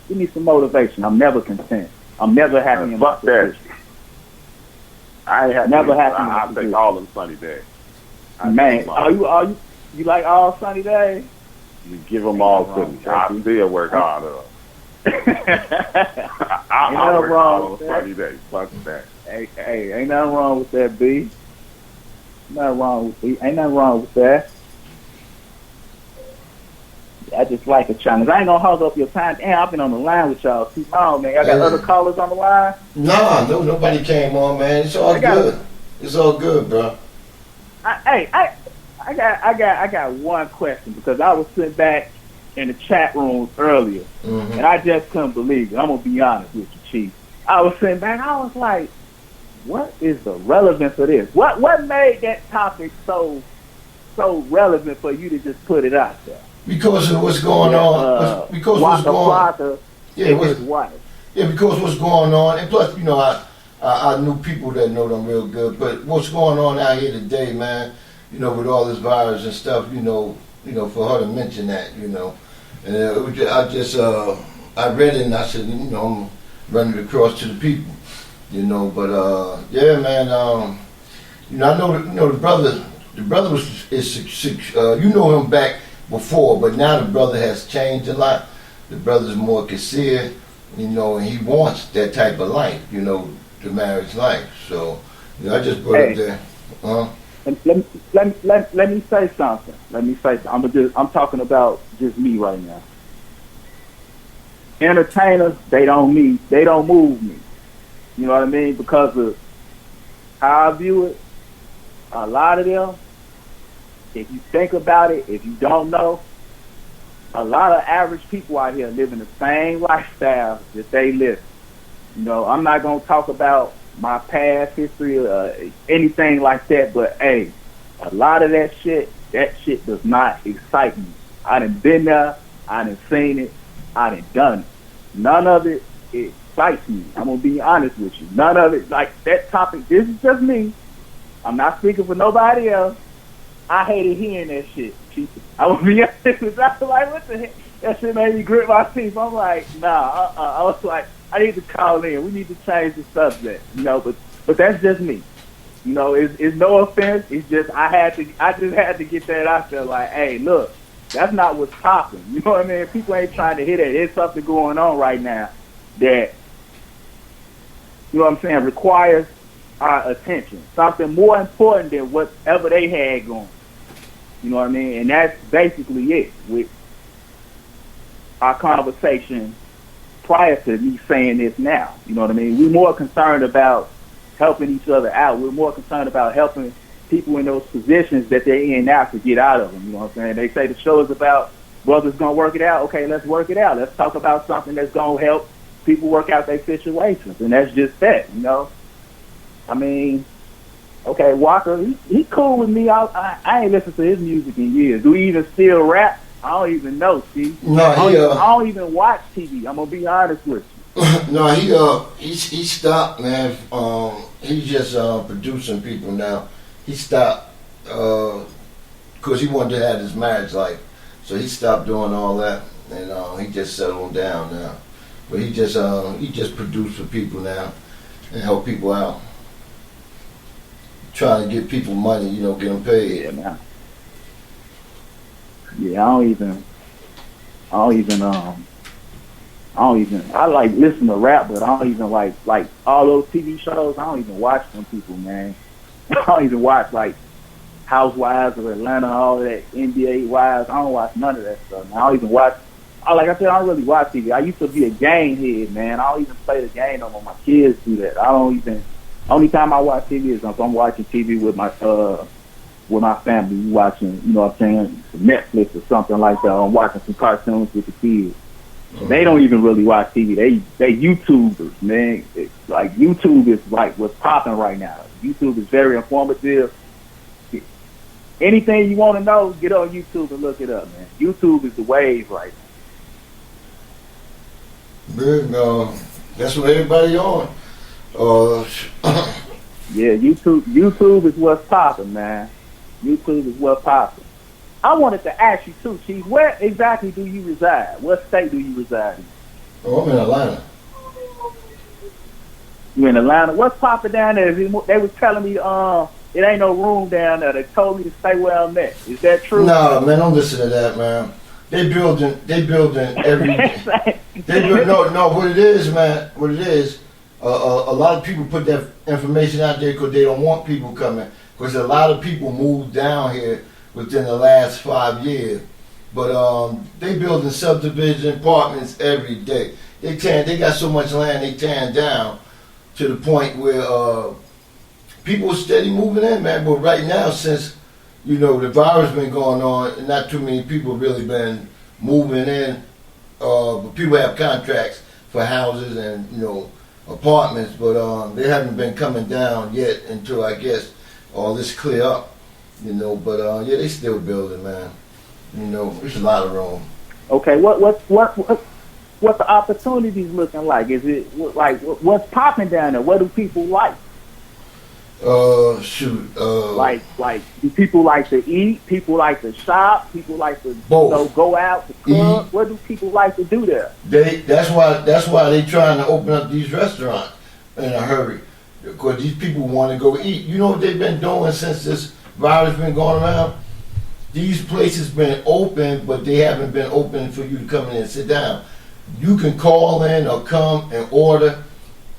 Give me some motivation. I'm never content. I'm never happy in my position. I ain't never happy. I take all them sunny days. Man, you like all sunny days? You give them all to me. I still work hard up. I work hard on sunny days. Fuck that. Hey, ain't nothing wrong with that, B. Ain't nothing wrong with that. I just like a challenge. I ain't gonna hog up your time. Damn, I've been on the line with y'all too long, man. Y'all got other callers on the line? Nah, nobody came on, man. It's all good. It's all good, bro. I got one question because I was sitting back in the chat room earlier, and I just couldn't believe it. I'm gonna be honest with you, Chief. I was sitting back, I was like, what is the relevance of this? What made that topic so relevant for you to just put it out there? Because of what's going on. Because what's going on. Yeah, because what's going on, and plus, you know, I knew people that know them real good. But what's going on out here today, man? You know, with all this virus and stuff, you know, for her to mention that, you know, and I read it and I said, you know, I'm running it across to the people, you know. But yeah, man, you know, I know the brother is you know him back before, but now the brother has changed a lot. The brother's more sincere, you know, and he wants that type of life, you know, the marriage life. So, you know, I just put it there. Let me say something. I'm talking about just me right now. Entertainers, they don't move me. You know what I mean? Because of how I view it, a lot of them, if you think about it, if you don't know, a lot of average people out here living the same lifestyle that they live. You know, I'm not going to talk about my past history or anything like that, but hey, a lot of that shit does not excite me. I done been there, I done seen it, I done done it. None of it excites me. I'm going to be honest with you. None of it, like that topic, this is just me. I'm not speaking for nobody else. I hated hearing that shit. I will be honest with you. I was like, what the heck? That shit made me grit my teeth. I'm like, nah. I was like, I need to call in. We need to change the subject, you know. But that's just me. You know, it's no offense. It's just I just had to get that out there. Like, hey, look, that's not what's popping. You know what I mean? People ain't trying to hit it. There's something going on right now that, you know what I'm saying, requires our attention. Something more important than whatever they had going. You know what I mean? And that's basically it with our conversation prior to me saying this now. You know what I mean? We're more concerned about helping each other out. We're more concerned about helping people in those positions that they're in now to get out of them. You know what I'm saying? They say the show is about brothers going to work it out. Okay, let's work it out. Let's talk about something that's going to help people work out their situations. And that's just that, you know? I mean, okay, Walker, he cool with me. I ain't listened to his music in years. Do he even still rap? I don't even know, see. No, I don't even watch TV. I'm gonna be honest with you. No, he stopped, man. He's just producing people now. He stopped because he wanted to have his marriage life, so he stopped doing all that, and he just settled down now. But he just produce for people now and help people out. Trying to get people money, you know, get them paid. Yeah, man. Yeah, I like listen to rap, but I don't even like all those TV shows. I don't even watch them people, man. I don't even watch like Housewives of Atlanta, all of that NBA Wives. I don't watch none of that stuff, man. I don't even watch. Like I said, I don't really watch TV. I used to be a game head, man. I don't even play the game no more. My kids do that. I don't even. Only time I watch TV is if I'm watching TV with my family. We watching, you know what I'm saying, Netflix or something like that. I'm watching some cartoons with the kids. They don't even really watch TV. They YouTubers, man. It's like YouTube is like what's popping right now. YouTube is very informative. Anything you want to know, get on YouTube and look it up, man. YouTube is the wave right now. Big, that's what everybody on. Yeah, YouTube is what's popping, man. YouTube is what's popping. I wanted to ask you too, Chief, where exactly do you reside? What state do you reside in? Oh, I'm in Atlanta. You in Atlanta? What's popping down there? They was telling me it ain't no room down there. They told me to stay where I'm at. Is that true? No, man, don't listen to that, man. They building every. What it is, man. What it is. A lot of people put that information out there because they don't want people coming. Because a lot of people moved down here within the last 5 years, But they building subdivision apartments every day. They got so much land they tearing down to the point where people are steady moving in, man. But right now, since the virus been going on, and not too many people really been moving in. But people have contracts for houses and apartments, but they haven't been coming down yet until I guess all this clear up. But yeah, they still building, man. There's a lot of room. Okay, what the opportunities looking like? Is it like what's popping down there? What do people like? Shoot. Like do people like to eat? People like to shop? People like to go out to club? What do people like to do there? That's why they trying to open up these restaurants in a hurry, because these people want to go eat. You know what they've been doing since this virus been going around? These places been open, but they haven't been open for you to come in and sit down. You can call in or come and order,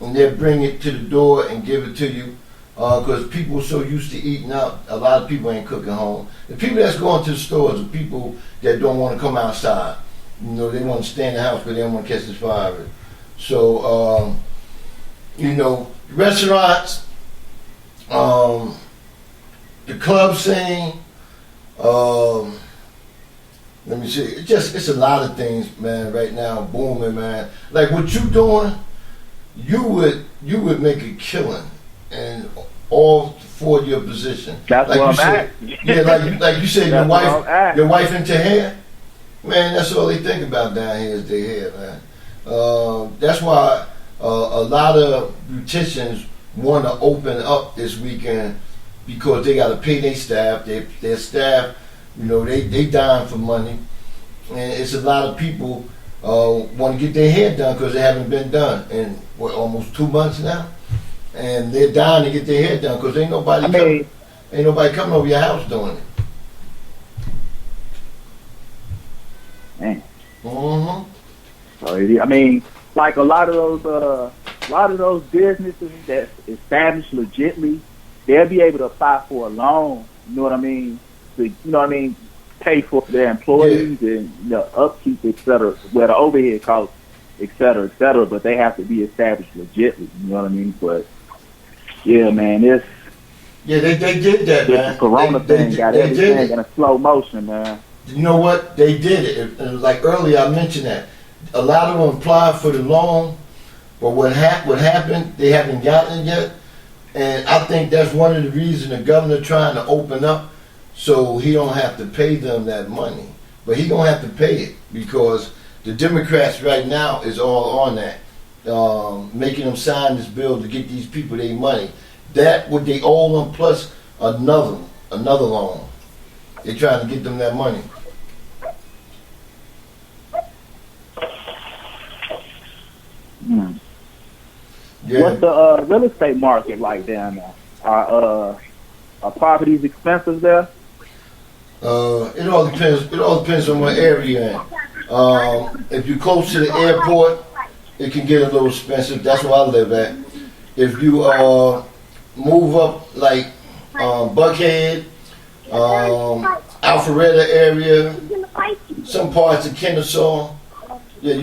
and they'll bring it to the door and give it to you. Because people are so used to eating out, a lot of people ain't cooking home. The people that's going to the stores are people that don't want to come outside. They want to stay in the house because they don't want to catch this virus. So, restaurants, the club scene, let me see. It's a lot of things, man. Right now, booming, man. Like what you doing, you would make a killing, and all for your position. That's like where I'm said, at. Yeah, like you said, your wife into hair, man. That's all they think about down here is their hair, man. That's why a lot of beauticians want to open up this weekend because they got to pay their staff. Their staff, they dying for money, and it's a lot of people want to get their hair done because they haven't been done in almost 2 months now, and they're dying to get their hair done because ain't nobody coming over your house doing it. Man. Mm-hmm. So I mean, like a lot of those businesses that's established legitly, they'll be able to apply for a loan. You know what I mean? To pay for their employees and upkeep, et cetera, where the overhead costs, et cetera, et cetera. But they have to be established legitly. You know what I mean? But yeah, man, they did that, man. The Corona thing got everything in a slow motion, man. You know what? They did it. And like earlier, I mentioned that a lot of them applied for the loan, but what happened? They haven't gotten it yet, and I think that's one of the reasons the governor trying to open up, so he don't have to pay them that money. But he gonna have to pay it because the Democrats right now is all on that, making them sign this bill to get these people their money. That what they owe them plus another loan. They're trying to get them that money. Yeah. What's the real estate market like down there? Are properties expensive there? It all depends. It all depends on what area you're in. If you're close to the airport, it can get a little expensive. That's where I live at. If you move up like Buckhead, Alpharetta area, some parts of Kennesaw, you're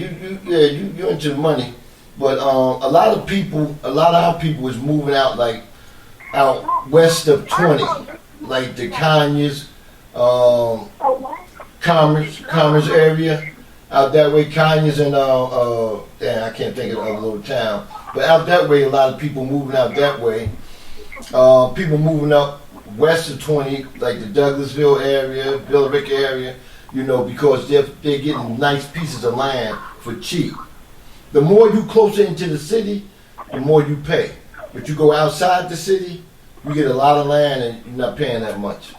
into the money. But a lot of our people is moving out like out west of 20, like the Conyers, Commerce area, out that way, Conyers and I can't think of the other little town, but out that way, a lot of people moving out that way. People moving up west of 20, like the Douglasville area, Billerica area, because they're getting nice pieces of land for cheap. The more you closer into the city, the more you pay. But you go outside the city, you get a lot of land and you're not paying that much.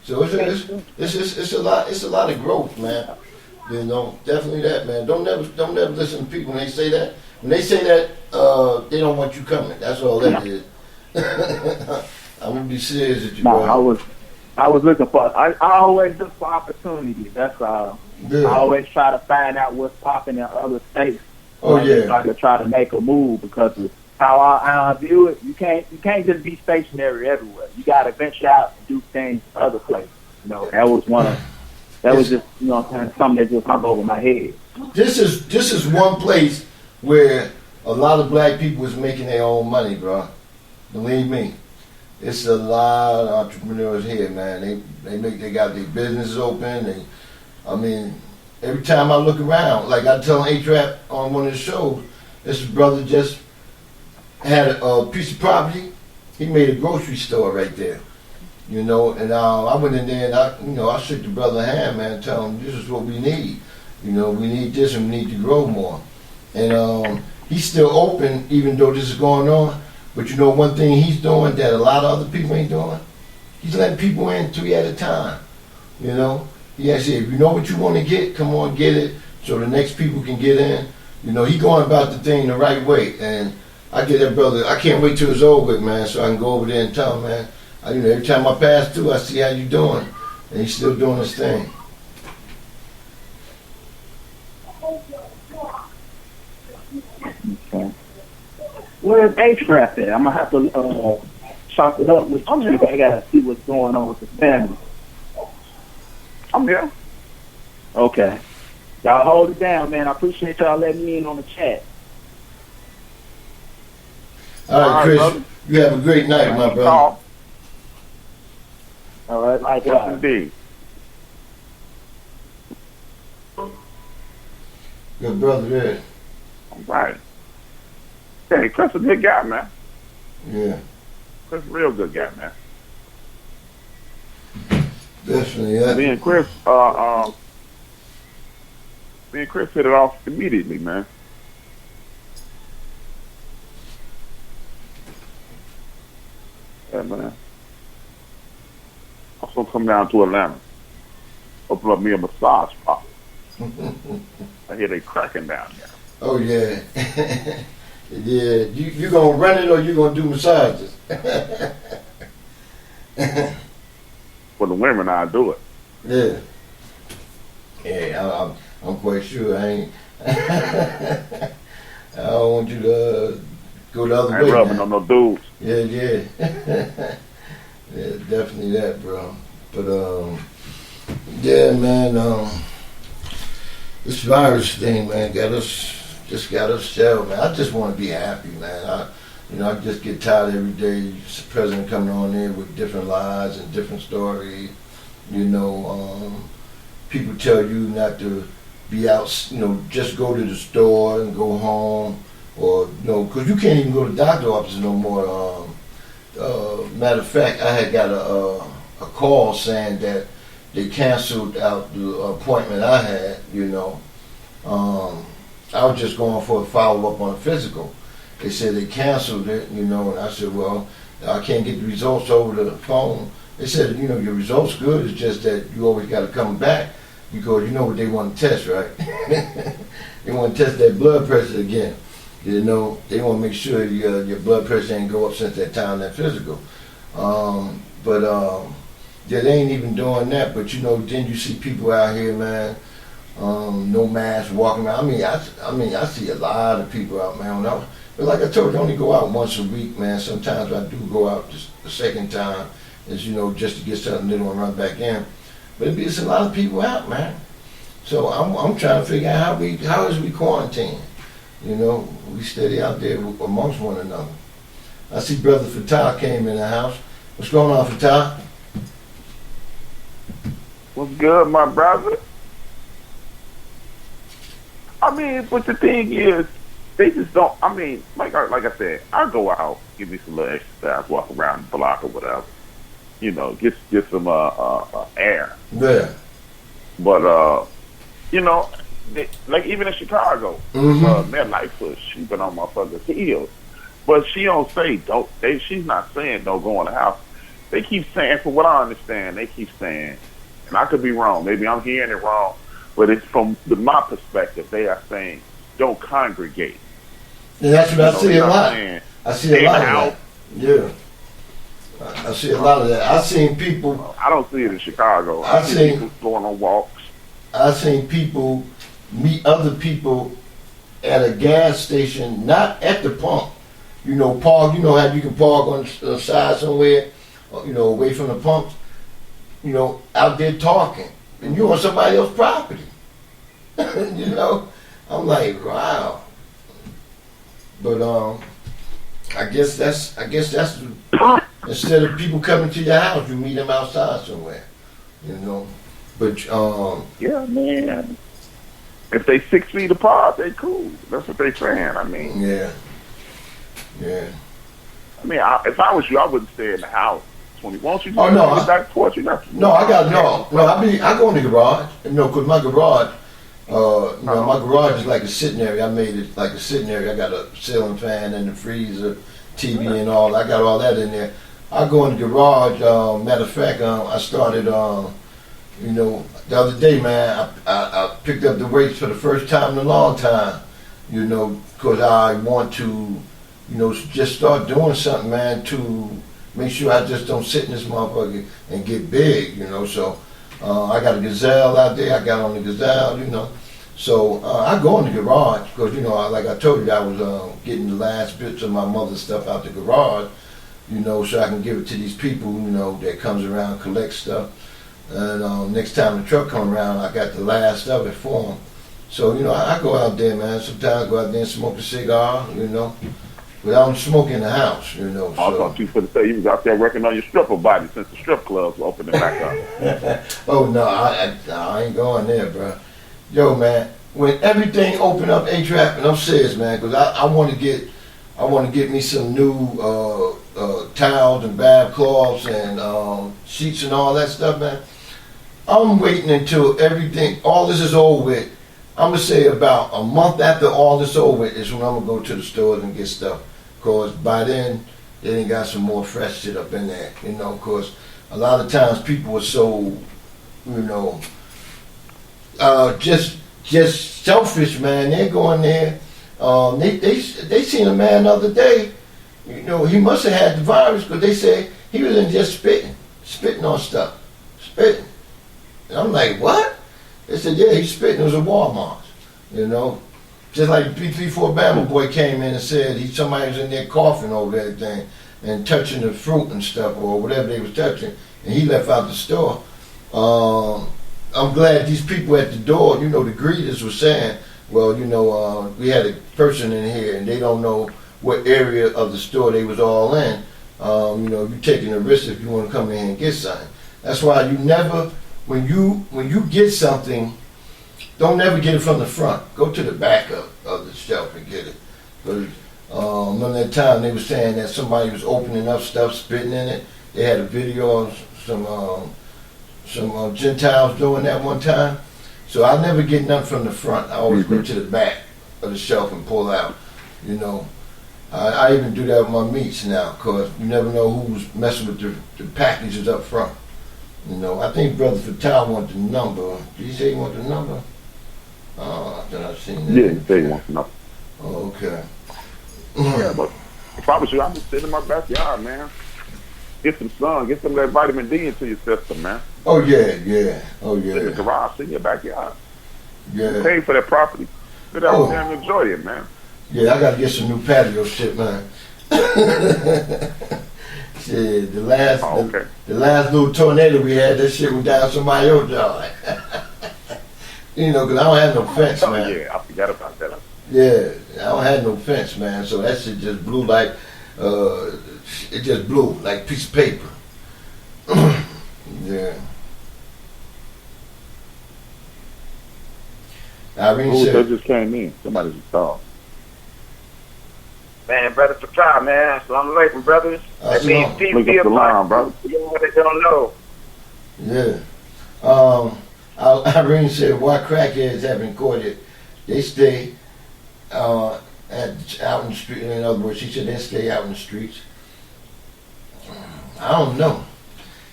So it's a lot of growth, man. Definitely that, man. Don't never listen to people when they say that. When they say that, they don't want you coming. That's all that is. I'm gonna be serious with you, bro. I was looking for. I always look for opportunities. That's all. Yeah. I always try to find out what's popping in other states. Oh yeah. I could try to make a move because how I view it, you can't just be stationary everywhere. You got to venture out and do things other places. You know, that was just, you know, kind of something that just hung over my head. This is one place where a lot of black people is making their own money, bro. Believe me, it's a lot of entrepreneurs here, man. They got their businesses open. Every time I look around, like I tell A-Trap on one of the shows, this brother just had a piece of property. He made a grocery store right there, you know. And I went in there and I shook the brother hand, man, tell him this is what we need. You know, we need this and we need to grow more. And he's still open even though this is going on. But you know one thing he's doing that a lot of other people ain't doing? He's letting people in 3 at a time. You know? He actually, if you know what you want to get, come on, get it so the next people can get in. You know, he going about the thing the right way. And I get that brother, I can't wait till it's over with, man, so I can go over there and tell him, man, every time I pass through, I see how you doing. And he's still doing his thing. Okay. Where's A-Trap at? I'm going to have to chop it up with you. I got to see what's going on with the family. I'm here. Okay. Y'all hold it down, man. I appreciate y'all letting me in on the chat. All right, Chris, brother. you have a great night, my brother. Call. All right, Yes, likewise. indeed. Good brother there. All right. Hey, Chris a good guy, man. Yeah, Chris a real good guy, man. definitely. Yeah. Me and Chris hit it off immediately, man. Yeah, man. I'm gonna come down to Atlanta. Open up me a massage spot. I hear they cracking down there. Oh yeah, yeah. You gonna run it or you gonna do massages? For the women, I do it. Yeah. Yeah, I'm quite sure. I ain't. I don't want you to go the other I ain't way. rubbing now. on no dudes. Yeah, yeah. Yeah, definitely that, bro. But yeah, man. This virus thing, man, got us shelled, man. I just want to be happy, man. I just get tired every day. The president coming on there with different lies and different stories. You know, people tell you not to be out. You know, just go to the store and go home, or because you can't even go to the doctor's office no more. Matter of fact, I had got a call saying that they canceled out the appointment I had. I was just going for a follow-up on a physical. They said they canceled it, and I said, well, I can't get the results over the phone. They said, your results good, it's just that you always got to come back because you know what they want to test, right? They want to test that blood pressure again. They want to make sure your blood pressure ain't go up since that time, that physical. Yeah, they ain't even doing that, but then you see people out here, man, no mask, walking around. I see a lot of people out, man. But like I told you, I only go out once a week, man. Sometimes I do go out the second time, is just to get something little and run back in. But it's a lot of people out, man. So I'm trying to figure out how is we quarantined. We steady out there amongst one another. I see Brother Fatah came in the house. What's going on, Fatah? What's good, my brother? But the thing is, they just don't. Like I said, I go out, give me some little exercise, walk around the block or whatever. Get some air. Yeah. But like even in Chicago, that life was she been on motherfuckers' heels. But she don't say don't. She's not saying don't go in the house. They keep saying, from what I understand, they keep saying, and I could be wrong. Maybe I'm hearing it wrong, but it's from my perspective. They are saying don't congregate. And that's what I see a lot. I see a lot of that. Yeah. I see a lot of that. I've seen people. I don't see it in Chicago. I see people going on walks. I've seen people meet other people at a gas station, not at the pump, park. You know how you can park on the side somewhere, away from the pumps. Out there talking, and you're on somebody else's property. I'm like, wow. But I guess that's instead of people coming to your house, you meet them outside somewhere. But yeah, man. If they 6 feet apart, they cool. That's what they saying. I mean, yeah. I mean, if I was you, I wouldn't stay in the house. Won't you? Oh no, back porch. No, I go in the garage. Cause my garage, my garage is like a sitting area. I made it like a sitting area. I got a ceiling fan and a freezer, TV and all. I got all that in there. I go in the garage. Matter of fact, I started. The other day, man, I picked up the weights for the first time in a long time. Because I want to, just start doing something, man, to make sure I just don't sit in this motherfucker and get big, So I got a Gazelle out there. I got on the Gazelle, So I go in the garage because, like I told you, I was getting the last bits of my mother's stuff out the garage, so I can give it to these people, that comes around and collects stuff. And next time the truck come around, I got the last of it for them. So, I go out there, man. Sometimes I go out there and smoke a cigar, but I don't smoke in the house, I thought you could say you was out there working on your stripper body since the strip clubs were opening back up. Oh, no, I ain't going there, bro. Yo, man, when everything open up A-Trap, and I'm serious, man, because I want to get me some new towels and bath cloths and sheets and all that stuff, man. I'm waiting until all this is over with. I'm going to say about a month after all this over with is when I'm going to go to the stores and get stuff. Because by then, they done got some more fresh shit up in there, because a lot of times people are so, just selfish, man. They go in there. They seen a man the other day. He must have had the virus because they say he was in just spitting on stuff, spitting. And I'm like, what? They said, yeah, he's spitting. It was a Walmart, Just like the 334 Bama boy came in and said somebody was in there coughing over everything and touching the fruit and stuff or whatever they was touching, and he left out the store. I'm glad these people at the door, the greeters were saying, well, we had a person in here and they don't know what area of the store they was all in. You're taking a risk if you want to come in and get something. That's why you never, when you get something, don't never get it from the front. Go to the back of the shelf and get it. Because remember that time they were saying that somebody was opening up stuff, spitting in it. They had a video of some Gentiles doing that one time. So I never get nothing from the front. I always go to the back of the shelf and pull out. I even do that with my meats now because you never know who's messing with the packages up front. I think Brother Fatal want the number. Did he say he want the number? I thought I've seen that. Yeah, he said he wants the number. Oh, okay. Yeah, but if I was you, I'd just sit in my backyard, man. Get some sun, get some of that vitamin D into your system, man. Oh, yeah. Oh, yeah. Sit in the garage, sit in your backyard. Yeah. You pay for that property. Sit out there and enjoy it, man. Yeah, I gotta get some new patio shit, man. Shit, the last little tornado we had, that shit was down somebody else's yard. Because I don't have no fence, man. Oh, yeah, I forgot about that. Yeah, I don't have no fence, man. So that shit just blew like, it just blew like a piece of paper. Yeah. Who just came in? Somebody just called. Man, brother Fatar, man. Assalamu alaikum, brothers. That means peace Look be up the line, upon brother. you. What they don't know. Yeah. Irene said, why crackheads have been courted? They stay out in the street. In other words, she said they stay out in the streets. I don't know.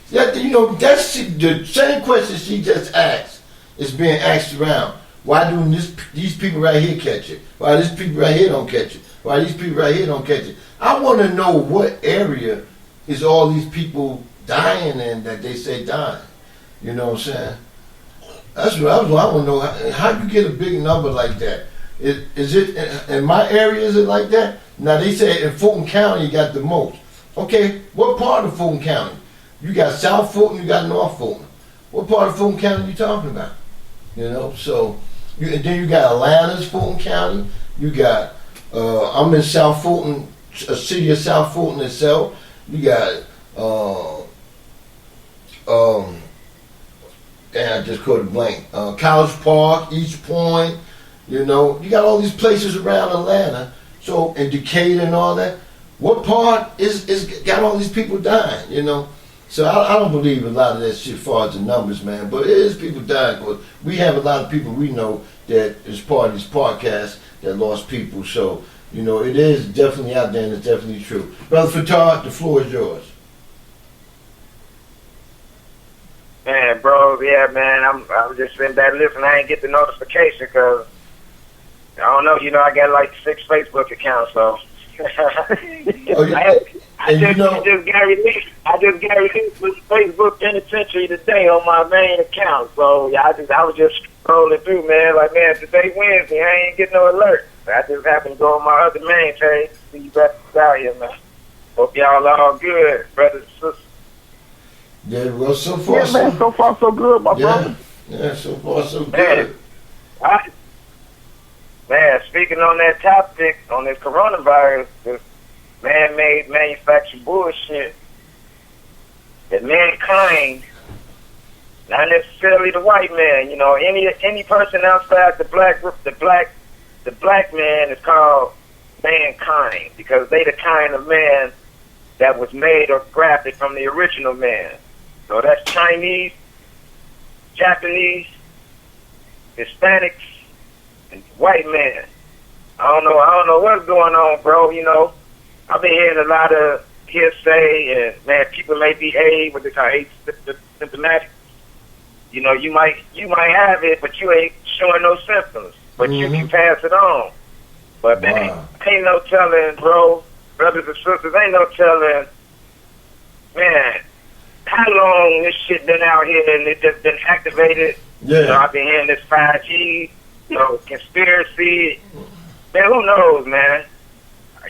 That's the same question she just asked. It's being asked around. Why do these people right here catch it? Why these people right here don't catch it? Why these people right here don't catch it? I want to know what area is all these people dying in that they say dying. You know what I'm saying? That's what I want to know. How you get a big number like that? Is it in my area? Is it like that? Now they say in Fulton County you got the most. Okay, what part of Fulton County? You got South Fulton, you got North Fulton. What part of Fulton County you talking about? You know, so and then you got Atlanta's Fulton County. You got I'm in South Fulton, a city of South Fulton itself. You got I just caught a blank. College Park, East Point. You know, you got all these places around Atlanta. So and Decatur and all that. What part is got all these people dying? You know. So I don't believe a lot of that shit as far as the numbers, man. But it is people dying. But we have a lot of people we know that is part of these podcasts that lost people. So, you know, it is definitely out there and it's definitely true. Brother Fatah, the floor is yours. Man, bro, yeah, man, I'm just sitting back listening. I ain't get the notification because, I don't know, you know, I got like 6 Facebook accounts, so. I just got released with Facebook Penitentiary today on my main account. So yeah, I was just scrolling through, man. Like, man, today Wednesday, I ain't getting no alert. I just happened to go on my other main page to see you brothers out here, man. Hope y'all all good, brothers and sisters. Yeah, well, so far, man, so far so good, my brother. Yeah, so far so good. Man, speaking on that topic, on this coronavirus, this man-made manufactured bullshit, that mankind, not necessarily the white man, you know, any person outside the black man is called mankind because they the kind of man that was made or grafted from the original man. So that's Chinese, Japanese, Hispanics, and white man. I don't know what's going on, bro. You know, I've been hearing a lot of hearsay, and man, people may be what they call asymptomatic. You know, you might have it, but you ain't showing no symptoms, but you can pass it on. But man, ain't no telling, bro, brothers and sisters, ain't no telling, man, how long this shit been out here and it just been activated. Yeah. You know, I've been hearing this 5G, you know, conspiracy. Man, who knows, man?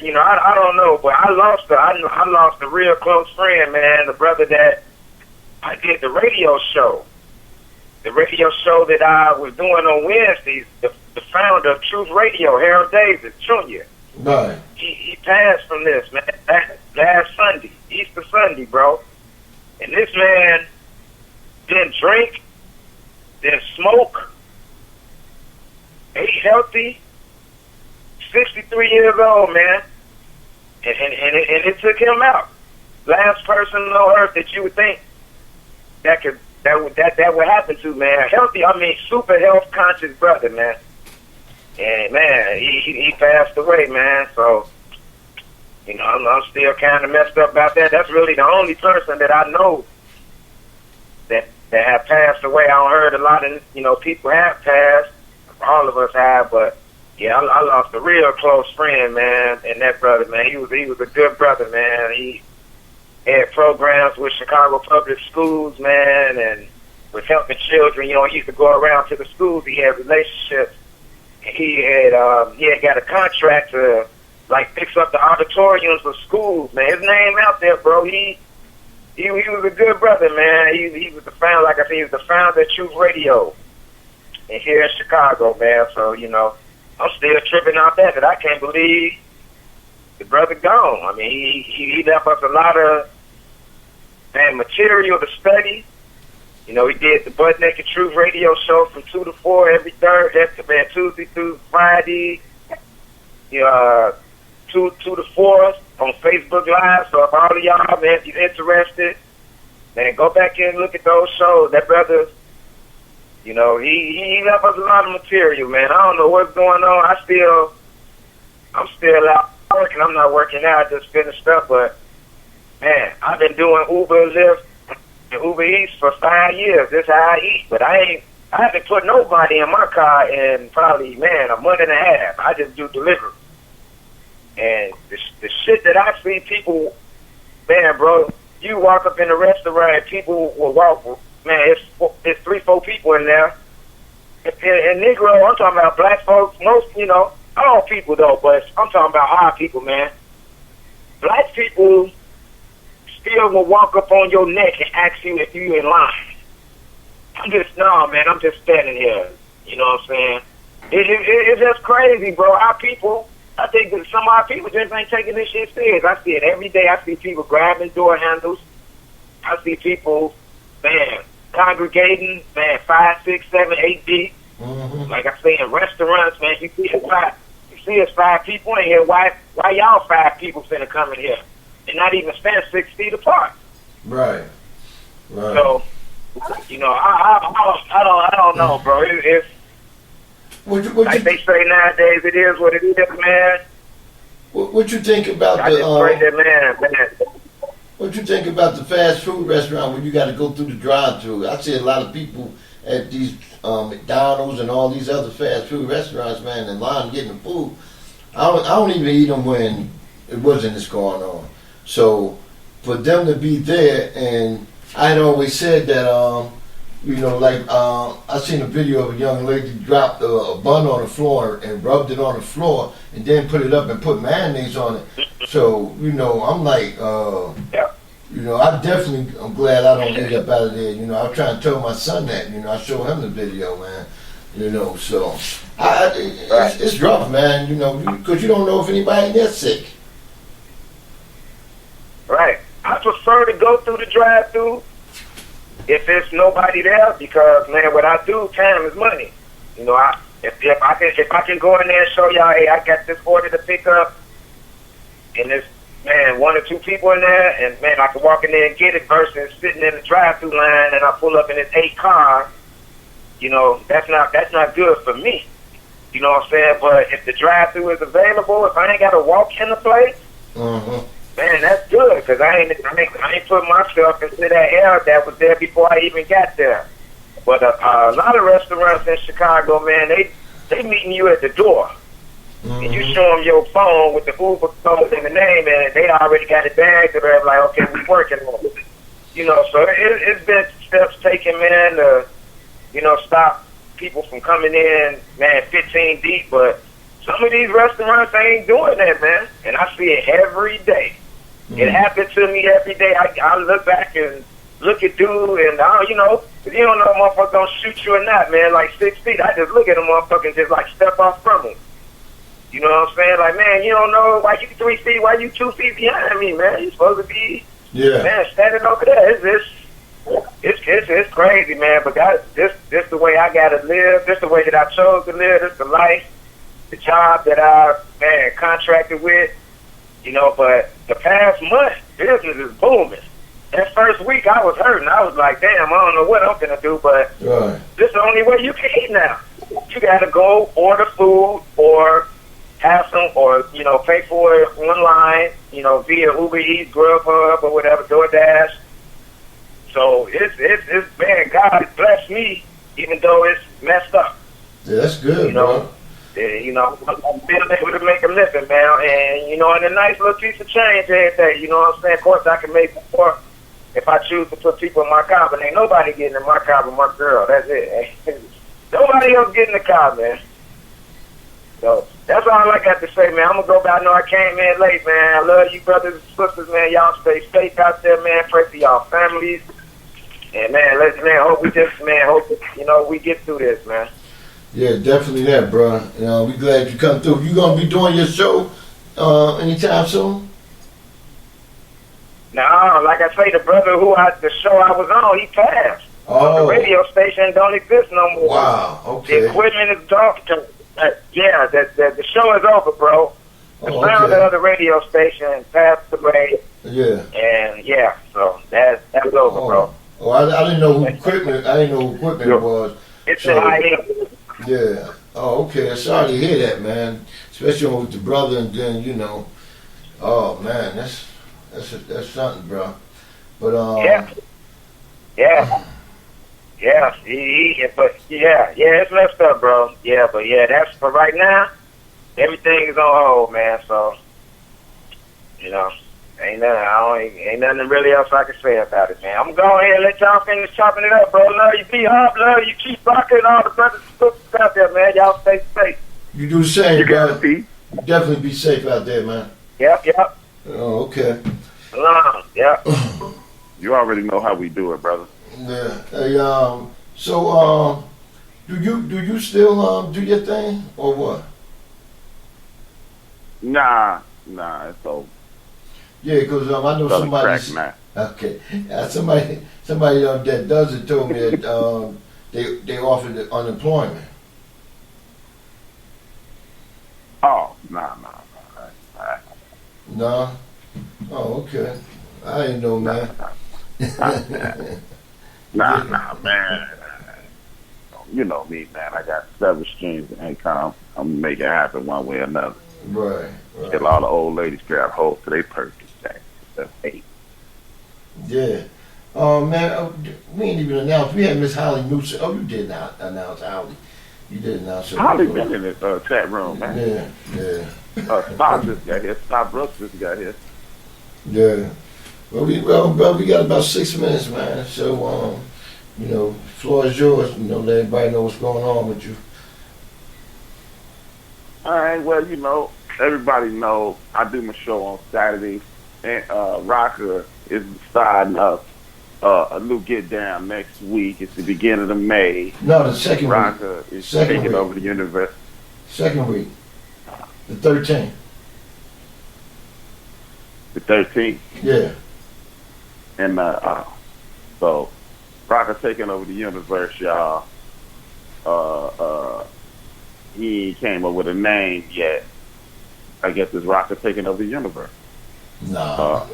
You know, I don't know, but I lost a real close friend, man, the brother that I did the radio show. The radio show that I was doing on Wednesdays, the founder of Truth Radio, Harold Davis Jr. Right. He passed from this, man, last Sunday, Easter Sunday, bro. And this man didn't drink, didn't smoke, ate healthy, 63 years old, man. And it took him out. Last person on earth that you would think that would happen to, man. Healthy, I mean, super health conscious brother, man. And man, he passed away, man. So, you know, I'm still kind of messed up about that. That's really the only person that I know that have passed away. I don't heard a lot of, you know, people have passed. All of us have, but yeah, I lost a real close friend, man, and that brother, man. He was a good brother, man. He had programs with Chicago Public Schools, man, and was helping children. You know, he used to go around to the schools. He had relationships. He had got a contract to like fix up the auditoriums of schools, man. His name out there, bro. He was a good brother, man. He was the founder, like I said, he was the founder of Truth Radio and here in Chicago, man. So, you know, I'm still tripping out that I can't believe the brother gone. I mean, he left us a lot of material to study. You know, he did the Butt Naked Truth Radio show from 2 to 4 every Tuesday through Friday. 2 to 4 on Facebook Live. So if all of y'all, man, if you're interested, man, go back and look at those shows. That brother, you know, he left us a lot of material, man. I don't know what's going on. I'm still out working. I'm not working out. I just finished up, but man, I've been doing Uber, Lyft, and Uber Eats for 5 years. That's how I eat. But I haven't put nobody in my car in probably, man, a month and a half. I just do delivery. And the shit that I see people, man, bro, you walk up in a restaurant, people will walk, man, it's 3-4 people in there. and Negro, I'm talking about black folks, most, all people though, but I'm talking about our people, man. Black people still will walk up on your neck and ask you if you in line. I'm just standing here. You know what I'm saying? It's just crazy, bro. Our people, I think that some of our people just ain't taking this shit serious. I see it every day. I see people grabbing door handles. I see people, man, congregating, man, 5, 6, 7, 8 deep. Mm-hmm. Like I say in restaurants, man, you see us 5 people in here. Why y'all 5 people finna come in here and not even stand 6 feet apart? Right. So, I don't know, bro. It's like they say nowadays, it is what it is, man. What you think about I just pray that, man. What you think about the fast food restaurant when you got to go through the drive-through? I see a lot of people at these McDonald's and all these other fast food restaurants, man, in line getting the food. I don't even eat them when it wasn't this going on. So for them to be there, and I had always said that, I seen a video of a young lady dropped a bun on the floor and rubbed it on the floor and then put it up and put mayonnaise on it. So, I'm like, I'm glad I don't eat up out of there. I was trying to tell my son that, I show him the video, man. So it's rough, man, because you don't know if anybody gets sick. Right. I prefer to go through the drive-thru if there's nobody there, because, man, what I do, time is money. If I can go in there and show y'all, hey, I got this order to pick up, and there's, man, 1 or 2 people in there, and, man, I can walk in there and get it versus sitting in the drive-thru line and I pull up in this 8 car. That's not good for me. You know what I'm saying? But if the drive-thru is available, if I ain't got to walk in the place, man, that's good, because I ain't put myself into that era that was there before I even got there. But a lot of restaurants in Chicago, man, they meeting you at the door. And you show them your phone with the Uber code and the name, and they already got it bagged, and they're like, okay, we're working on it. So it's been steps taken, man, to, stop people from coming in, man, 15 deep. But some of these restaurants ain't doing that, man. And I see it every day. It happens to me every day. I look back and look at dude, and you don't know if motherfucker gonna shoot you or not, man. Like 6 feet, I just look at him motherfucker and just like step off from him. You know what I'm saying? Like, man, you don't know why you 3 feet, why you 2 feet behind me, man. You supposed to be, man, standing over there. It's crazy, man. But this the way I gotta live. This the way that I chose to live. This the life, the job that I, man, contracted with. But the past month, business is booming. That first week, I was hurting. I was like, damn, I don't know what I'm gonna do, but this is the only way you can eat now. You gotta go order food or have some, or, pay for it online, via Uber Eats, Grubhub, or whatever, DoorDash. So it's man, God bless me, even though it's messed up. Yeah, that's good, bro. I'm still able to make a living, man, and, and a nice little piece of change every day, you know what I'm saying? Of course, I can make more if I choose to put people in my car, but ain't nobody getting in my car but my girl. That's it. Nobody else getting in the car, man. So that's all I got to say, man. I'm going to go back. I know I came in late, man. I love you brothers and sisters, man. Y'all stay safe out there, man. Pray for y'all families. And, man, hope we get through this, man. Yeah, definitely that, bro. We glad you come through. You gonna be doing your show anytime soon? No, like I say, the brother the show I was on, he passed. Oh. The radio station don't exist no more. Wow. Okay. The equipment is gone. The show is over, bro. The founder of the radio station passed away. Yeah. And so that's over, bro. Oh, I didn't know who equipment. I didn't know who equipment it was. It's high. Yeah. Oh, okay. Sorry to hear that, man. Especially with the brother, and then oh man, that's something, bro. But it's messed up, bro. Yeah, but that's for right now. Everything is on hold, man. So Ain't nothing really else I can say about it, man. I'm gonna go ahead and let y'all finish chopping it up, bro. Love you, B-Hop. Love you, Keep Rocking, all the brothers and sisters out there, man. Y'all stay safe. You do the same, You got bro. it, P. Definitely be safe out there, man. Yep. Oh, okay. Yep. You already know how we do it, brother. Yeah. Hey, so, do you still do your thing or what? Nah, it's over. Yeah, because I know Brother somebody. crack now. Okay, somebody that does it told me that they offered unemployment. Oh, nah. No. Oh, okay. I didn't know, man. Nah, man. You know me, man. I got 7 streams of income. I'm gonna make it happen one way or another. Right. Get a lot of old ladies grab hold to their purses. That's 8. Yeah. Man, we ain't even announced. We had Miss Holly Newsom. Oh, you did not announce Holly. You did announce her. Holly been in the chat room, man. Yeah. Scott just got here. Scott Brooks just got here. Yeah. Well, we got about 6 minutes, man. So, floor is yours. Let everybody know what's going on with you. All right, well, everybody know I do my show on Saturday, and Rocka is starting up a new Get Down next week. It's the beginning of May. No, the second week. Rocka is taking over the universe. Second week. The 13th. The 13th? Yeah. And so Rocka taking over the universe, y'all. He ain't came up with a name yet. I guess it's Rocka taking over the universe. No.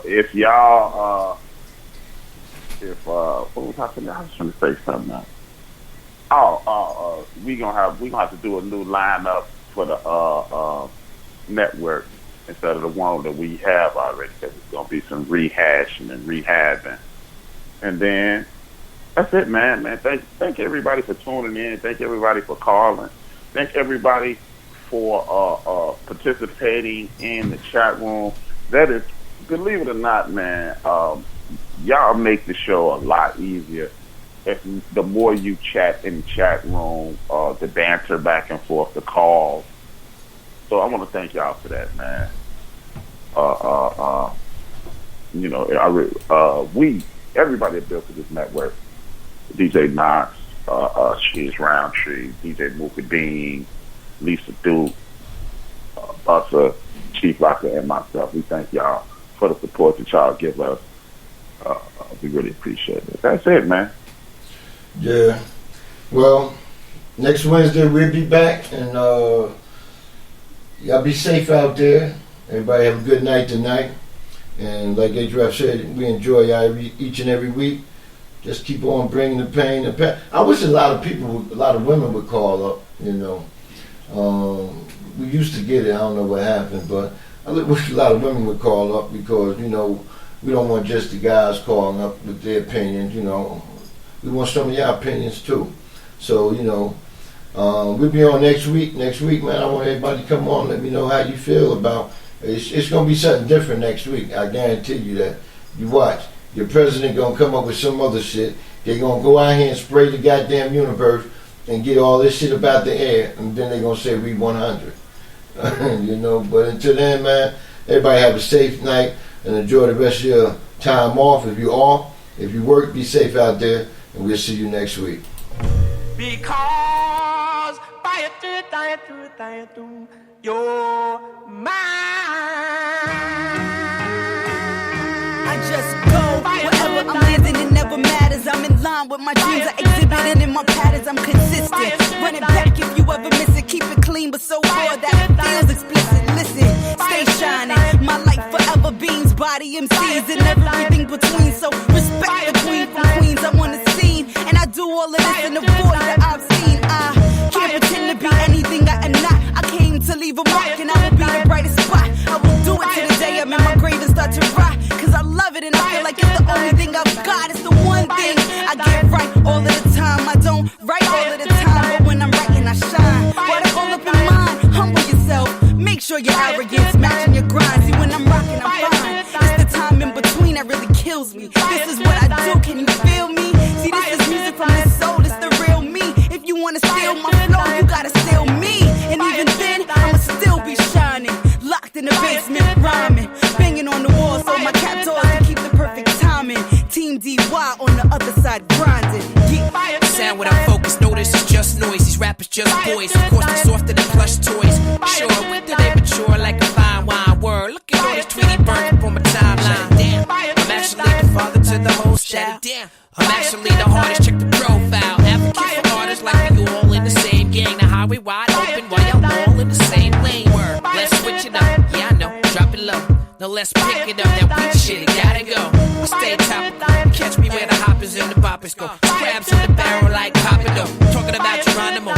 If y'all, what was I thinking? I was trying to say something now. We gonna have to do a new lineup for the network instead of the one that we have already, because it's gonna be some rehashing and rehabbing. And then that's it, man. Thank everybody for tuning in. Thank everybody for calling. Thank everybody for participating in the chat room. That is, believe it or not, man, y'all make the show a lot easier if the more you chat in the chat room, the banter back and forth, the calls. So I want to thank y'all for that, man. Everybody that built this network, DJ Knox, She's Roundtree, DJ Mooka Dean, Lisa Duke, Buster, Chief Rocka, and myself. We thank y'all for the support that y'all give us. We really appreciate it. That's it, man. Yeah. Well, next Wednesday we'll be back, and y'all be safe out there. Everybody have a good night tonight. And like Adrian said, we enjoy y'all each and every week. Just keep on bringing the pain. I wish a lot of women would call up, we used to get it, I don't know what happened, but I wish a lot of women would call up, because, we don't want just the guys calling up with their opinions, we want some of your opinions too. So, we'll be on next week. Next week, man, I want everybody to come on, let me know how you feel about it's going to be something different next week. I guarantee you that. You watch. Your president going to come up with some other shit. They're going to go out here and spray the goddamn universe and get all this shit about the air, and then they're going to say we 100. But until then, man, everybody have a safe night and enjoy the rest of your time off. If you work, be safe out there, and we'll see you next week. Because you're I just go wherever I'm living, it never matters. I'm in line with my dreams, I exhibit it in my patterns. I'm consistent, running back if you ever miss it. Keep it clean, but so raw that it feels explicit. Listen, stay shining, my light forever beams. Body MCs and everything between. So respect the queen from Queens. I'm on the scene, and I do all of this in the void that I've seen. I can't pretend to be anything I am not. I came to leave a mark, and I will be the brightest spot. I will do it till the day I'm in my grave and start to rot. Cause I love it and I feel like it's the only thing I've got. It's the one thing I get right all of the time. I don't write all of the time. your arrogance, matching your grind. See, when I'm rocking, I'm fine. It's the time in between that really kills me. This is what I do, can you feel me? See, this is music from the soul, it's the real me. If you wanna steal my flow, you gotta steal me. And even then, I'ma still be shining. Locked in the basement, rhyming. Banging on the wall, so my cat toys to keep the perfect timing. Team DY on the other side, grinding. Yeah. Sound without focus, no, this is just noise. These rappers just boys, of course they're softer than plush toys. Sure, when do they mature like a fine wine word? Look at all these Tweety burns up on my timeline. Damn, I'm actually the father to the whole style. I'm actually the hardest, check the profile. Advocate for artists like we all in the same gang. The highway wide open while y'all all in the same lane. Word, let's switch it up. Yeah, I know, drop it low. Now let's pick it up, that weak shit, it gotta go. I stay topical, catch me where the hoppers and the boppers go. Crabs in the barrel like Papa Dough. Talking about Geronimo,